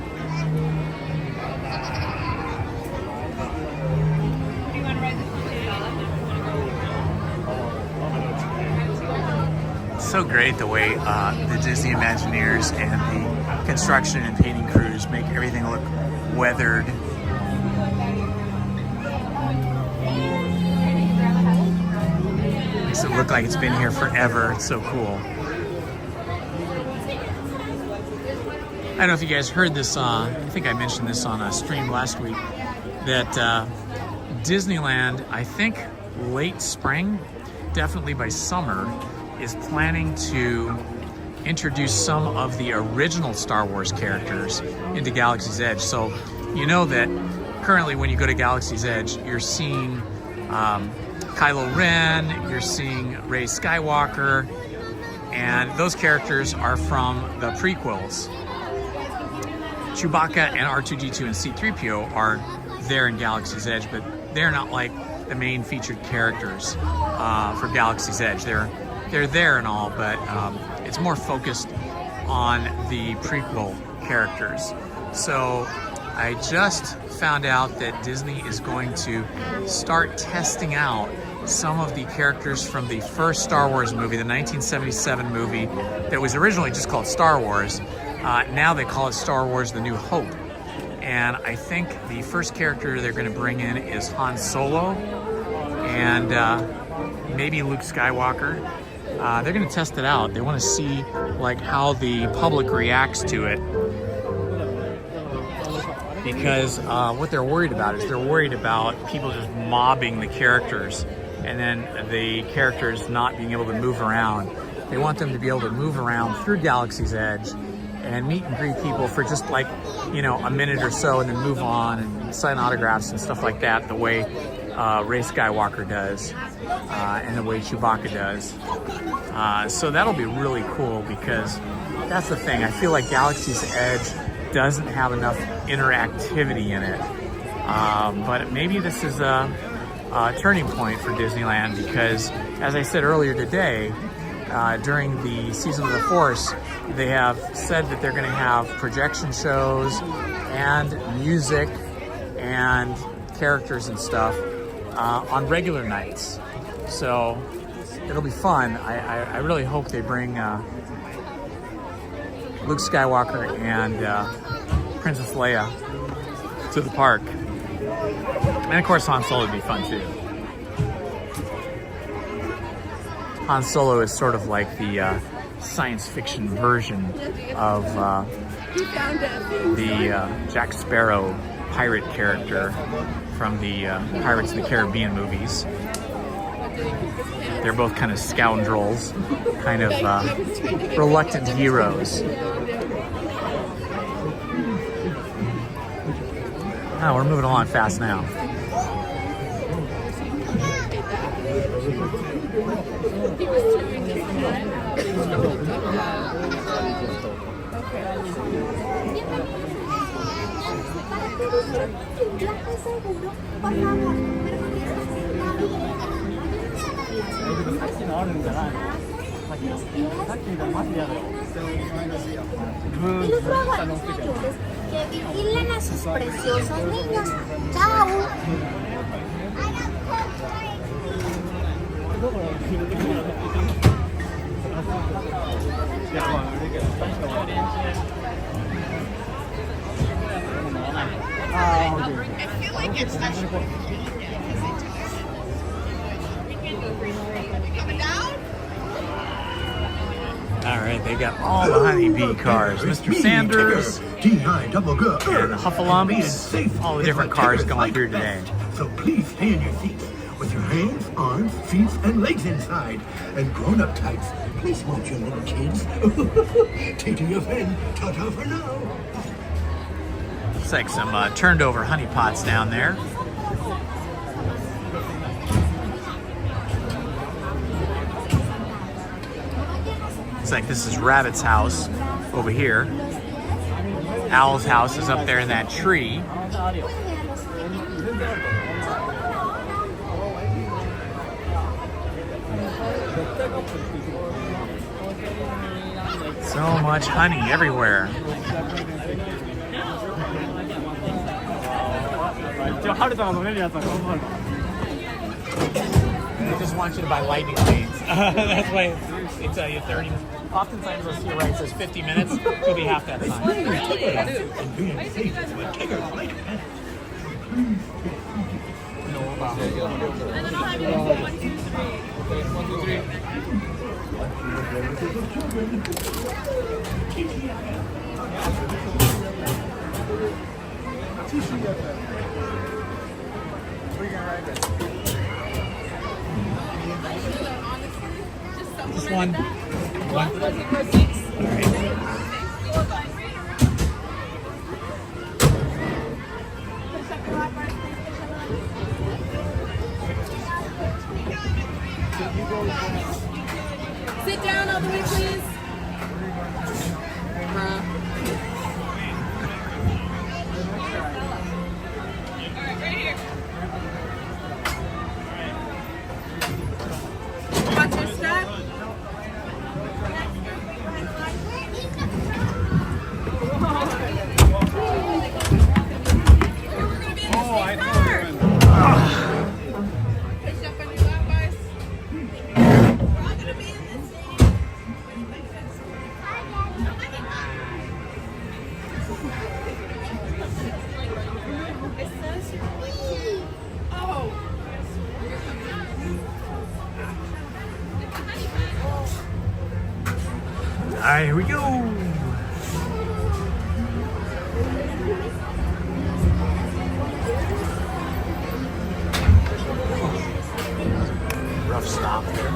It's so great the way the Disney Imagineers and the construction and painting crews make everything look weathered. Makes it look like it's been here forever. It's so cool. don't know if you guys heard this, I think I mentioned this on a stream last week, that Disneyland, I think late spring, definitely by summer, is planning to introduce some of the original Star Wars characters into Galaxy's Edge. So you know that currently when you go to Galaxy's Edge, you're seeing Kylo Ren, you're seeing Rey Skywalker, and those characters are from the prequels. Chewbacca and R2-D2 and C-3PO are there in Galaxy's Edge, but they're not like the main featured characters for Galaxy's Edge. They're there and all, but it's more focused on the prequel characters. So I just found out that Disney is going to start testing out some of the characters from the first Star Wars movie, the 1977 movie that was originally just called Star Wars. Now they call it Star Wars The New Hope. And I think the first character they're going to bring in is Han Solo and maybe Luke Skywalker. They're going to test it out. They want to see like how the public reacts to it, because what they're worried about is they're worried about people just mobbing the characters and then the characters not being able to move around. They want them to be able to move around through Galaxy's Edge and meet and greet people for just like, you know, a minute or so and then move on and sign autographs and stuff like that, the way Rey Skywalker does and the way Chewbacca does. So that'll be really cool, because that's the thing. I feel like Galaxy's Edge doesn't have enough interactivity in it. But maybe this is a turning point for Disneyland, because as I said earlier today, during the Season of the Force, they have said that they're going to have projection shows and music and characters and stuff on regular nights. So it'll be fun. I really hope they bring Luke Skywalker and Princess Leia to the park. And of course Han Solo would be fun too. Han Solo is sort of like the science fiction version of the Jack Sparrow pirate character from the Pirates of the Caribbean movies. They're both kind of scoundrels, kind of reluctant heroes. Oh, we're moving along fast now. Que vigilen a sus preciosos niños. Chao. I feel like it's special. All right, they got all the honeybee cars. Mr. Sanders and the Huffalumps, all the different cars going through today. So please stay in your seats with your hands, arms, feet, and legs inside. And grown-up types, please watch your little kids. Take to your friend. Ta-ta for now. Looks like some turned over honey pots down there. Looks like this is Rabbit's house over here. Owl's house is up there in that tree. So much honey everywhere. They just want you to buy lightning lanes. That's why they tell you 30 minutes. Oftentimes I'll see right, it says 50 minutes. It'll be half that time. Just one. Sit down all the way, please. Watch your step. Oh, I know. Alright, here we go. Rough stop there.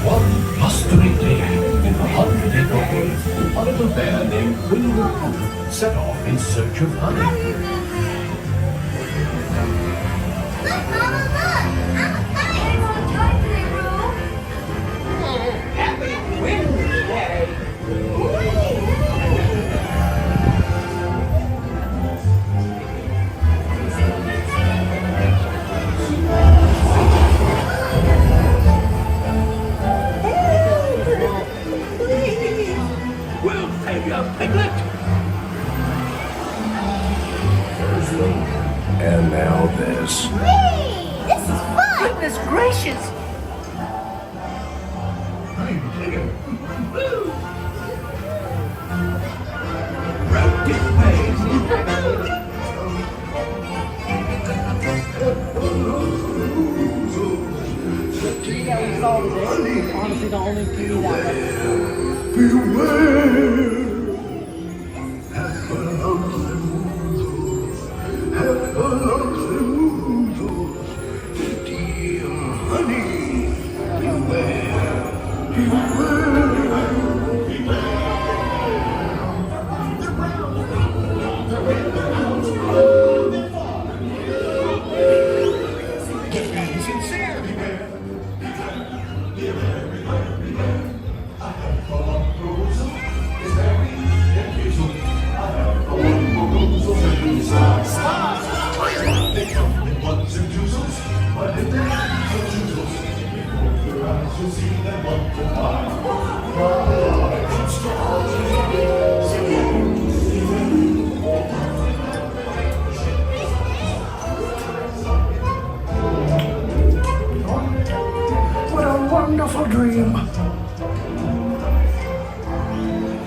One blustery day in the 100-acre woods, a little bear named Winnie the Pooh set off in search of honey. Look, Mama, look! I'm a kite! Want to join me, Roo? Happy Wednesday! We'll pay you, Piglet! First thing, and now this. Whee! This is fun! Goodness gracious! Honestly, the only TV that What a wonderful dream!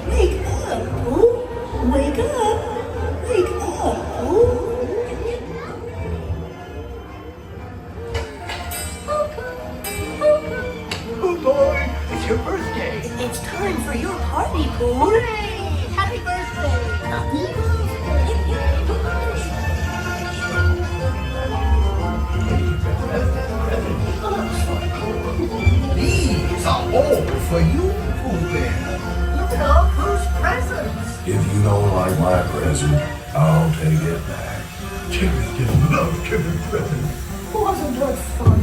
Wake up, Pooh! Wake up! Wake up, Pooh! Oh boy, it's your birthday! It's time for your party, Pooh! Hooray! Happy birthday! Happy These are all for you, Pooh Bear. Look at all Pooh's presents! If you don't like my present, I'll take it back. Timmy love giving presents. Wasn't that fun?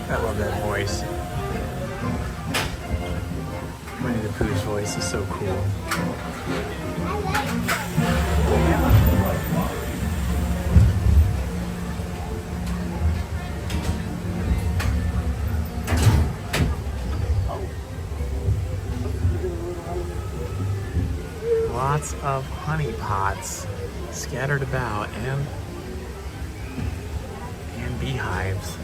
I love that voice. Winnie the Pooh's voice is so cool. Lots of honey pots scattered about and beehives.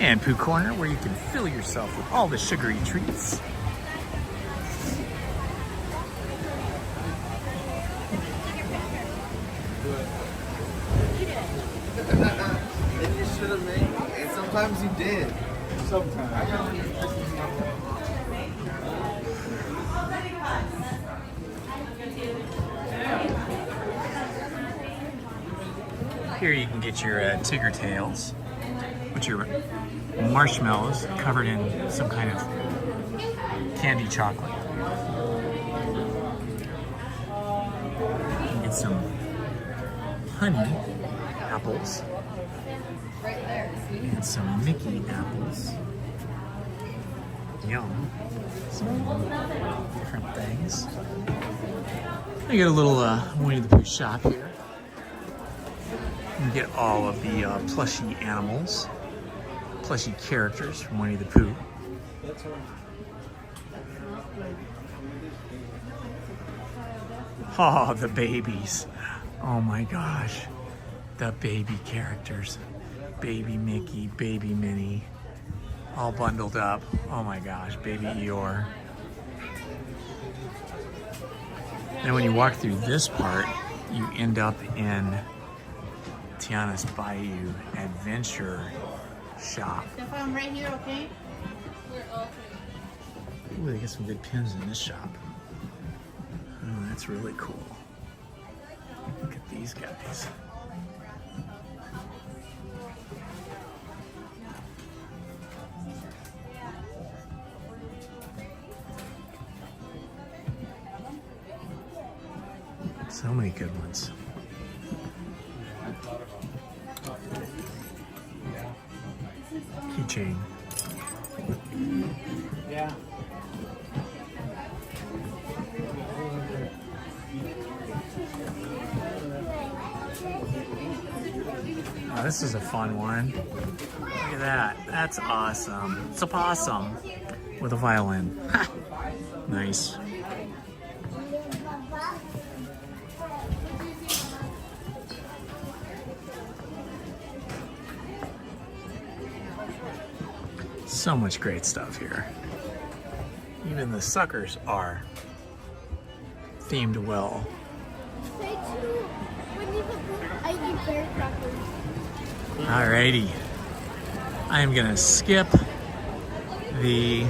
And Pooh Corner, where you can fill yourself with all the sugary treats. You should have made it. And sometimes you did. Sometimes. Here you can get your Tigger tails, which are marshmallows covered in some kind of candy chocolate. You can get some honey apples and some Mickey apples. Yum. Some different things. I get a little Winnie the Pooh shop here. You get all of the plushy animals, plushy characters from Winnie the Pooh. Oh, the babies. Oh my gosh. The baby characters. Baby Mickey, baby Minnie, all bundled up. Oh my gosh, baby Eeyore. Then when you walk through this part, you end up in Tiana's Bayou Adventure Shop. If I'm right here, okay? Ooh, they got some good pins in this shop. Oh, that's really cool. Look at these guys. So many good ones. Keychain. Yeah. Oh, this is a fun one. Look at that. That's awesome. It's a possum with a violin. Ha! Nice. So much great stuff here. Even the suckers are themed well. Alrighty. I am gonna skip the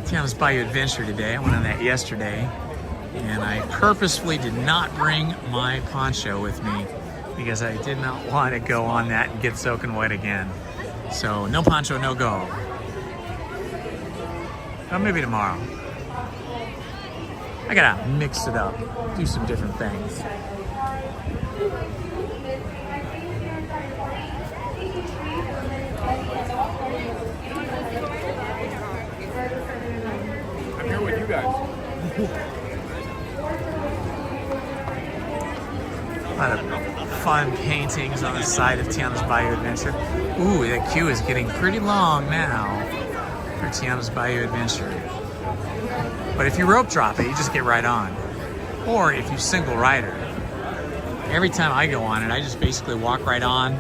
Tiana's Bayou Adventure today. I went on that yesterday, and I purposefully did not bring my poncho with me because I did not want to go on that and get soaking wet again. So no poncho, no go. Or maybe tomorrow. I gotta mix it up, do some different things. I'm here with you guys. A lot of fun paintings on the side of Tiana's Bayou Adventure. Ooh, that queue is getting pretty long now for Tiana's Bayou Adventure. But if you rope drop it, you just get right on. Or if you single rider, every time I go on it, I just basically walk right on.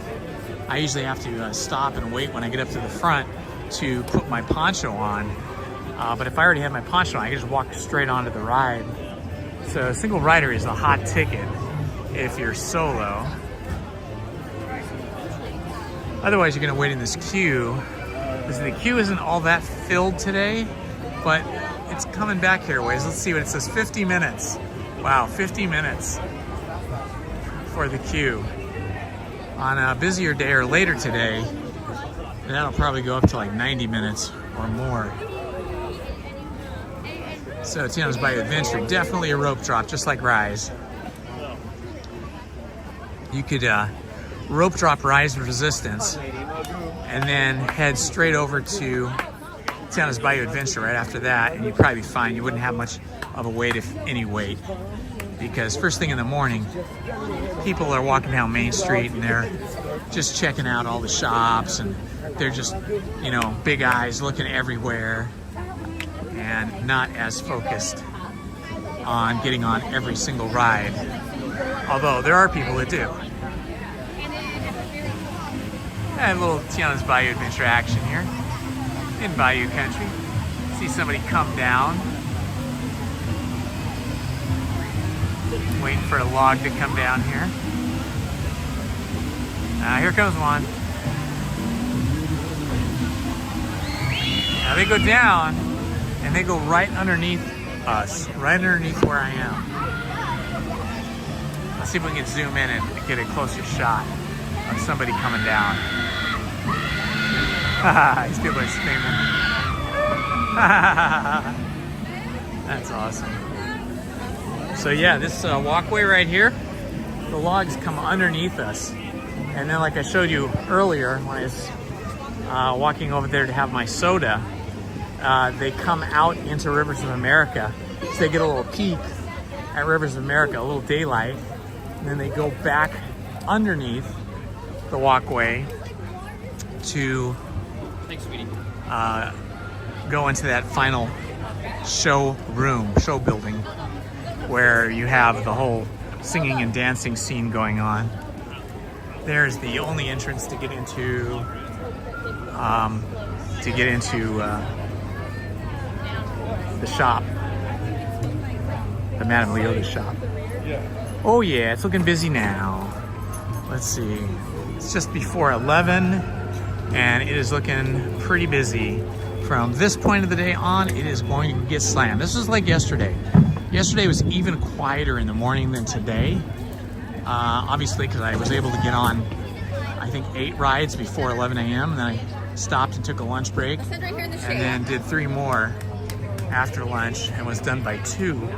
I usually have to stop and wait when I get up to the front to put my poncho on. But if I already have my poncho on, I can just walk straight onto the ride. So single rider is a hot ticket if you're solo. Otherwise, you're gonna wait in this queue. Because the queue isn't all that filled today, but it's coming back here a ways. Let's see what it says, 50 minutes. Wow, 50 minutes for the queue. On a busier day or later today, that'll probably go up to like 90 minutes or more. So Tiana's Bayou Adventure, definitely a rope drop, just like Rise. You could rope drop Rise Resistance and then head straight over to Tiana's Bayou Adventure right after that, and you'd probably be fine. You wouldn't have much of a wait, if any wait, because first thing in the morning, people are walking down Main Street and they're just checking out all the shops, and they're just, you know, big eyes looking everywhere and not as focused on getting on every single ride. Although there are people that do. And a little Tiana's Bayou Adventure action here in Bayou country. See somebody come down. Waiting for a log to come down here. Here comes one. Now they go down and they go right underneath us, right underneath where I am. Let's see if we can zoom in and get a closer shot of somebody coming down. These people are screaming. That's awesome. So yeah, this walkway right here, the logs come underneath us. And then like I showed you earlier when I was walking over there to have my soda, they come out into Rivers of America. So they get a little peek at Rivers of America, a little daylight. And then they go back underneath the walkway to go into that final show building, where you have the whole singing and dancing scene going on. There's the only entrance to get into the shop, the Madame Leota shop. Oh yeah, it's looking busy now. Let's see, it's just before 11 and it is looking pretty busy. From this point of the day on, it is going to get slammed. This is like yesterday. Yesterday was even quieter in the morning than today. Obviously, because I was able to get on, I think, 8 rides before 11 a.m. And then I stopped and took a lunch break. And then did 3 more after lunch and was done by 2.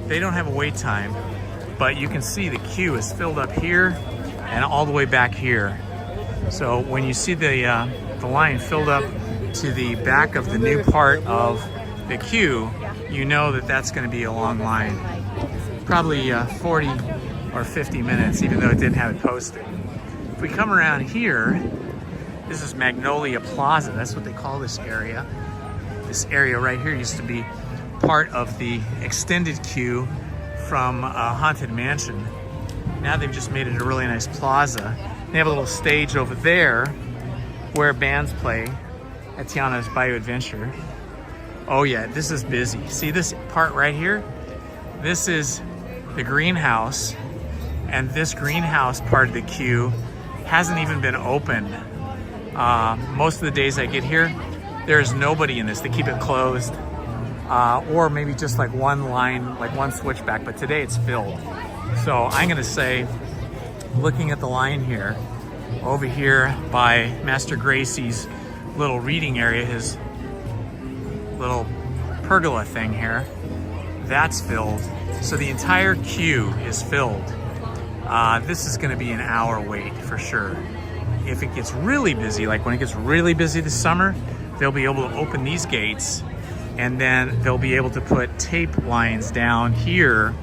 They don't have a wait time, but you can see the queue is filled up here and all the way back here. So when you see the line filled up to the back of the new part of the queue, you know that that's going to be a long line. Probably 40 or 50 minutes, even though it didn't have it posted. If we come around here, this is Magnolia Plaza. That's what they call this area. This area right here used to be part of the extended queue from Haunted Mansion. Now they've just made it a really nice plaza. They have a little stage over there where bands play at Tiana's Bayou Adventure. Oh yeah, this is busy. See this part right here? This is the greenhouse, and this greenhouse part of the queue hasn't even been opened. Most of the days I get here, there's nobody in this. They keep it closed, or maybe just like one line, like one switchback, but today it's filled. So I'm gonna say, looking at the line here, over here by Master Gracie's little reading area, his little pergola thing here, that's filled. So the entire queue is filled. This is gonna be an hour wait for sure. If it gets really busy, like when it gets really busy this summer, they'll be able to open these gates and then they'll be able to put tape lines down here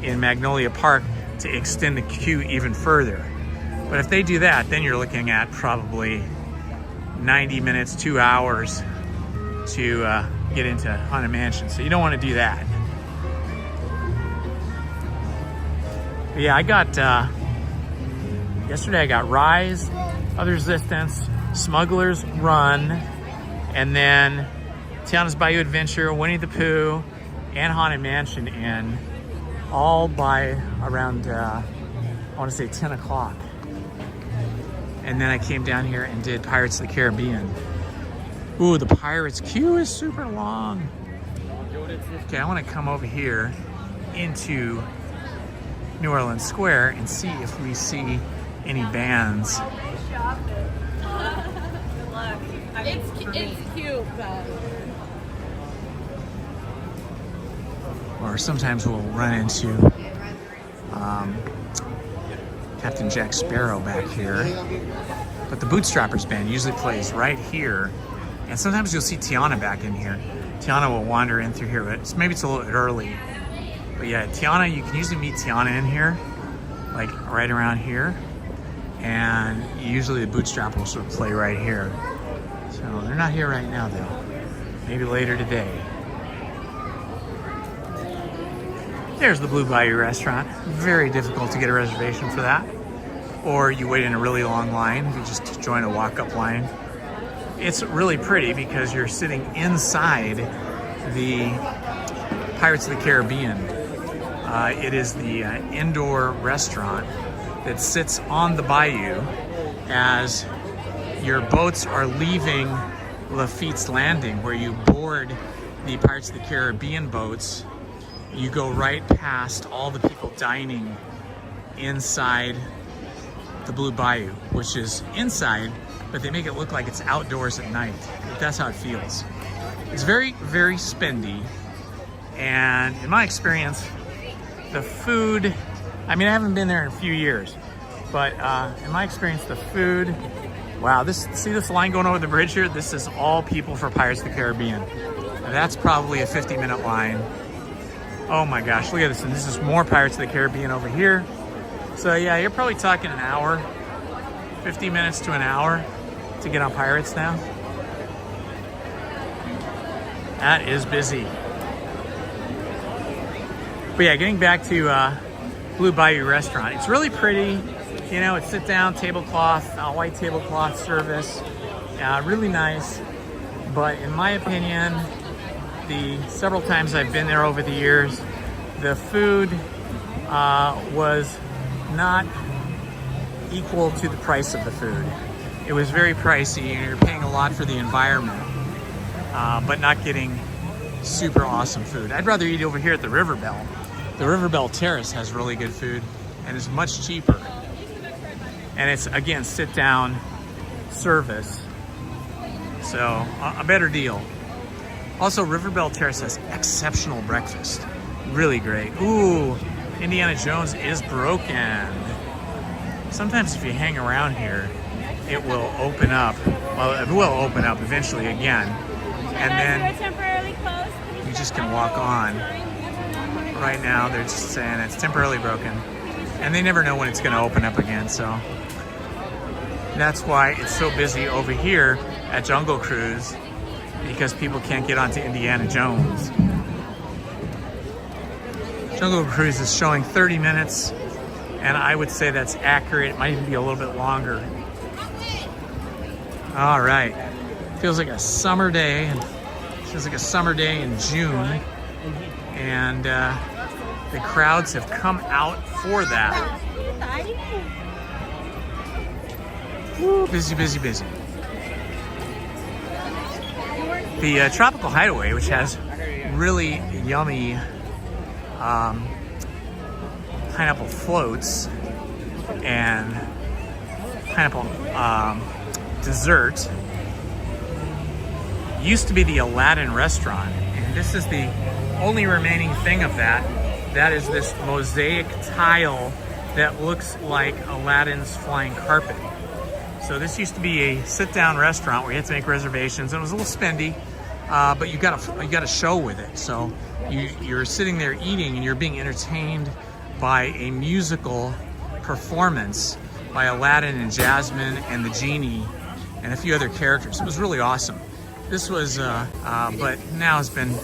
in Magnolia Park to extend the queue even further. But if they do that, then you're looking at probably 90 minutes, 2 hours to get into Haunted Mansion. So you don't want to do that. But yeah, I got, yesterday I got Rise, Other Resistance, Smuggler's Run, and then Tiana's Bayou Adventure, Winnie the Pooh, and Haunted Mansion in, all by around, I want to say 10 o'clock. And then I came down here and did Pirates of the Caribbean. Ooh, the Pirates queue is super long. Okay, I want to come over here into New Orleans Square and see if we see any bands. It's cute, though. Or sometimes we'll run into Captain Jack Sparrow back here. But the Bootstrappers band usually plays right here And sometimes you'll see Tiana back in here. Tiana will wander in through here, but maybe it's a little bit early. But yeah, Tiana, you can usually meet Tiana in here, like right around here. And usually the bootstrap will sort of play right here. So they're not here right now though. Maybe later today. There's the Blue Bayou restaurant. Very difficult to get a reservation for that. Or you wait in a really long line. You just join a walk-up line. It's really pretty because you're sitting inside the Pirates of the Caribbean. It is the indoor restaurant that sits on the bayou as your boats are leaving Lafitte's Landing, where you board the Pirates of the Caribbean boats. You go right past all the people dining inside the Blue Bayou, which is inside, but they make it look like it's outdoors at night. That's how it feels. It's very, very spendy. And in my experience, the food, I mean, I haven't been there in a few years, but in my experience, the food, wow, see this line going over the bridge here? This is all people for Pirates of the Caribbean. And that's probably a 50-minute line. Oh my gosh, look at this. And this is more Pirates of the Caribbean over here. So yeah, you're probably talking an hour, 50 minutes to an hour to get on Pirates now. That is busy. But yeah, getting back to Blue Bayou Restaurant. It's really pretty. You know, it's sit down, tablecloth, white tablecloth service. Really nice. But in my opinion, the several times I've been there over the years, the food was not equal to the price of the food. It was very pricey, and you're paying a lot for the environment, but not getting super awesome food. I'd rather eat over here at the River Bell. The River Bell Terrace has really good food and is much cheaper. And it's, again, sit down service. So a better deal. Also, River Bell Terrace has exceptional breakfast. Really great. Ooh, Indiana Jones is broken. Sometimes if you hang around here, it will open up. Well, it will open up eventually again. And then you just can walk on. Right now, they're just saying it's temporarily broken. And they never know when it's going to open up again, so. That's why it's so busy over here at Jungle Cruise, because people can't get onto Indiana Jones. Jungle Cruise is showing 30 minutes, and I would say that's accurate. It might even be a little bit longer. All right. Feels like a summer day. Feels like a summer day in June. And the crowds have come out for that. Woo, busy, busy, busy. The Tropical Hideaway, which has really yummy pineapple floats and pineapple dessert, used to be the Aladdin restaurant, and this is the only remaining thing of that. That is this mosaic tile that looks like Aladdin's flying carpet. So this used to be a sit-down restaurant where you had to make reservations, and it was a little spendy, but you got a show with it. So you're sitting there eating, and you're being entertained by a musical performance by Aladdin and Jasmine and the genie and a few other characters. It was really awesome. This was, but now it's been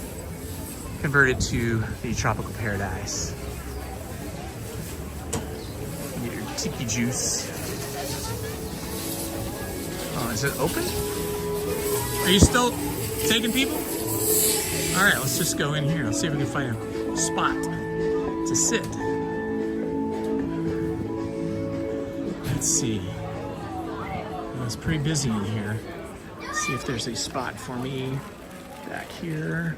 converted to the Tropical Paradise. Get your tiki juice. Oh, is it open? Are you still taking people? All right, let's just go in here. Let's see if we can find a spot to sit. Let's see. Well, it's pretty busy in here. Let's see if there's a spot for me back here.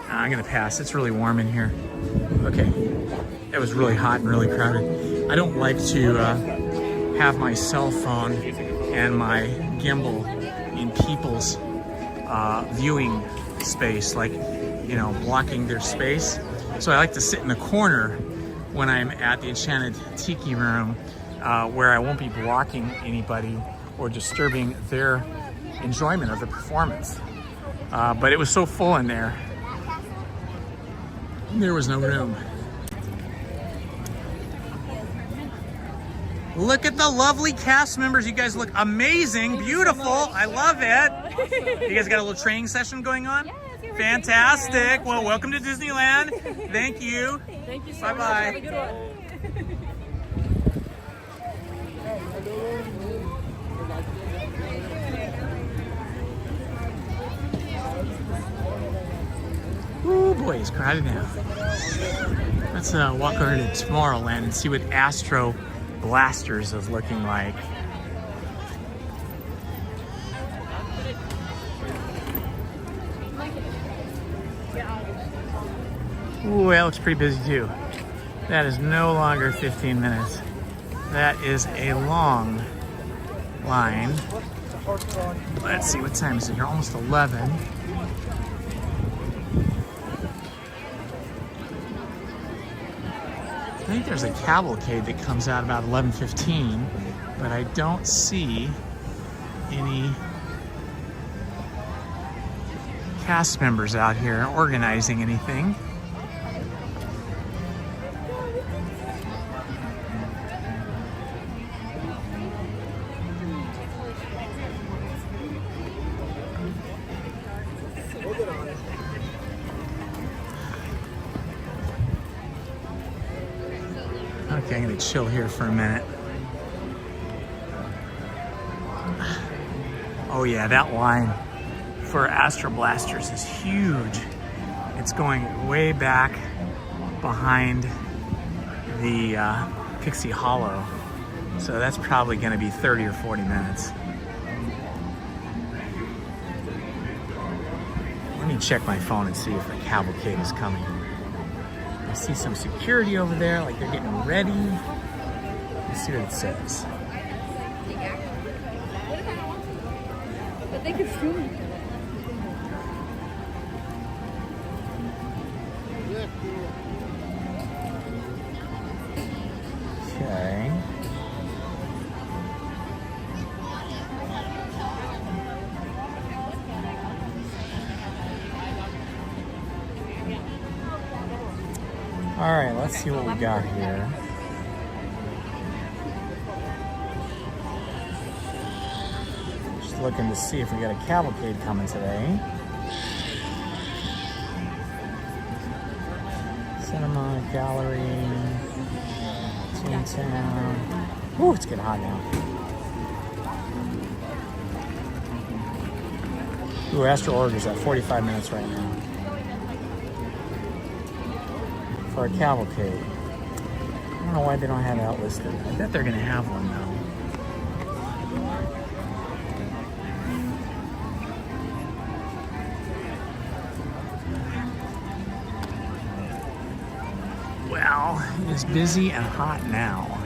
I'm gonna pass. It's really warm in here. Okay. It was really hot and really crowded. I don't like to have my cell phone and my gimbal in people's viewing space, like, you know, blocking their space. So I like to sit in the corner when I'm at the Enchanted Tiki Room, where I won't be blocking anybody or disturbing their enjoyment of the performance. But it was so full in there, there was no room. Look at the lovely cast members. You guys look amazing, beautiful. I love it. You guys got a little training session going on? Yes, fantastic. Well, welcome to Disneyland. Thank you. Thank you so Bye-bye. much. Have a good one. Oh boy, it's crowded now. Let's walk over to Tomorrowland and see what Astro Blasters is looking like. Ooh, that looks pretty busy too. That is no longer 15 minutes. That is a long line. Let's see, what time is it here? Almost 11. I think there's a cavalcade that comes out about 11:15, but I don't see any cast members out here organizing anything. Okay, I'm gonna chill here for a minute. Oh yeah, that line for Astro Blasters is huge. It's going way back behind the Pixie Hollow. So that's probably gonna be 30 or 40 minutes. Let me check my phone and see if a cavalcade is coming. I see some security over there, like they're getting ready. Let's see what it says. But they could zoom. Okay. All right, let's see what we got here. Just looking to see if we got a cavalcade coming today. Cinema, gallery, Toontown. Ooh, it's getting hot now. Ooh, Astro Order's at 45 minutes right now. For a cavalcade. I don't know why they don't have that listed. I bet they're gonna have one though. Well, it is busy and hot now.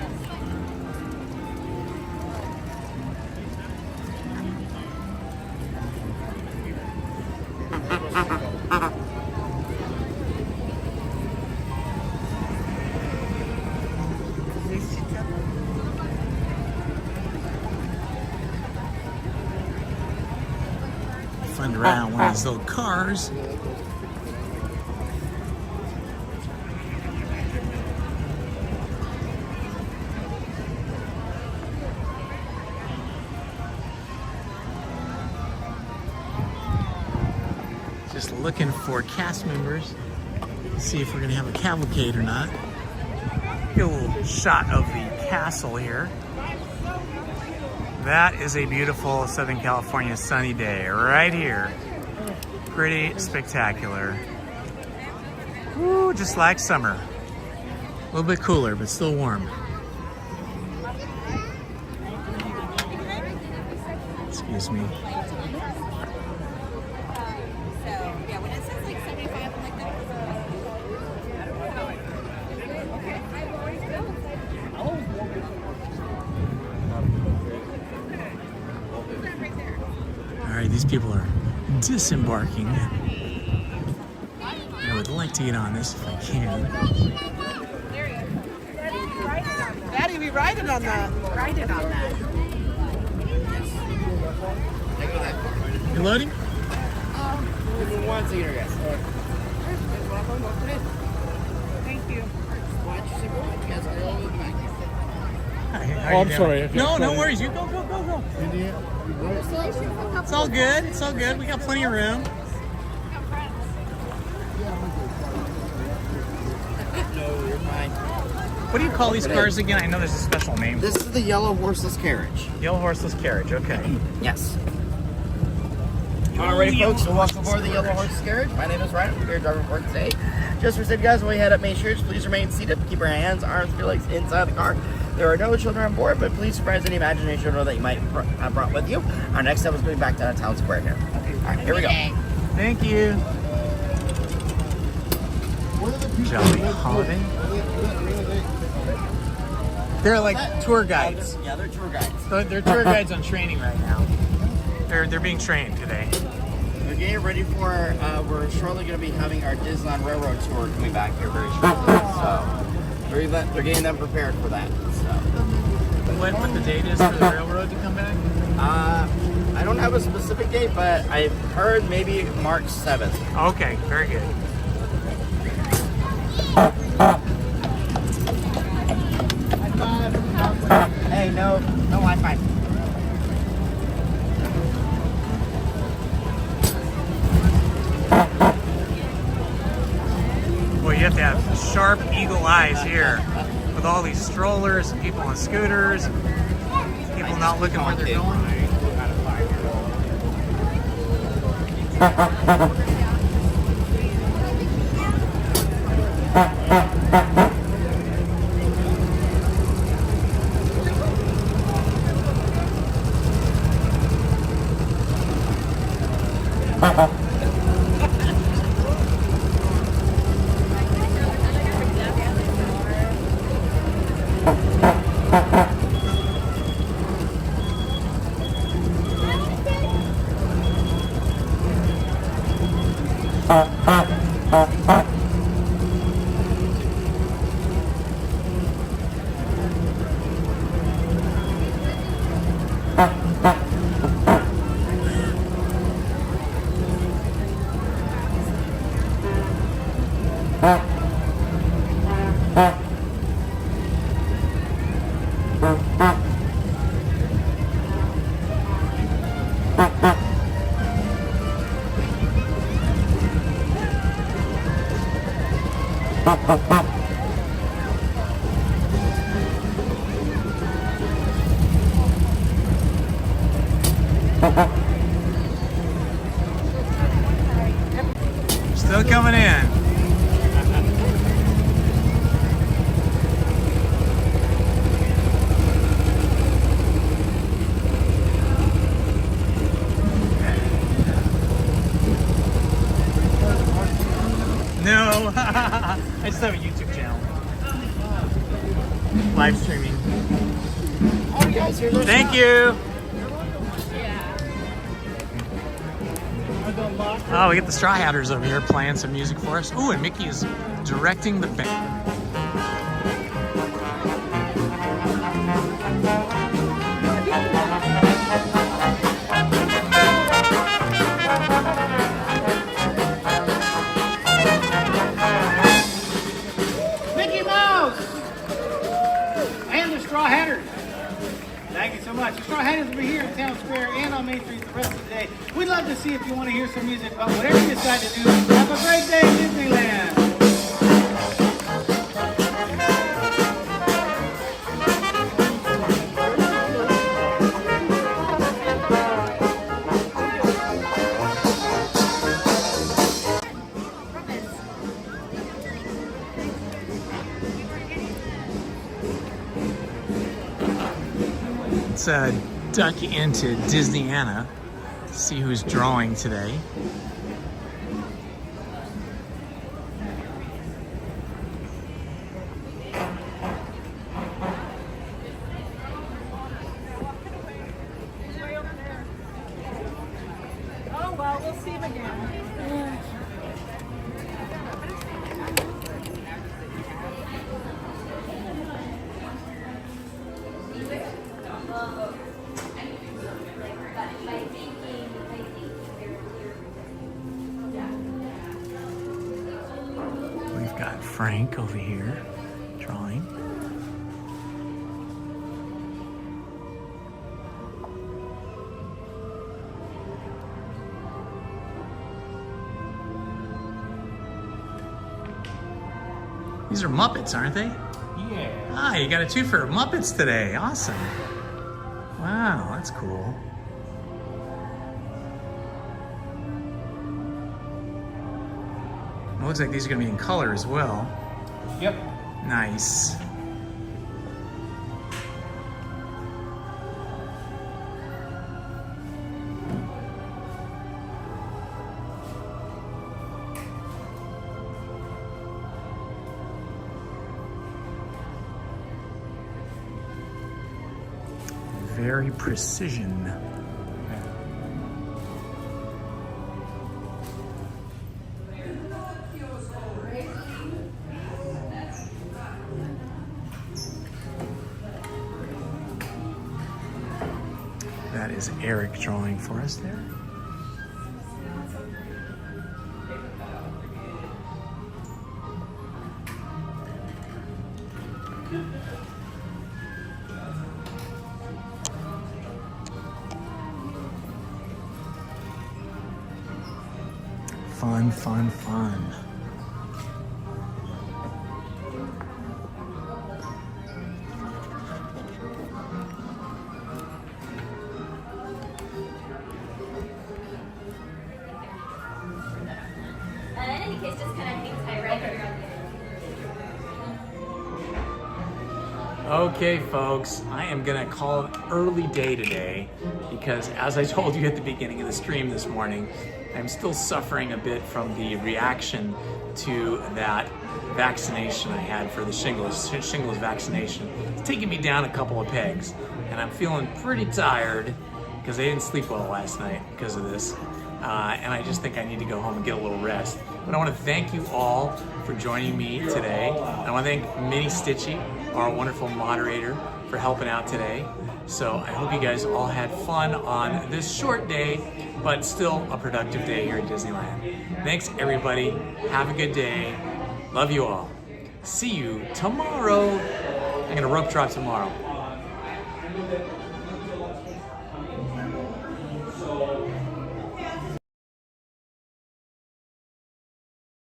Fun around one of these little cars. Just looking for cast members. See if we're gonna have a cavalcade or not. Get a little shot of the castle here. That is a beautiful Southern California sunny day right here. Pretty spectacular. Ooh, just like summer. A little bit cooler, but still warm. Excuse me. These people are disembarking. I would like to get on this if I can. Daddy, we ride it on that. Ride it on that. You're loading? Give me 1 second, guys. Thank you. Watch your zipper. You guys are all in the back. Oh, I'm sorry. Okay, No, no sorry. worries. You go. It's all good. It's all good. We got plenty of room. No, you're fine. What do you call these cars again? I know there's a special name. This is the yellow horseless carriage. Yellow horseless carriage. Okay. Yes. Alrighty, folks, so welcome aboard the Yellow Horse Carriage. My name is Ryan. I'm here driving for today. Just for safe, guys, when we head up Main Street, please remain seated. Keep your hands, arms, and your legs inside the car. There are no children on board, but please surprise any imaginary children that you might have brought with you. Our next step is going back down to Town Square here. Alright, here we go. Thank you. Jolly Holiday. They're like tour guides. Yeah, they're tour guides. So they're tour guides on training right now. They're being trained today. We're getting ready for, we're shortly going to be having our Disneyland Railroad tour coming back here very shortly. So they're getting them prepared for that. So. What the date is for the railroad to come back? I don't have a specific date, but I've heard maybe March 7th. Okay, very good. Hey, no Wi-Fi. Well, you have to have sharp eagle eyes here with all these strollers and people on scooters, people not looking where they're going. Still coming in. No, I just have a YouTube channel. Live streaming. Oh, you guys hear this? Thank you. Oh, we get the Straw Hatters over here playing some music for us. Ooh, and Mickey is directing the band. Mickey Mouse! And the Straw Hatters. Thank you so much. The Straw Hatters will be here in Town Square and on Main Street the rest of the day. We'd love to see if you want to hear some music, but whatever you decide to do, have a great day in Disneyland. Let's duck into Disneyana, see who's drawing today. Oh well, we'll see him again. Got Frank over here drawing. These are Muppets, aren't they? Yeah. Ah, you got a 2 for Muppets today. Awesome. Wow, that's cool. It looks like these are going to be in color as well. Yep. Nice. Very precision. That is Eric drawing for us there. Fun, fun, fun. In any case, just kind of hang tight right here. Okay, folks, I am gonna call it early day today because as I told you at the beginning of the stream this morning, I'm still suffering a bit from the reaction to that vaccination I had for the shingles vaccination. It's taking me down a couple of pegs, and I'm feeling pretty tired because I didn't sleep well last night because of this. And I just think I need to go home and get a little rest. But I want to thank you all for joining me today. I want to thank Minnie Stitchy, our wonderful moderator, for helping out today. So I hope you guys all had fun on this short day, but still a productive day here at Disneyland. Thanks, everybody. Have a good day. Love you all. See you tomorrow. I'm going to rope drop tomorrow.